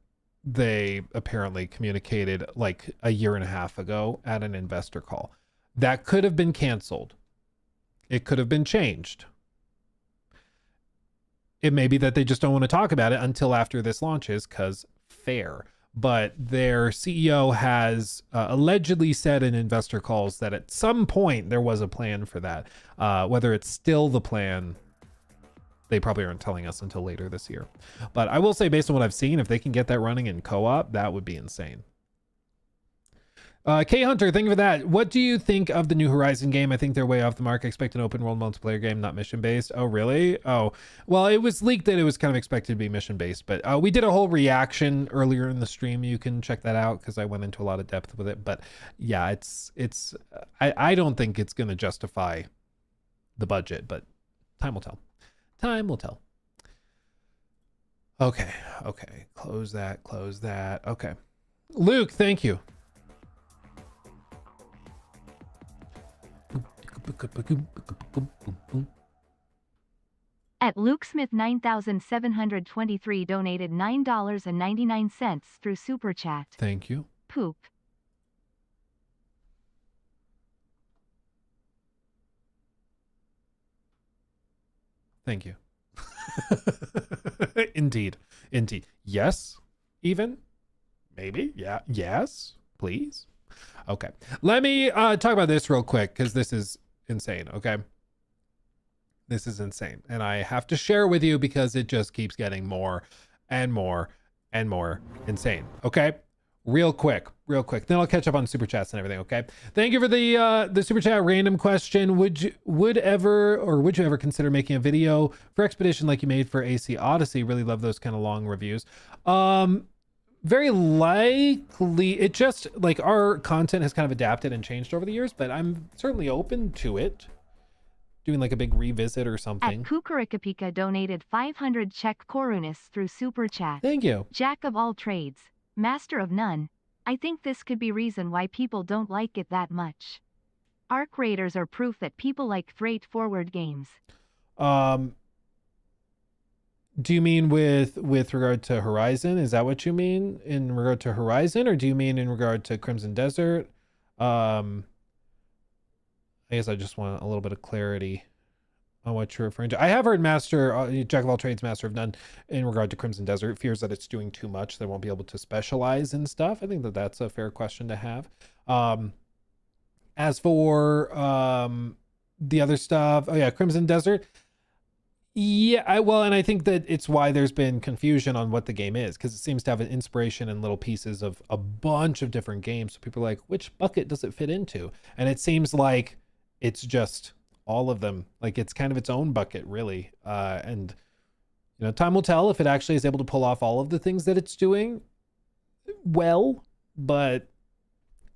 they apparently communicated like a year and a half ago at an investor call. That could have been canceled. It could have been changed. It may be that they just don't want to talk about it until after this launches, because fair. But their CEO has allegedly said in investor calls that at some point there was a plan for that. Whether it's still the plan, they probably aren't telling us until later this year. But I will say, based on what I've seen, if they can get that running in co-op, that would be insane. K Hunter, thank you for that. What do you think of the new Horizon game? I think they're way off the mark. I expect an open world multiplayer game, not mission based. Oh, really? Oh, well, it was leaked that it was kind of expected to be mission based, but we did a whole reaction earlier in the stream. You can check that out because I went into a lot of depth with it. But yeah, I don't think it's going to justify the budget, but time will tell. Time will tell. Okay. Close that. Okay. Luke, thank you. At Luke Smith 9723 donated $9.99 through Super Chat. Thank you. Poop. Thank you. Indeed. Yes, even? Maybe? Yeah. Yes, please. Okay. Let me talk about this real quick because this is insane, okay? This is insane. And I have to share with you because it just keeps getting more and more and more insane, okay? Real quick. Then I'll catch up on super chats and everything, okay? Thank you for the super chat random question. Would you ever consider making a video for Expedition like you made for AC Odyssey? Really love those kind of long reviews. Very likely. It just like our content has kind of adapted and changed over the years, but I'm certainly open to it. Doing like a big revisit or something. At Kukurikapika donated 500 Czech korunis through super chat. Thank you. Jack of all trades, master of none. I think this could be reason why people don't like it that much. Arc Raiders are proof that people like straightforward games. Do you mean with regard to Horizon? Is that what you mean in regard to Horizon, or do you mean in regard to Crimson Desert? I guess I just want a little bit of clarity on what you're referring to. I have heard Jack of all trades, master of none in regard to Crimson Desert. Fears that it's doing too much. They won't be able to specialize in stuff. I think that that's a fair question to have. As for the other stuff, oh yeah, Crimson Desert. Yeah, and I think that it's why there's been confusion on what the game is, because it seems to have an inspiration in little pieces of a bunch of different games. So people are like, which bucket does it fit into? And it seems like it's just all of them. Like it's kind of its own bucket, really. And time will tell if it actually is able to pull off all of the things that it's doing well. But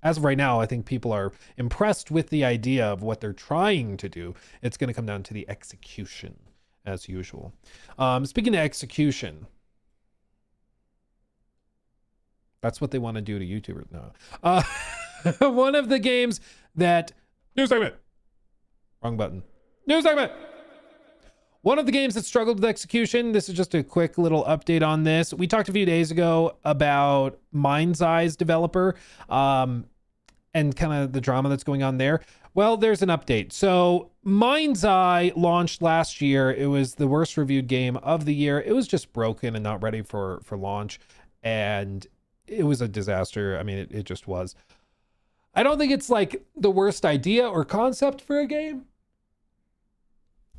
as of right now, I think people are impressed with the idea of what they're trying to do. It's going to come down to the execution, as usual. Speaking of execution, that's what they want to do to YouTubers now. One of the games that news segment, wrong button. News segment. One of the games that struggled with execution. This is just a quick little update on this. We talked a few days ago about Mind's Eye's developer, and kind of the drama that's going on there. Well, there's an update. So Mind's Eye launched last year. It was the worst reviewed game of the year. It was just broken and not ready for launch. And it was a disaster. I mean, it just was. I don't think it's like the worst idea or concept for a game.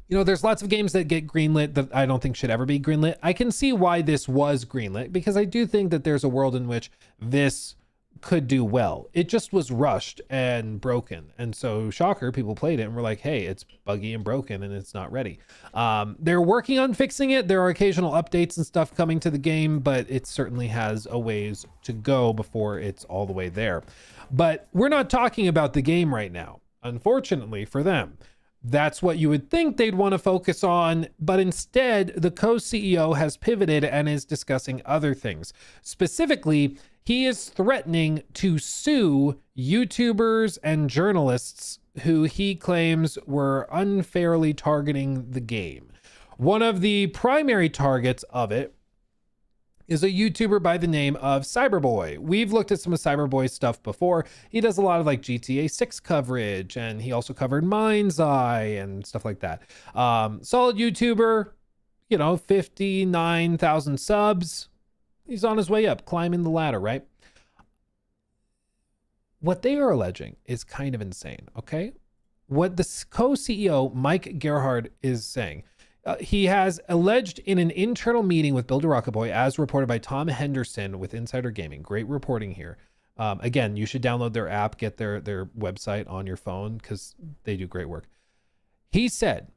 There's lots of games that get greenlit that I don't think should ever be greenlit. I can see why this was greenlit, because I do think that there's a world in which this could do well. It just was rushed and broken. And so, shocker, people played it and were like, hey, it's buggy and broken and it's not ready. They're working on fixing it. There are occasional updates and stuff coming to the game, but it certainly has a ways to go before it's all the way there. But we're not talking about the game right now, unfortunately for them. That's what you would think they'd want to focus on, but instead, the co-CEO has pivoted and is discussing other things. Specifically, he is threatening to sue YouTubers and journalists who he claims were unfairly targeting the game. One of the primary targets of it is a YouTuber by the name of Cyberboy. We've looked at some of Cyberboy's stuff before. He does a lot of like GTA 6 coverage, and he also covered Mind's Eye and stuff like that. Solid YouTuber, 59,000 subs. He's on his way up, climbing the ladder, right? What they are alleging is kind of insane, okay? What the co-CEO, Mike Gerhard, is saying, he has alleged in an internal meeting with Baldur, as reported by Tom Henderson with Insider Gaming. Great reporting here. Again, you should download their app, get their website on your phone because they do great work. He said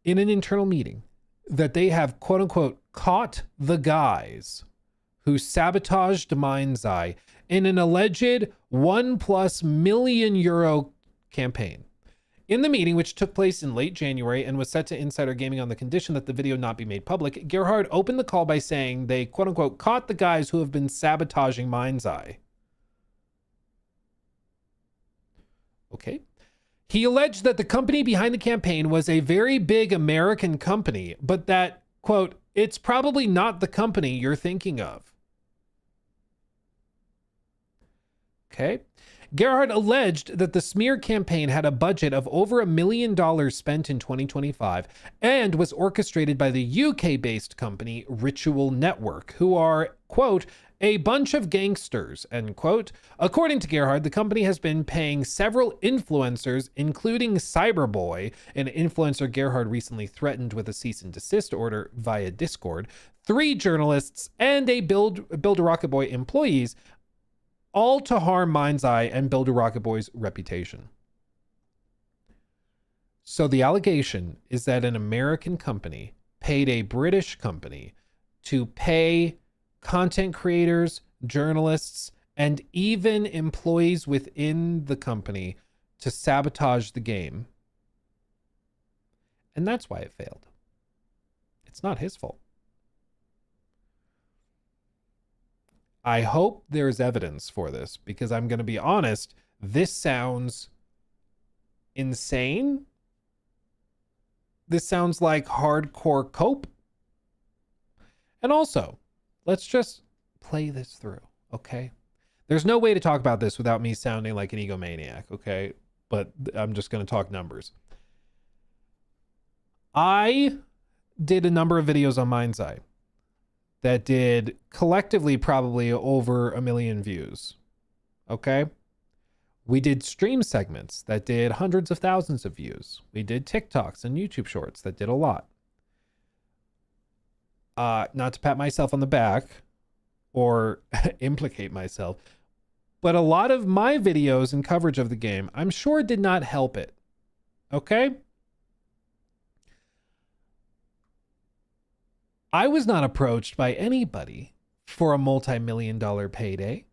in an internal meeting that they have, quote unquote, caught the guys who sabotaged Mind's Eye in an alleged €1+ million campaign. In the meeting, which took place in late January and was set to Insider Gaming on the condition that the video not be made public, Gerhard opened the call by saying they, quote unquote, caught the guys who have been sabotaging Mind's Eye. Okay. He alleged that the company behind the campaign was a very big American company, but that, quote, it's probably not the company you're thinking of. Okay. Gerhard alleged that the smear campaign had a budget of over $1 million spent in 2025 and was orchestrated by the UK-based company Ritual Network, who are, quote, a bunch of gangsters, end quote. According to Gerhard, the company has been paying several influencers, including Cyberboy, an influencer Gerhard recently threatened with a cease and desist order via Discord, 3 journalists, and a Baldur Rocket Boy employees, all to harm Mind's Eye and Baldur Rocket Boy's reputation. So the allegation is that an American company paid a British company to pay content creators, journalists, and even employees within the company to sabotage the game. And that's why it failed. It's not his fault. I hope there's evidence for this because I'm going to be honest, this sounds insane. This sounds like hardcore cope. And also, let's just play this through, okay? There's no way to talk about this without me sounding like an egomaniac, okay? But I'm just going to talk numbers. I did a number of videos on Mind's Eye that did collectively probably over 1 million views. Okay. We did stream segments that did hundreds of thousands of views. We did TikToks and YouTube shorts that did a lot. Not to pat myself on the back or implicate myself, but a lot of my videos and coverage of the game, I'm sure did not help it. Okay. I was not approached by anybody for a multi-million-dollar payday.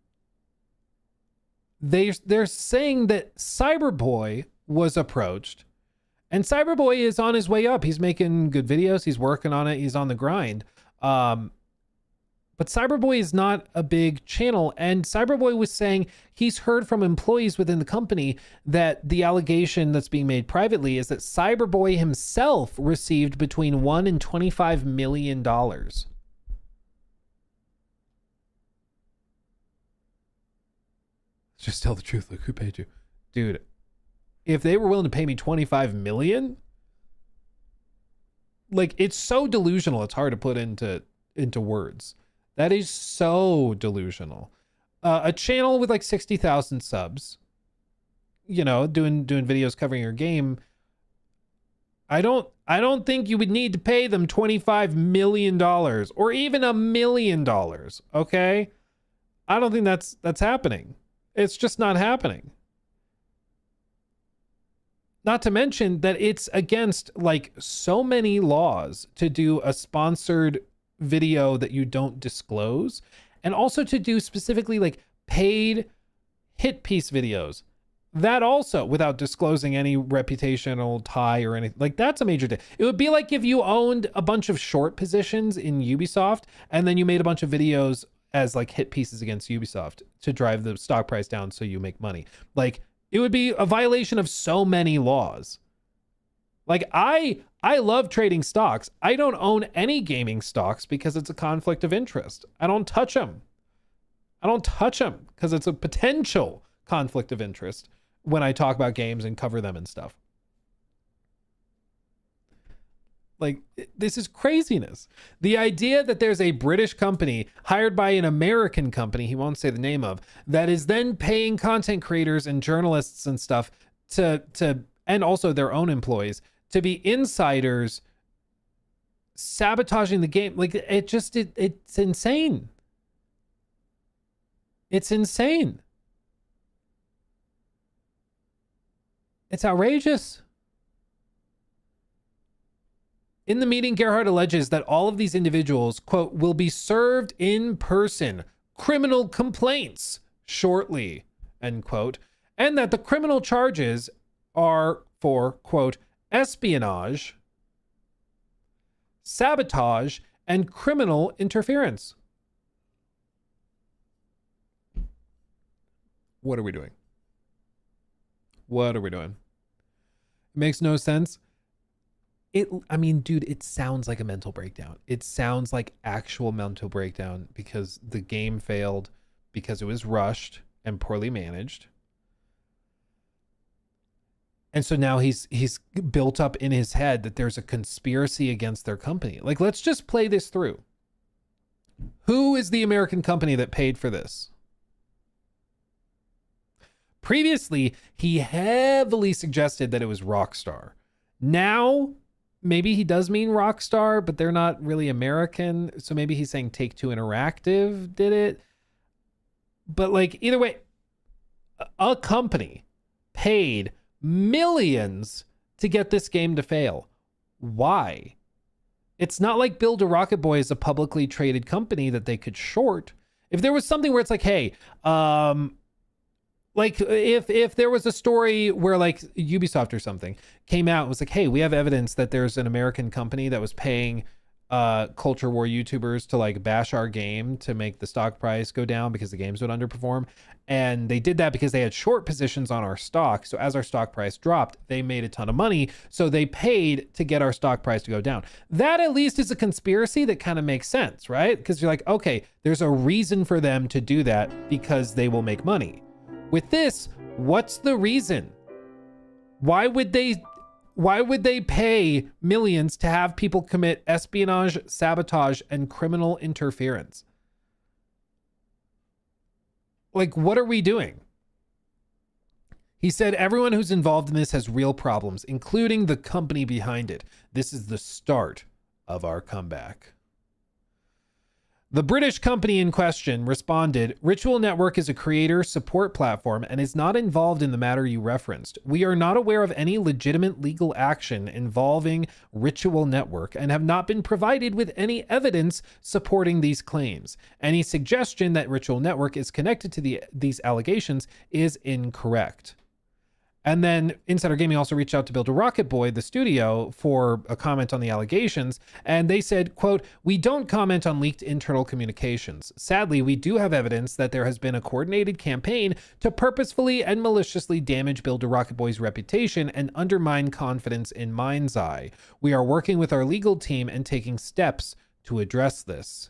They're saying that Cyberboy was approached, and Cyberboy is on his way up. He's making good videos. He's working on it. He's on the grind. But Cyberboy is not a big channel, and Cyberboy was saying he's heard from employees within the company that the allegation that's being made privately is that Cyberboy himself received between $1 and $25 million. Just tell the truth. Look who paid you. Dude, if they were willing to pay me $25 million, like, it's so delusional, it's hard to put into words. That is so delusional. A channel with like 60,000 subs, doing videos covering your game. I don't think you would need to pay them $25 million or even $1 million. Okay. I don't think that's happening. It's just not happening. Not to mention that it's against like so many laws to do a sponsored video that you don't disclose, and also to do specifically like paid hit piece videos. That also without disclosing any reputational tie or anything. Like that's a major thing. It would be like if you owned a bunch of short positions in Ubisoft and then you made a bunch of videos as like hit pieces against Ubisoft to drive the stock price down so you make money. Like it would be a violation of so many laws. Like I love trading stocks. I don't own any gaming stocks because it's a conflict of interest. I don't touch them. I don't touch them because it's a potential conflict of interest when I talk about games and cover them and stuff. Like, this is craziness. The idea that there's a British company hired by an American company, he won't say the name of, that is then paying content creators and journalists and stuff to and also their own employees to be insiders sabotaging the game. Like, it's insane. It's insane. It's outrageous. In the meeting, Gerhardt alleges that all of these individuals, quote, will be served in person criminal complaints shortly, end quote, and that the criminal charges are for, quote, espionage, sabotage, and criminal interference. What are we doing? What are we doing? It makes no sense. I mean, dude, it sounds like a mental breakdown. It sounds like actual mental breakdown because the game failed because it was rushed and poorly managed. And so now he's built up in his head that there's a conspiracy against their company. Like, let's just play this through. Who is the American company that paid for this? Previously, he heavily suggested that it was Rockstar. Now, maybe he does mean Rockstar, but they're not really American. So maybe he's saying Take-Two Interactive did it. But like, either way, a company paid millions to get this game to fail. Why? It's not like Build a Rocket Boy is a publicly traded company that they could short. If there was something where it's like, hey, like if there was a story where like Ubisoft or something came out and was like, hey, we have evidence that there's an American company that was paying culture war YouTubers to like bash our game to make the stock price go down because the games would underperform. And they did that because they had short positions on our stock. So as our stock price dropped, they made a ton of money. So they paid to get our stock price to go down. That at least is a conspiracy that kind of makes sense, right? Because you're like, okay, there's a reason for them to do that because they will make money. With this, what's the reason? Why would they pay millions to have people commit espionage, sabotage, and criminal interference? Like, what are we doing? He said, everyone who's involved in this has real problems, including the company behind it. This is the start of our comeback. The British company in question responded, Ritual Network is a creator support platform and is not involved in the matter you referenced. We are not aware of any legitimate legal action involving Ritual Network and have not been provided with any evidence supporting these claims. Any suggestion that Ritual Network is connected to these allegations is incorrect. And then Insider Gaming also reached out to Build a Rocket Boy, the studio, for a comment on the allegations. And they said, quote, we don't comment on leaked internal communications. Sadly, we do have evidence that there has been a coordinated campaign to purposefully and maliciously damage Build a Rocket Boy's reputation and undermine confidence in Mind's Eye. We are working with our legal team and taking steps to address this.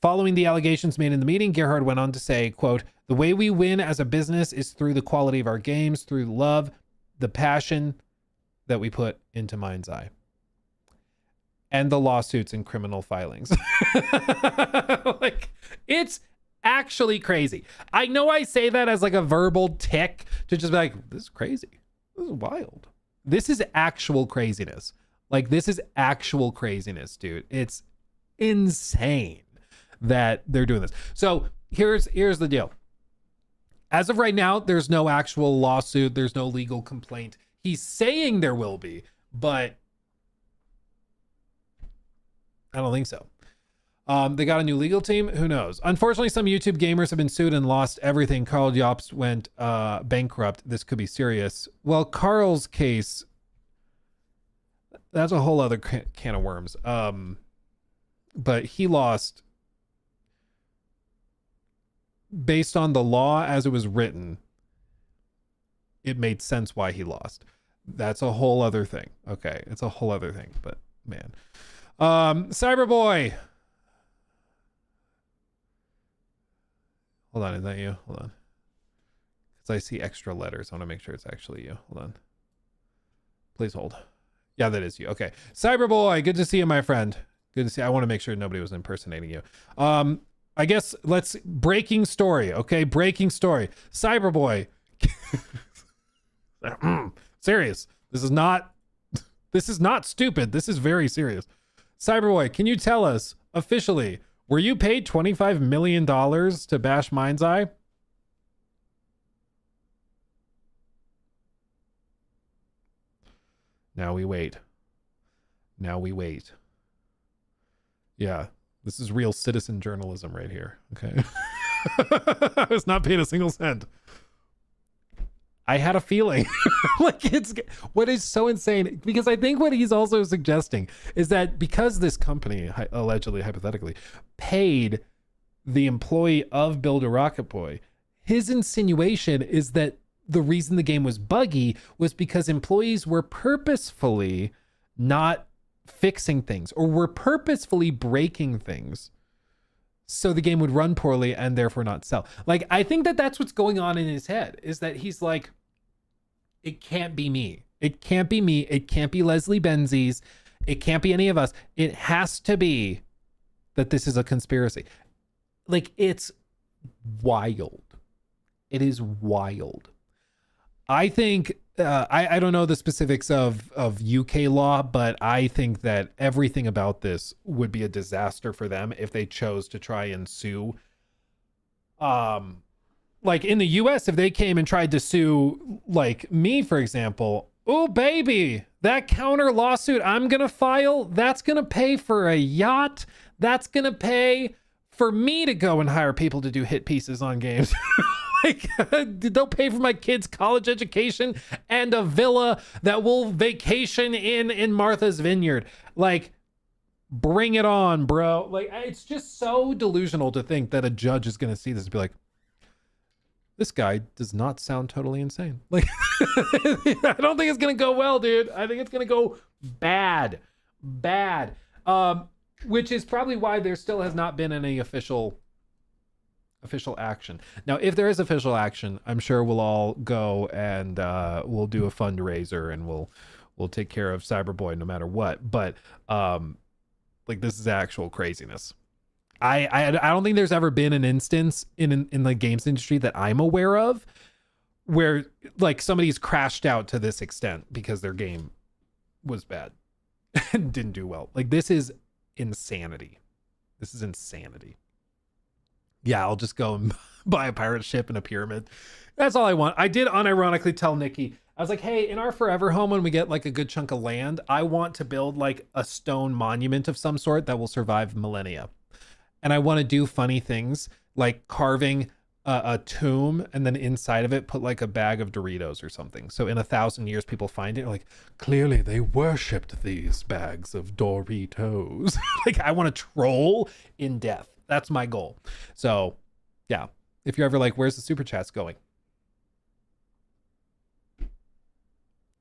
Following the allegations made in the meeting, Gerhard went on to say, quote, the way we win as a business is through the quality of our games, through love, the passion that we put into Mind's Eye. And the lawsuits and criminal filings. Like, it's actually crazy. I know I say that as like a verbal tick to just be like, this is crazy. This is wild. This is actual craziness. Like, this is actual craziness, dude. It's insane that they're doing this. So here's the deal. As of right now, there's no actual lawsuit. There's no legal complaint. He's saying there will be, but I don't think so. They got a new legal team. Who knows? Unfortunately, some YouTube gamers have been sued and lost everything. Carl Jobst went bankrupt. This could be serious. Well, Carl's case, that's a whole other can of worms. But he lost based on the law as it was written. It made sense why he lost. That's a whole other thing. Okay, it's a whole other thing. But man, Cyberboy. Hold on, is that you? Hold on. Because I see extra letters. I want to make sure it's actually you. Hold on. Please hold. Yeah, that is you. Okay. Cyberboy, good to see you, my friend. Good to see you. I want to make sure nobody was impersonating you. I guess breaking story. Okay, breaking story. Cyberboy. Serious. This is not stupid. This is very serious. Cyberboy, can you tell us officially, were you paid $25 million to bash Mind's Eye? Now we wait. Now we wait. Yeah, this is real citizen journalism right here. Okay. I was not paid a single cent. I had a feeling. Like, it's what is so insane, because I think what he's also suggesting is that because this company allegedly, hypothetically, paid the employee of Build a Rocket Boy, his insinuation is that the reason the game was buggy was because employees were purposefully not fixing things or were purposefully breaking things so the game would run poorly and therefore not sell. Like, I think that that's what's going on in his head, is that he's like, it can't be me. It can't be me. It can't be Leslie Benzies. It can't be any of us. It has to be that this is a conspiracy. Like, it's wild. It is wild. I think, I don't know the specifics of UK law, but I think that everything about this would be a disaster for them if they chose to try and sue. Like in the US, if they came and tried to sue, like me, for example, oh baby, that counter lawsuit I'm gonna file, that's gonna pay for a yacht, that's gonna pay for me to go and hire people to do hit pieces on games. Like, they'll pay for my kids' college education and a villa that we'll vacation in Martha's Vineyard. Like, bring it on, bro. Like, it's just so delusional to think that a judge is going to see this and be like, this guy does not sound totally insane. Like, I don't think it's going to go well, dude. I think it's going to go bad. Which is probably why there still has not been any official action. Now, if there is official action, I'm sure we'll all go and we'll do a fundraiser and we'll take care of Cyberboy no matter what. But like, this is actual craziness. I don't think there's ever been an instance in the games industry that I'm aware of where like somebody's crashed out to this extent because their game was bad and didn't do well. Like, this is insanity. This is insanity. Yeah, I'll just go and buy a pirate ship and a pyramid. That's all I want. I did unironically tell Nikki, I was like, hey, in our forever home, when we get like a good chunk of land, I want to build like a stone monument of some sort that will survive millennia. And I want to do funny things like carving a tomb and then inside of it put like a bag of Doritos or something. So in 1,000 years, people find it like, clearly they worshipped these bags of Doritos. Like, I want to troll in death. That's my goal. So yeah, if you're ever like, where's the super chats going?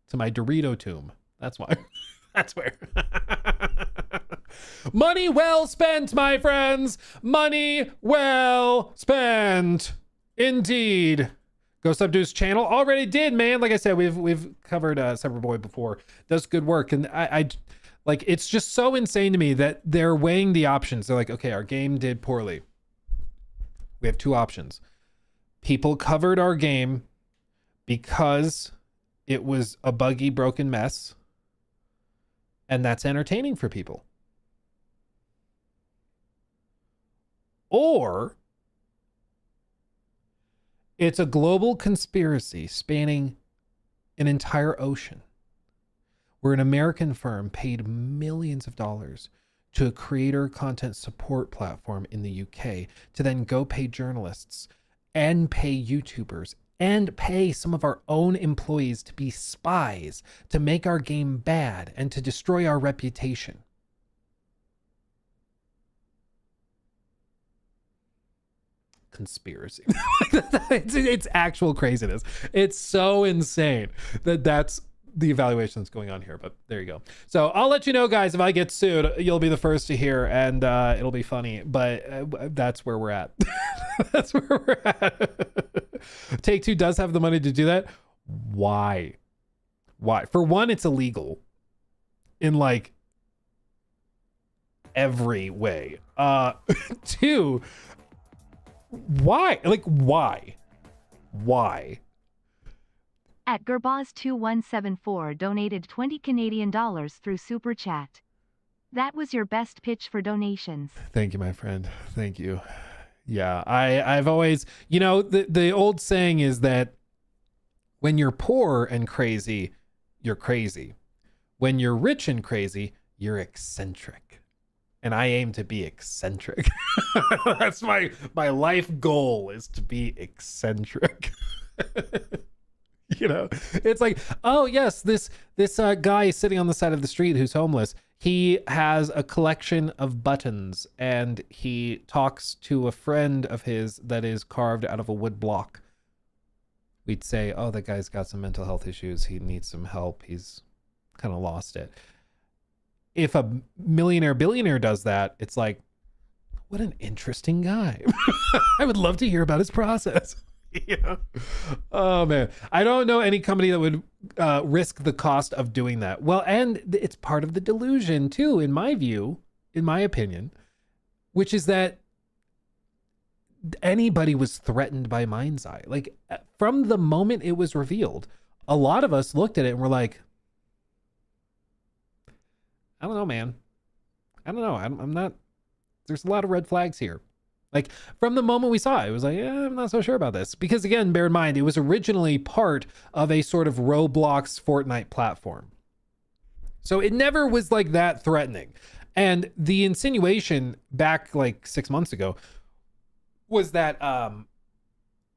To my Dorito tomb. That's why. That's where. Money well spent, my friends. Money well spent. Indeed. Go sub to his channel. Already did, man. Like I said, we've covered Cyberboy before. Does good work. And I like, it's just so insane to me that they're weighing the options. They're like, okay, our game did poorly. We have two options. People covered our game because it was a buggy, broken mess. And that's entertaining for people. or it's a global conspiracy spanning an entire ocean where an American firm paid millions of dollars to a creator content support platform in the UK to then go pay journalists and pay YouTubers and pay some of our own employees to be spies, to make our game bad and to destroy our reputation. Conspiracy. it's actual craziness. It's so insane that that's the evaluation that's going on here, but there you go. So I'll let you know, guys, if I get sued. You'll be the first to hear, and it'll be funny, but that's where we're at. That's where we're at. Take-Two does have the money to do that. Why? For one, it's illegal in like every way. Two, why? Like, why? At Gerbaz2174 donated 20 Canadian dollars through Super Chat. That was your best pitch for donations. Thank you, my friend. Thank you. Yeah, I've always, the old saying is that when you're poor and crazy, you're crazy. When you're rich and crazy, you're eccentric. And I aim to be eccentric. That's my life goal, is to be eccentric. It's like, oh yes, this guy sitting on the side of the street who's homeless, he has a collection of buttons and he talks to a friend of his that is carved out of a wood block. We'd say, oh, that guy's got some mental health issues, he needs some help, he's kind of lost it. If a billionaire does that, it's like, what an interesting guy. I would love to hear about his process. Oh man, I don't know any company that would risk the cost of doing that. Well, and it's part of the delusion too, in my view, in my opinion, which is that anybody was threatened by Mind's Eye. Like, from the moment it was revealed, a lot of us looked at it and were like, I don't know, man. I don't know. I'm not, there's a lot of red flags here. Like, from the moment we saw it, it was like, I'm not so sure about this. Because again, bear in mind, it was originally part of a sort of Roblox Fortnite platform. So it never was like that threatening. And the insinuation back like 6 months ago was that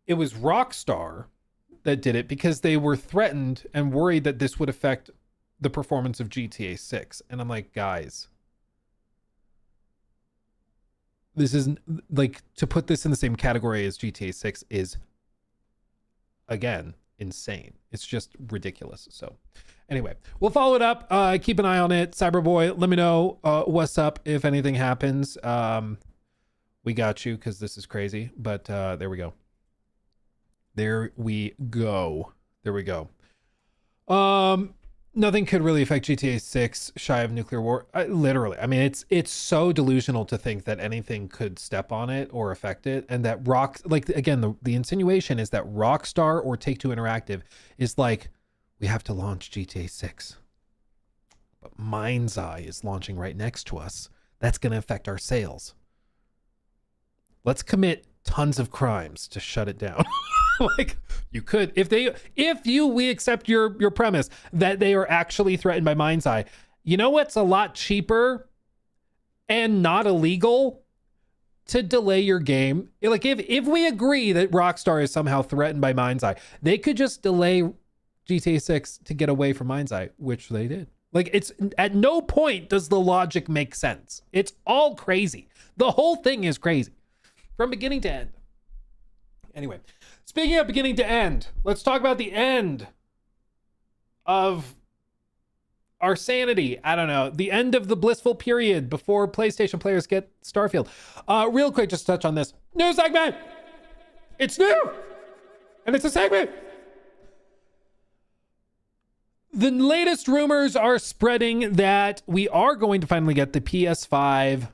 it was Rockstar that did it because they were threatened and worried that this would affect the performance of GTA 6. And I'm like, guys, this is like, to put this in the same category as GTA 6 is, again, insane. It's just ridiculous. So anyway, we'll follow it up. Keep an eye on it. Cyberboy, let me know what's up if anything happens. We got you, because this is crazy. But there we go. There we go. Nothing could really affect GTA 6 shy of nuclear war. Literally. I mean, it's so delusional to think that anything could step on it or affect it. And that the insinuation is that Rockstar or Take-Two Interactive is like, we have to launch GTA 6. But Mind's Eye is launching right next to us. That's going to affect our sales. Let's commit tons of crimes to shut it down. Like, you could, we accept your premise that they are actually threatened by Mind's Eye. You know what's a lot cheaper and not illegal? To delay your game. Like, if we agree that Rockstar is somehow threatened by Mind's Eye, they could just delay GTA 6 to get away from Mind's Eye, which they did. Like, it's at no point does the logic make sense. It's all crazy. The whole thing is crazy from beginning to end. Anyway, speaking of beginning to end, let's talk about the end of our sanity. I don't know. The end of the blissful period before PlayStation players get Starfield. Real quick, just touch on this. New segment! It's new! And it's a segment! The latest rumors are spreading that we are going to finally get the PS5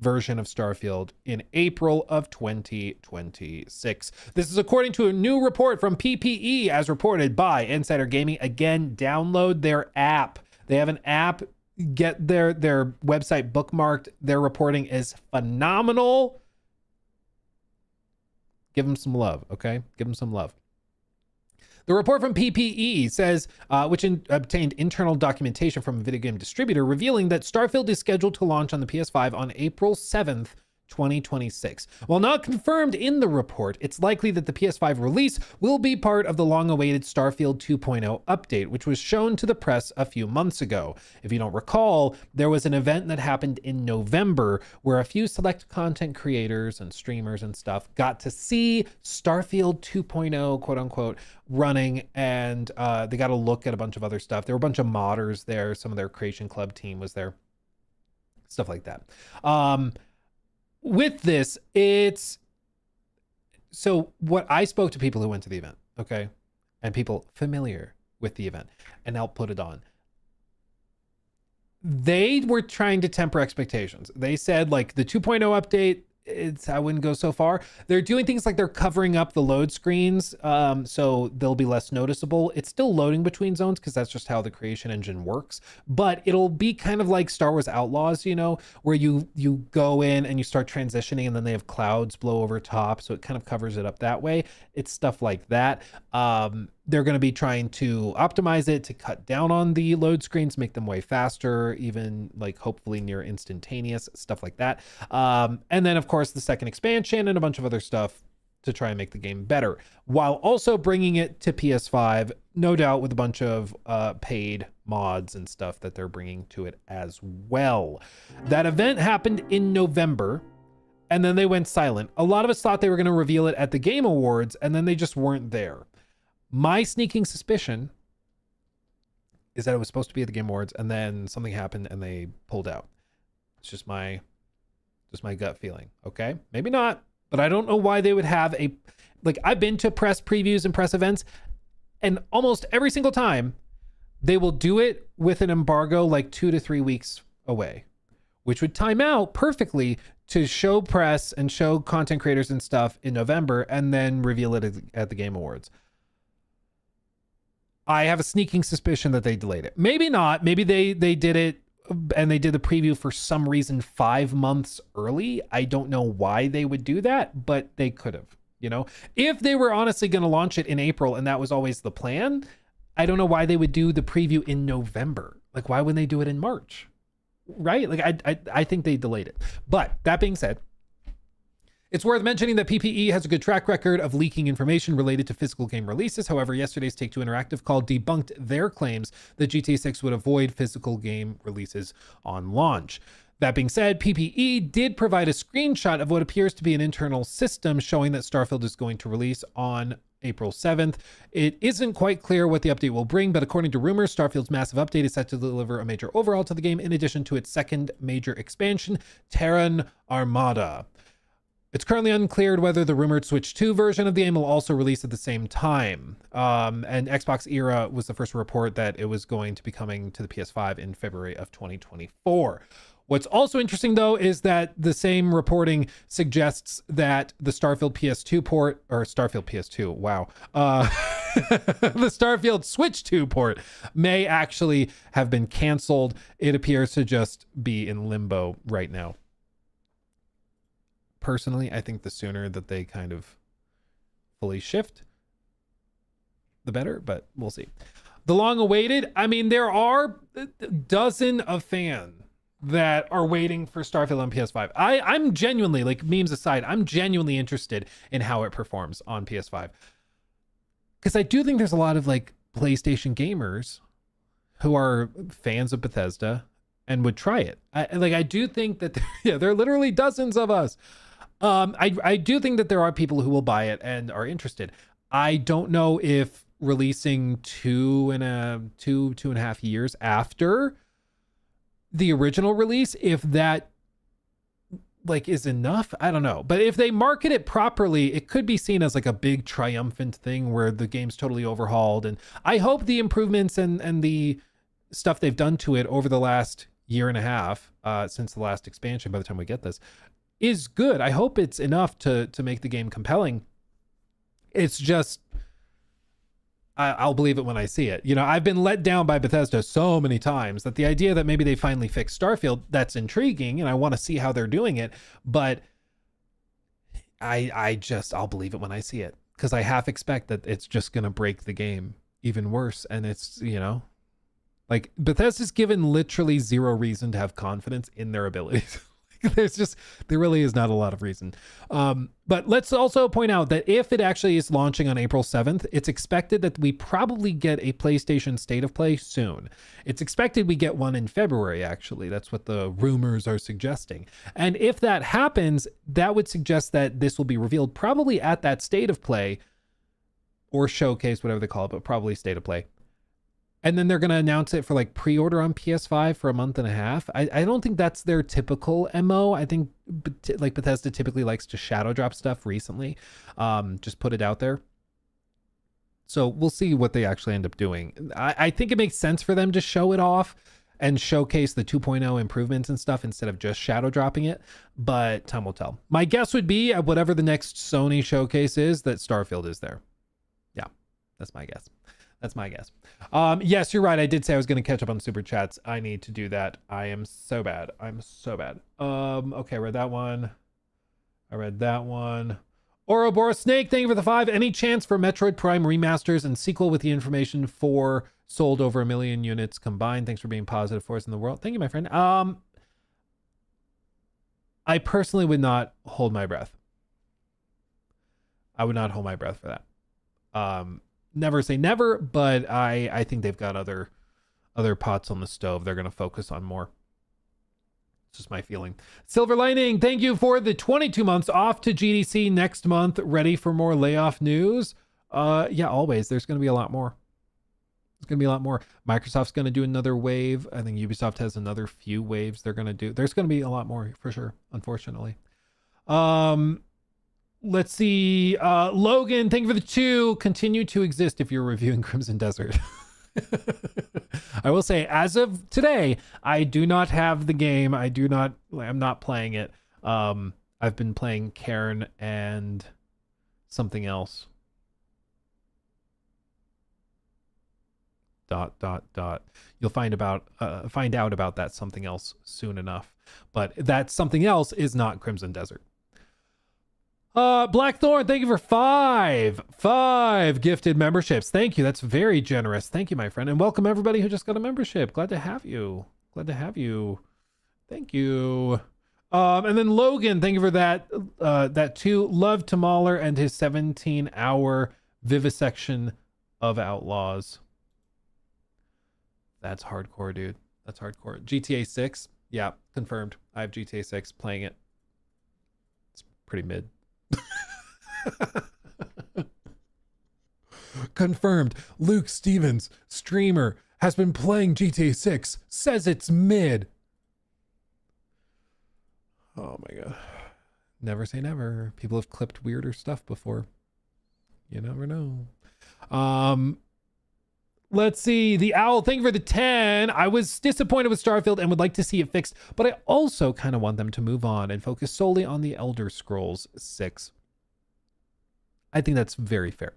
version of Starfield in April of 2026. This is according to a new report from PPE, as reported by Insider Gaming. Again, download their app. They have an app. Get their website bookmarked. Their reporting is phenomenal. Give them some love, okay? Give them some love. The report from PPE says, which obtained internal documentation from a video game distributor, revealing that Starfield is scheduled to launch on the PS5 on April 7th, 2026. While not confirmed in the report, it's likely that the PS5 release will be part of the long-awaited Starfield 2.0 update, which was shown to the press a few months ago. If you don't recall, there was an event that happened in November where a few select content creators and streamers and stuff got to see Starfield 2.0, quote unquote, running, and they got to look at a bunch of other stuff. There were a bunch of modders there. Some of their Creation Club team was there. Stuff like that. With this, it's so what I spoke to people who went to the event, okay, and people familiar with the event and helped put it on. They were trying to temper expectations. They said like the 2.0 update, I wouldn't go so far. They're doing things like they're covering up the load screens, so they'll be less noticeable. It's still loading between zones because that's just how the creation engine works. But it'll be kind of like Star Wars Outlaws, you know, where you go in and you start transitioning and then they have clouds blow over top, so it kind of covers it up that way. It's stuff like that. They're going to be trying to optimize it to cut down on the load screens, make them way faster, even like hopefully near instantaneous, stuff like that. And then of course the second expansion and a bunch of other stuff to try and make the game better, while also bringing it to PS5, no doubt with a bunch of paid mods and stuff that they're bringing to it as well. That event happened in November, and then they went silent. A lot of us thought they were going to reveal it at the Game Awards, and then they just weren't there. My sneaking suspicion is that it was supposed to be at the Game Awards, and then something happened and they pulled out. It's just my gut feeling. Okay, maybe not, but I don't know why they would have a, like, I've been to press previews and press events, and almost every single time they will do it with an embargo like 2 to 3 weeks away, which would time out perfectly to show press and show content creators and stuff in November and then reveal it at the Game Awards. I have a sneaking suspicion that they delayed it. Maybe not. Maybe they did it and they did the preview for some reason 5 months early. I don't know why they would do that, but they could have, you know. If they were honestly going to launch it in April and that was always the plan, I don't know why they would do the preview in November. Like, why wouldn't they do it in March? Right? Like, I think they delayed it. But that being said, it's worth mentioning that PPE has a good track record of leaking information related to physical game releases. However, yesterday's Take-Two Interactive call debunked their claims that GTA 6 would avoid physical game releases on launch. That being said, PPE did provide a screenshot of what appears to be an internal system showing that Starfield is going to release on April 7th. It isn't quite clear what the update will bring, but according to rumors, Starfield's massive update is set to deliver a major overhaul to the game in addition to its second major expansion, Terran Armada. It's currently unclear whether the rumored Switch 2 version of the game will also release at the same time. And Xbox Era was the first report that it was going to be coming to the PS5 in February of 2024. What's also interesting, though, is that the same reporting suggests that the Starfield PS2 port, or Starfield PS2, wow, the Starfield Switch 2 port may actually have been canceled. It appears to just be in limbo right now. Personally, I think the sooner that they kind of fully shift, the better, but we'll see. The long awaited, I mean, there are a dozen of fans that are waiting for Starfield on PS5. I'm genuinely, like, memes aside, I'm genuinely interested in how it performs on PS5. Because I do think there's a lot of, like, PlayStation gamers who are fans of Bethesda and would try it. I do think that, yeah, there are literally dozens of us. I do think that there are people who will buy it and are interested. I don't know if releasing 2.5 years after the original release, if that like is enough. I don't know. But if they market it properly, it could be seen as like a big triumphant thing where the game's totally overhauled. And I hope the improvements and the stuff they've done to it over the last year and a half, since the last expansion, by the time we get this, is good. I hope it's enough to make the game compelling. It's just, I'll believe it when I see it. You know, I've been let down by Bethesda so many times that the idea that maybe they finally fixed Starfield, that's intriguing, and I want to see how they're doing it. But I'll believe it when I see it, because I half expect that it's just gonna break the game even worse. And it's, like, Bethesda's given literally zero reason to have confidence in their abilities. There really is not a lot of reason. But let's also point out that if it actually is launching on April 7th, it's expected that we probably get a PlayStation State of Play soon. It's expected we get one in February, actually. That's what the rumors are suggesting. And if that happens, that would suggest that this will be revealed probably at that State of Play or showcase, whatever they call it, but probably State of Play. And then they're going to announce it for like pre-order on PS5 for a month and a half. I don't think that's their typical MO. I think like Bethesda typically likes to shadow drop stuff recently. Just put it out there. So we'll see what they actually end up doing. I think it makes sense for them to show it off and showcase the 2.0 improvements and stuff instead of just shadow dropping it. But time will tell. My guess would be at whatever the next Sony showcase is, that Starfield is there. Yeah, that's my guess. That's my guess. Yes, you're right. I did say I was going to catch up on super chats. I need to do that. I am so bad. I'm so bad. Okay, I read that one. Ouroboros Snake, thank you for the 5. Any chance for Metroid Prime remasters and sequel with the information for sold over 1 million units combined? Thanks for being positive for us in the world. Thank you, my friend. I personally would not hold my breath. I would not hold my breath for that. Never say never, but I think they've got other pots on the stove they're going to focus on more. It's just my feeling. Silver Lining, thank you for the 22 months off to GDC next month. Ready for more layoff news? Yeah, always. There's going to be a lot more. There's going to be a lot more. Microsoft's going to do another wave. I think Ubisoft has another few waves they're going to do. There's going to be a lot more for sure, unfortunately. Let's see. Logan, thank you for the 2. Continue to exist if you're reviewing Crimson Desert. I will say, as of today, I do not have the game. I'm not playing it. I've been playing Cairn and something else. ... You'll find out about that something else soon enough. But that something else is not Crimson Desert. Blackthorn, thank you for 5 gifted memberships. Thank you. That's very generous. Thank you, my friend. And welcome everybody who just got a membership. Glad to have you. Thank you. And then Logan, thank you for that 2. Love to Mahler and his 17-hour vivisection of Outlaws. That's hardcore, dude. That's hardcore. GTA 6. Yeah, confirmed. I have GTA 6 playing it. It's pretty mid. Confirmed. Luke Stevens, streamer, has been playing GTA 6, says it's mid. Oh my god. Never say never. People have clipped weirder stuff before. You never know. Let's see. The Owl, thank you for the 10. I was disappointed with Starfield and would like to see it fixed, but I also kind of want them to move on and focus solely on the Elder Scrolls 6. I think that's very fair.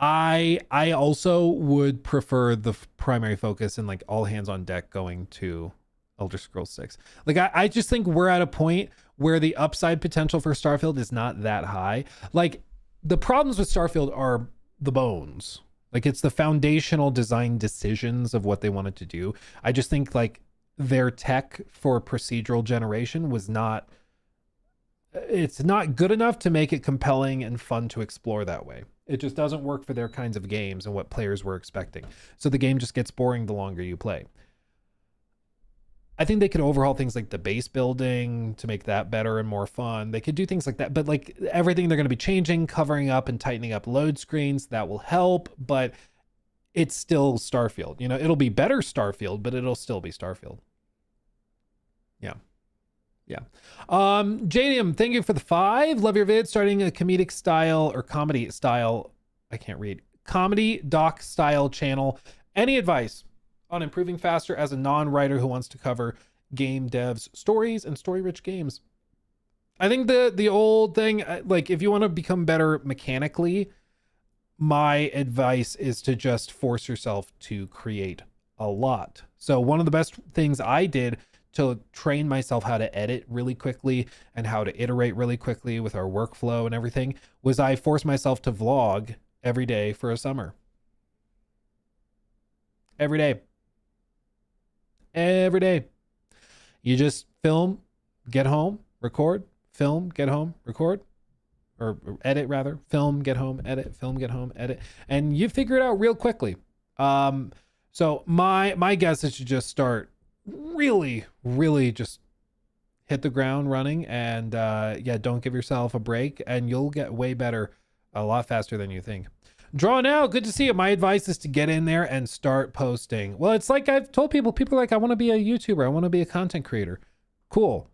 I also would prefer the primary focus and like all hands on deck going to Elder Scrolls 6. Like I just think we're at a point where the upside potential for Starfield is not that high. Like the problems with Starfield are the bones. Like it's the foundational design decisions of what they wanted to do. I just think like their tech for procedural generation was not, it's not good enough to make it compelling and fun to explore that way. It just doesn't work for their kinds of games and what players were expecting. So the game just gets boring the longer you play. I think they could overhaul things like the base building to make that better and more fun. They could do things like that, but like everything they're going to be changing, covering up and tightening up load screens, that will help, but it's still Starfield. You know, it'll be better Starfield, but it'll still be Starfield. Yeah. Jadium, thank you for the 5. Love your vid. Starting a comedic style or comedy style. I can't read. Comedy doc style channel. Any advice on improving faster as a non-writer who wants to cover game devs stories and story-rich games? I think the old thing, like if you want to become better mechanically, my advice is to just force yourself to create a lot. So one of the best things I did to train myself how to edit really quickly and how to iterate really quickly with our workflow and everything was I forced myself to vlog every day for a summer. Every day. Every day. You just film, get home, record, film, get home, record, or edit rather, film, get home, edit, film, get home, edit, and you figure it out real quickly. So my guess is to just start really just hit the ground running and yeah, don't give yourself a break and you'll get way better a lot faster than you think. Draw now, good to see you. My advice is to get in there and start posting. Well, it's like I've told people are like, I want to be a YouTuber, I want to be a content creator. Cool.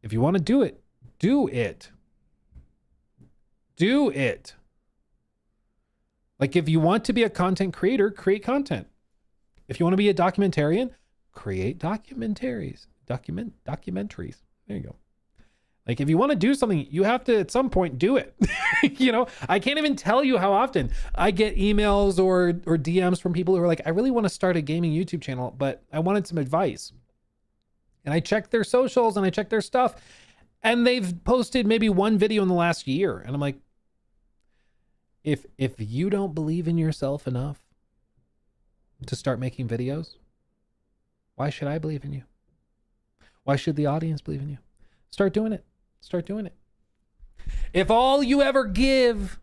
If you want to do it, do it. Do it. Like if you want to be a content creator, create content. If you want to be a documentarian, create documentaries. Documentaries. There you go. Like if you want to do something, you have to at some point do it. You know, I can't even tell you how often I get emails or DMs from people who are like, I really want to start a gaming YouTube channel, but I wanted some advice. And I checked their socials and I checked their stuff and they've posted maybe one video in the last year. And I'm like, if you don't believe in yourself enough to start making videos, why should I believe in you? Why should the audience believe in you? Start doing it. Start doing it. If all you ever give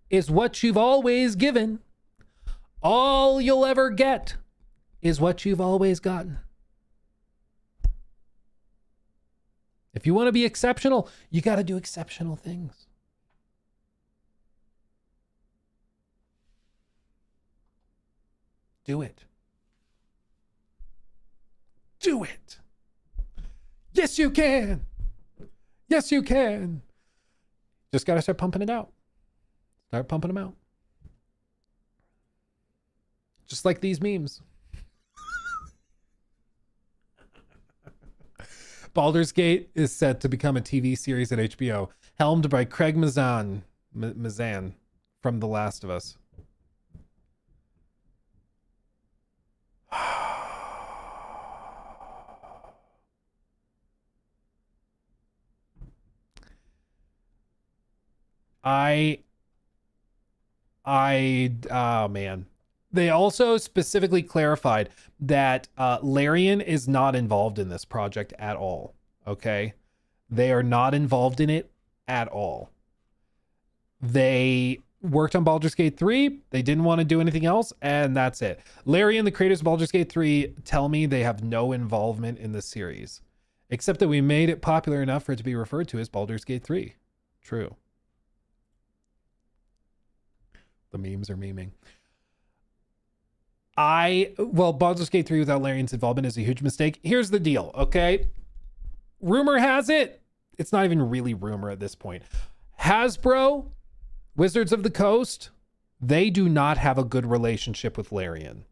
is what you've always given, all you'll ever get is what you've always gotten. If you want to be exceptional, you got to do exceptional things. Do it. Do it. Yes, you can. Yes, you can. Just got to start pumping it out. Start pumping them out. Just like these memes. Baldur's Gate is set to become a TV series at HBO, helmed by Craig Mazan from The Last of Us. Oh man. They also specifically clarified that Larian is not involved in this project at all. Okay. They are not involved in it at all. They worked on Baldur's Gate 3. They didn't want to do anything else. And that's it. Larian, the creators of Baldur's Gate 3, tell me they have no involvement in the series, except that we made it popular enough for it to be referred to as Baldur's Gate 3. True. The memes are memeing. Baldur's Gate 3 without Larian's involvement is a huge mistake. Here's the deal, okay? Rumor has it, it's not even really rumor at this point. Hasbro, Wizards of the Coast, they do not have a good relationship with Larian.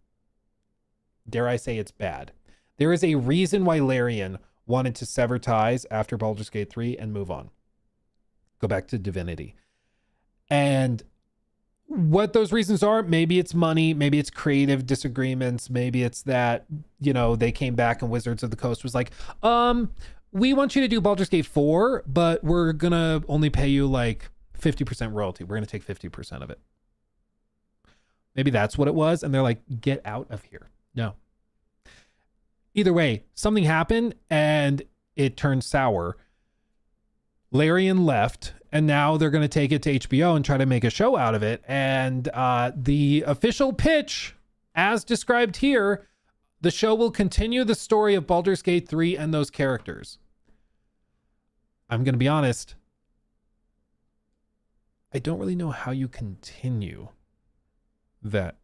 Dare I say it's bad. There is a reason why Larian wanted to sever ties after Baldur's Gate 3 and move on. Go back to Divinity. And what those reasons are, maybe it's money, maybe it's creative disagreements, maybe it's that, you know, they came back and Wizards of the Coast was like, we want you to do Baldur's Gate 4, but we're gonna only pay you like 50% royalty. We're gonna take 50% of it. Maybe that's what it was, and they're like, get out of here. No. Either way, something happened and it turned sour. Larian left, and now they're going to take it to HBO and try to make a show out of it. And the official pitch, as described here, the show will continue the story of Baldur's Gate 3 and those characters. I'm going to be honest. I don't really know how you continue that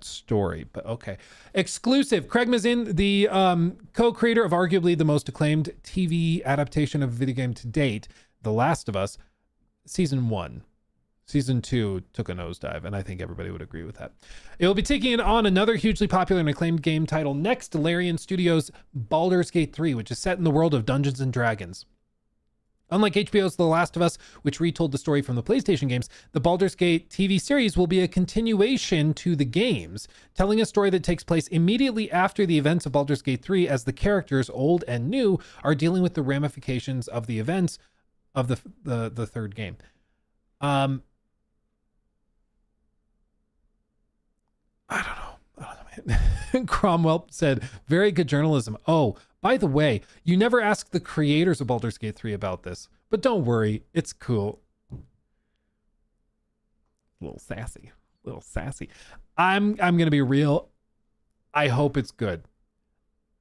story, but okay. Exclusive. Craig Mazin, the co-creator of arguably the most acclaimed TV adaptation of a video game to date, The Last of Us, season 1. Season 2 took a nosedive, and I think everybody would agree with that. It will be taking on another hugely popular and acclaimed game title next to Larian Studios' Baldur's Gate 3, which is set in the world of Dungeons and Dragons. Unlike HBO's The Last of Us, which retold the story from the PlayStation games, the Baldur's Gate TV series will be a continuation to the games, telling a story that takes place immediately after the events of Baldur's Gate 3, as the characters, old and new, are dealing with the ramifications of the events of the third game. I don't know, man. Cromwell said, very good journalism. Oh, by the way, you never asked the creators of Baldur's Gate 3 about this, but don't worry, it's cool. A little sassy. I'm gonna be real. I hope it's good.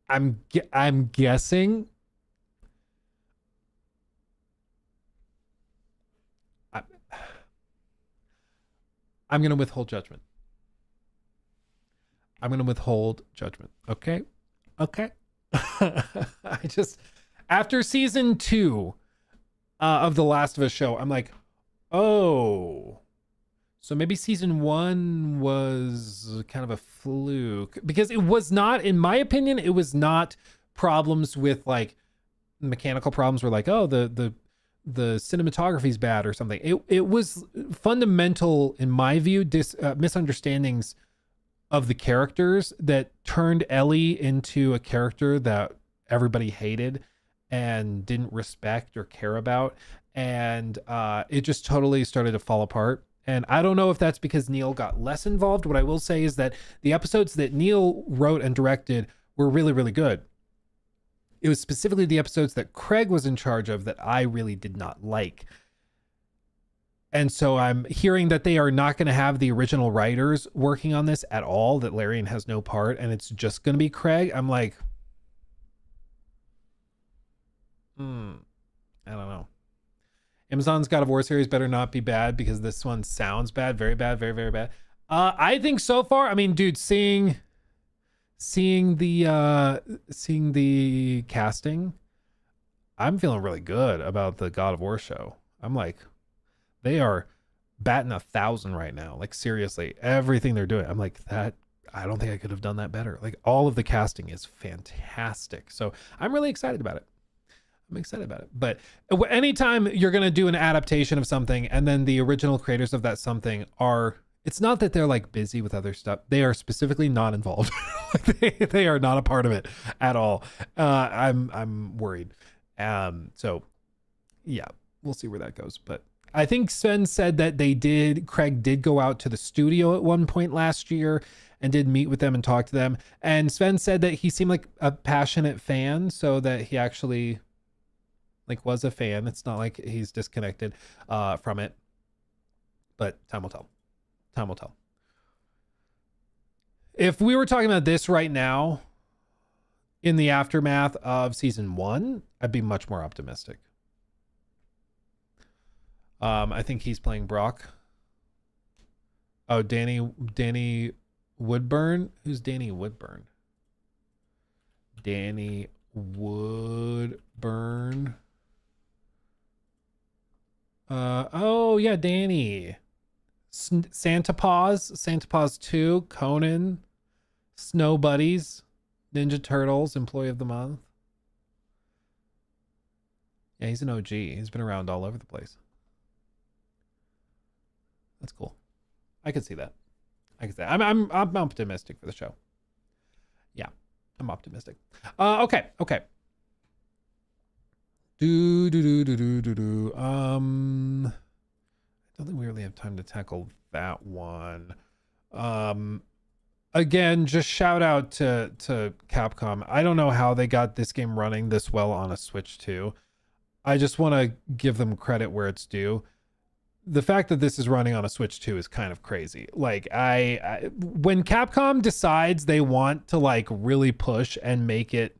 I'm guessing. I'm gonna withhold judgment. Okay. I just, after season 2 of The Last of Us show, I'm like, oh, so maybe season 1 was kind of a fluke, because it was not, in my opinion, it was not problems with like mechanical problems where like, oh, the cinematography's bad or something. It was fundamental, in my view, misunderstandings of the characters that turned Ellie into a character that everybody hated and didn't respect or care about. And it just totally started to fall apart. And I don't know if that's because Neil got less involved. What I will say is that the episodes that Neil wrote and directed were really, really good. It was specifically the episodes that Craig was in charge of that I really did not like. And so I'm hearing that they are not going to have the original writers working on this at all, that Larian has no part, and it's just going to be Craig. I'm like, I don't know. Amazon's God of War series better not be bad, because this one sounds bad, very bad, very, very bad. I think so far, I mean, dude, seeing the casting, I'm feeling really good about the God of War show. I'm like, they are batting 1,000 right now. Like, seriously, everything they're doing. I'm like, that, I don't think I could have done that better. Like, all of the casting is fantastic. So I'm really excited about it. But anytime you're going to do an adaptation of something and then the original creators of that something are, it's not that they're like busy with other stuff. They are specifically not involved. they are not a part of it at all. I'm worried. So yeah, we'll see where that goes. But I think Sven said that Craig did go out to the studio at one point last year and did meet with them and talk to them. And Sven said that he seemed like a passionate fan, so that he actually like was a fan. It's not like he's disconnected from it, but time will tell. If we were talking about this right now in the aftermath of season 1, I'd be much more optimistic. I think he's playing Brock. Oh, Danny Woodburn. Who's Danny Woodburn? Danny Woodburn. Oh yeah, Danny. Santa Paws 2, Conan, Snow Buddies, Ninja Turtles, Employee of the Month. Yeah, he's an OG. He's been around all over the place. That's cool. I could see that. I'm optimistic for the show. Yeah, I'm optimistic. Okay. I don't think we really have time to tackle that one. Again, just shout out to Capcom. I don't know how they got this game running this well on a Switch 2. I just want to give them credit where it's due. The fact that this is running on a Switch 2 is kind of crazy. Like, I when Capcom decides they want to like really push and make it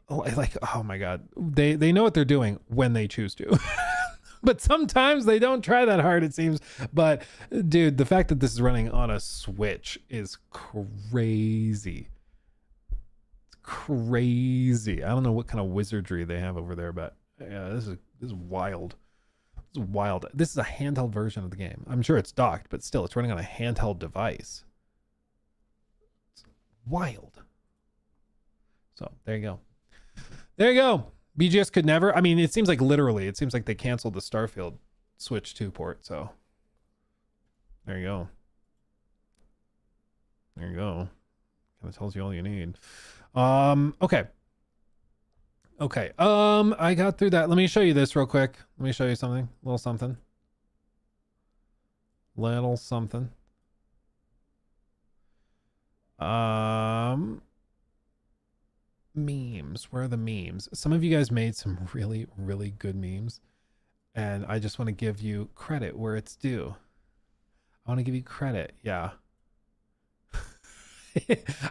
like, oh my God, they know what they're doing when they choose to. But sometimes they don't try that hard, it seems. But dude, the fact that this is running on a Switch is crazy. It's crazy. I don't know what kind of wizardry they have over there, but yeah, this is wild. This is wild. This is a handheld version of the game. I'm sure it's docked, but still, it's running on a handheld device. It's wild. So there you go. BGS could never. I mean, it seems like literally. It seems like they canceled the Starfield Switch 2 port. So there you go. There you go. Kind of tells you all you need. Okay. Okay. I got through that. Let me show you this real quick. Let me show you something. A little something. Little something. Memes. Where are the memes? Some of you guys made some really, really good memes. And I just want to give you credit where it's due. I want to give you credit. Yeah.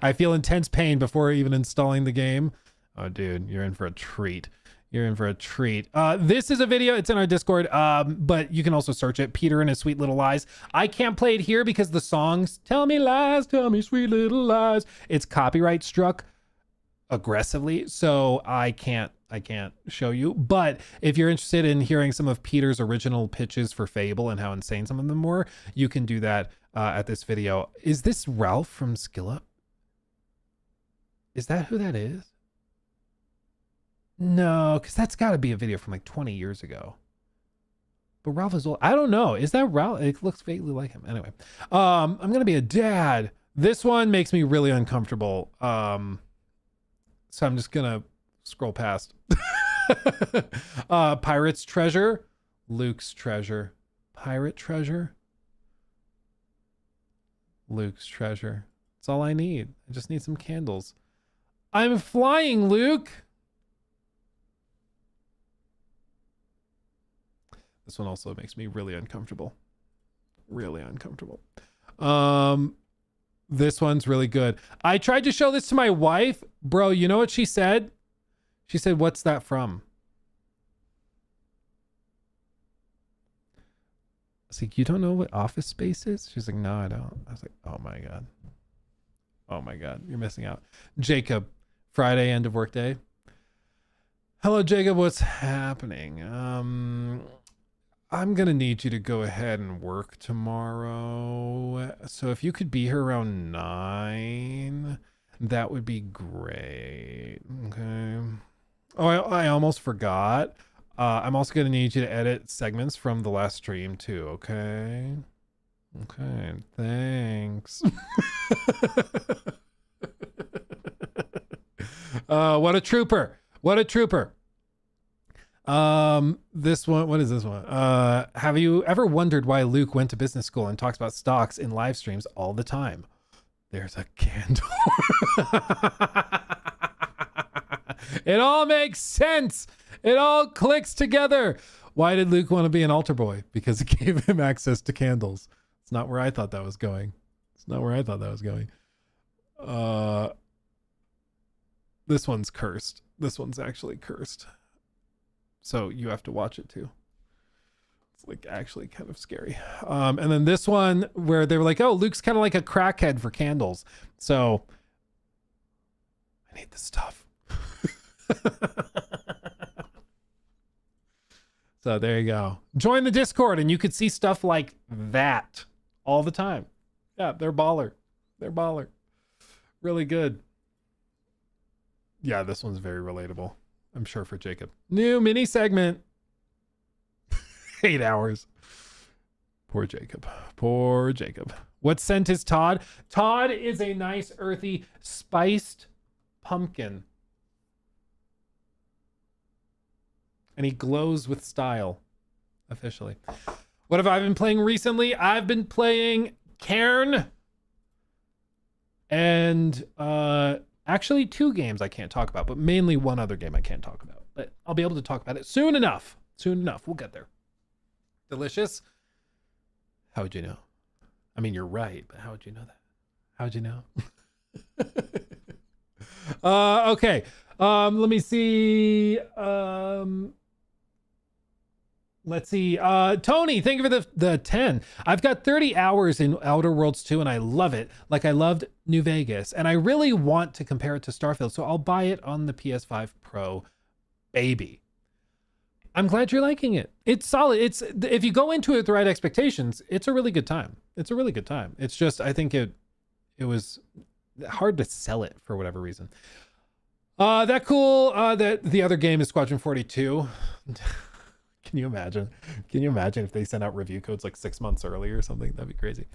I feel intense pain before even installing the game. Oh, dude, you're in for a treat. You're in for a treat. This is a video. It's in our Discord, but you can also search it. Peter and his Sweet Little Lies. I can't play it here because the songs, tell me lies, tell me sweet little lies. It's copyright struck aggressively, so I can't show you. But if you're interested in hearing some of Peter's original pitches for Fable and how insane some of them were, you can do that at this video. Is this Ralph from Skill Up? Is that who that is? No, because that's got to be a video from like 20 years ago. But Ralph is old. I don't know. Is that Ralph? It looks vaguely like him. Anyway, I'm going to be a dad. This one makes me really uncomfortable. So I'm just going to scroll past. Pirate's Treasure. Luke's Treasure. Pirate Treasure. Luke's Treasure. That's all I need. I just need some candles. I'm flying, Luke. This one also makes me really uncomfortable. Really uncomfortable. This one's really good. I tried to show this to my wife. Bro, you know what she said? She said, what's that from? I was like, you don't know what Office Space is? She's like, no, I don't. I was like, oh my God. Oh my God, you're missing out. Jacob, Friday, end of work day. Hello, Jacob, what's happening? I'm going to need you to go ahead and work tomorrow. So if you could be here around 9, that would be great. Okay. Oh, I almost forgot. I'm also going to need you to edit segments from the last stream too. Okay. Okay. Thanks. What a trooper. What a trooper. This one, what is this one? Have you ever wondered why Luke went to business school and talks about stocks in live streams all the time? There's a candle. It all makes sense. It all clicks together. Why did Luke want to be an altar boy? Because it gave him access to candles. It's not where I thought that was going. It's not where I thought that was going. This one's cursed. This one's actually cursed. So you have to watch it too. It's like actually kind of scary. And then this one where they were like, oh, Luke's kind of like a crackhead for candles. So I need this stuff. So there you go. Join the Discord and you could see stuff like that all the time. Yeah, they're baller. They're baller. Really good. Yeah, this one's very relatable. I'm sure for Jacob. New mini segment. 8 hours. Poor Jacob. Poor Jacob. What scent is Todd? Todd is a nice, earthy, spiced pumpkin. And he glows with style. Officially. What have I been playing recently? I've been playing Cairn. And actually 2 games I can't talk about, but mainly one other game I can't talk about. But I'll be able to talk about it soon enough. Soon enough. We'll get there. Delicious. How would you know? I mean, you're right, but how would you know that? How would you know? Okay. Let me see. Let's see. Tony, thank you for the 10. I've got 30 hours in Outer Worlds 2 and I love it. Like I loved New Vegas and I really want to compare it to Starfield. So I'll buy it on the PS5 Pro, baby. I'm glad you're liking it. It's solid. It's, if you go into it with the right expectations, it's a really good time. It's a really good time. It's just, I think it was hard to sell it for whatever reason. That cool. That the other game is Squadron 42. Can you imagine? Can you imagine if they sent out review codes like 6 months early or something? That'd be crazy.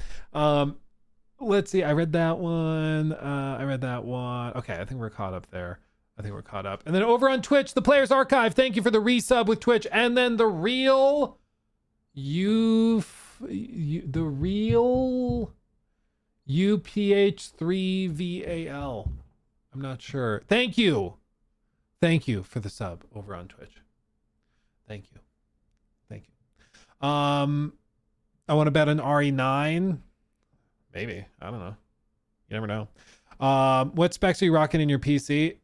Let's see. I read that one. Okay, I think we're caught up there. I think we're caught up. And then over on Twitch, the Players Archive. Thank you for the resub with Twitch. And then the real UPH3VAL. I'm not sure. Thank you. Thank you for the sub over on Twitch. Thank you. Thank you. I want to bet an RE9. Maybe. I don't know. You never know. What specs are you rocking in your PC?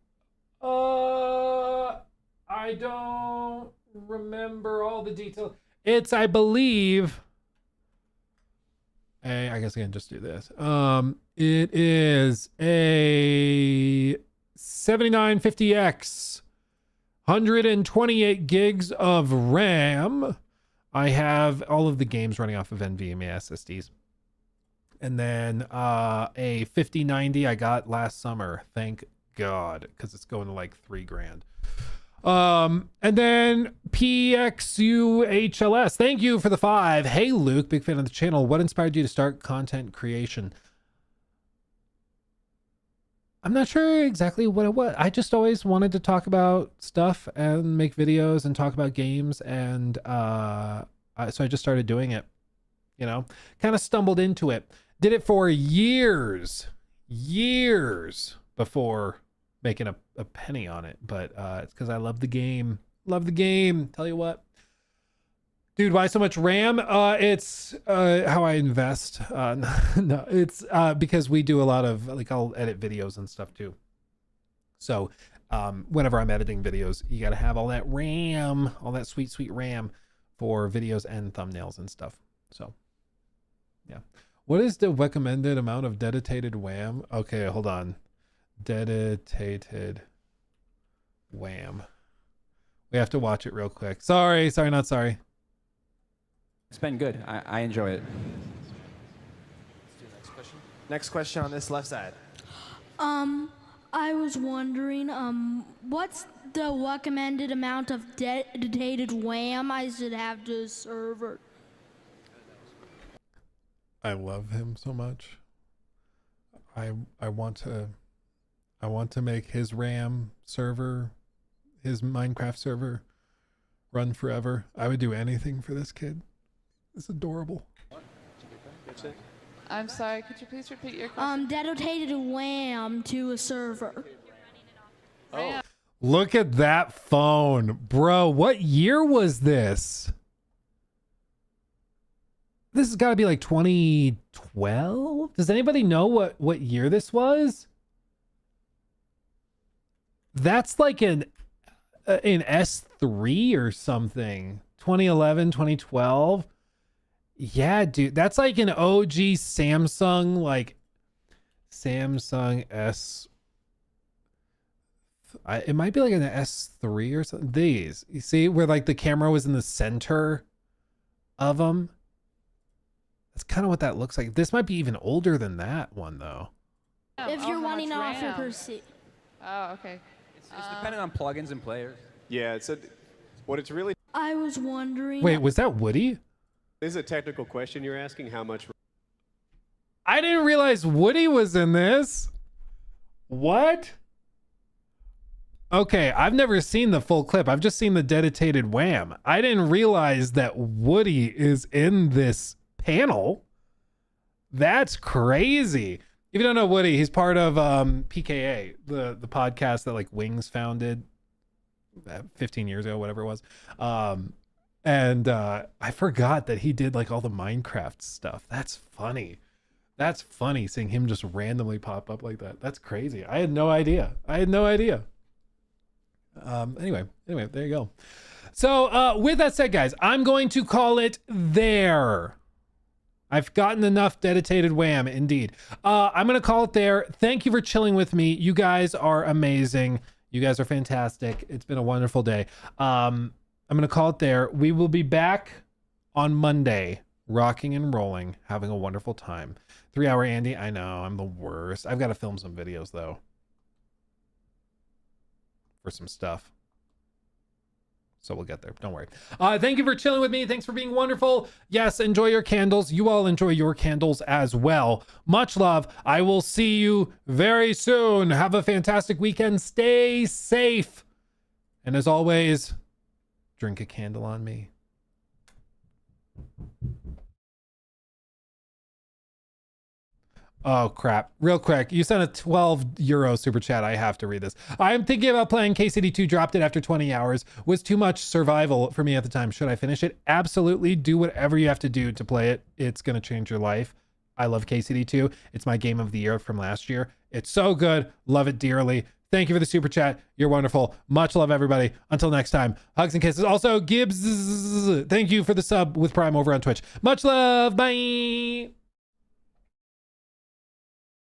I don't remember all the details. It's, I believe, I guess I can just do this. It is a 7950X, 128 gigs of RAM. I have all of the games running off of NVMe SSDs. And then a 5090 I got last summer. Thank God, because it's going to like $3,000. And then PXUHLS. Thank you for the 5. Hey Luke, big fan of the channel. What inspired you to start content creation? I'm not sure exactly what it was. I just always wanted to talk about stuff and make videos and talk about games, and so I just started doing it. You know, kind of stumbled into it. Did it for years before making a penny on it. But it's because I love the game. Love the game. Tell you what. Dude, why so much RAM? It's how I invest. No, it's because we do a lot of, like, I'll edit videos and stuff too. So whenever I'm editing videos, you got to have all that RAM, all that sweet, sweet RAM for videos and thumbnails and stuff. So, yeah. What is the recommended amount of dedicated WAM? Okay, hold on. Dedicated WAM. We have to watch it real quick. Sorry, not sorry. It's been good. I enjoy it. Let's do next question. Next question on this left side. I was wondering, what's the recommended amount of dedicated WAM I should have to a server? I love him so much. I want to make his RAM server, his Minecraft server, run forever. I would do anything for this kid. It's adorable. I'm sorry, could you please repeat your question? Dedicated WAM to a server. Oh. Look at that phone. Bro, what year was this? This has got to be like 2012. Does anybody know what year this was? That's like an S3 or something. 2011, 2012. Yeah, dude, that's like an OG Samsung, like Samsung S. It might be like an S3 or something. These, you see, where like the camera was in the center of them. That's kind of what that looks like. This might be even older than that one, though. If you're wanting to offer per Oh, okay. It's dependent on plugins and players. Yeah, what it's really. I was wondering. Wait, was that Woody? This is a technical question you're asking. How much? I didn't realize Woody was in this. What? Okay, I've never seen the full clip. I've just seen the dedicated WAM. I didn't realize that Woody is in this panel. That's crazy. If you don't know Woody, he's part of PKA, the podcast that like Wings founded 15 years ago, whatever it was. And I forgot that he did like all the Minecraft stuff. That's funny. That's funny seeing him just randomly pop up like that. That's crazy. I had no idea. Anyway, there you go. So with that said, guys, I'm going to call it there. I've gotten enough dedicated WAM, indeed. I'm going to call it there. Thank you for chilling with me. You guys are amazing. You guys are fantastic. It's been a wonderful day. I'm going to call it there. We will be back on Monday, rocking and rolling, having a wonderful time. 3 Hour Andy, I know, I'm the worst. I've got to film some videos, though. for some stuff. So we'll get there. Don't worry. Thank you for chilling with me. Thanks for being wonderful. Yes, enjoy your candles. You all enjoy your candles as well. Much love. I will see you very soon. Have a fantastic weekend. Stay safe. And as always, drink a candle on me. Oh crap. Real quick, you sent a 12 euro super chat. I have to read this. I'm thinking about playing KCD2, dropped it after 20 hours. Was too much survival for me at the time. Should I finish it? Absolutely. Do whatever you have to do to play it. It's going to change your life. I love KCD2. It's my game of the year from last year. It's so good. Love it dearly. Thank you for the super chat. You're wonderful. Much love, everybody. Until next time, hugs and kisses. Also, Gibbs, thank you for the sub with Prime over on Twitch. Much love. Bye.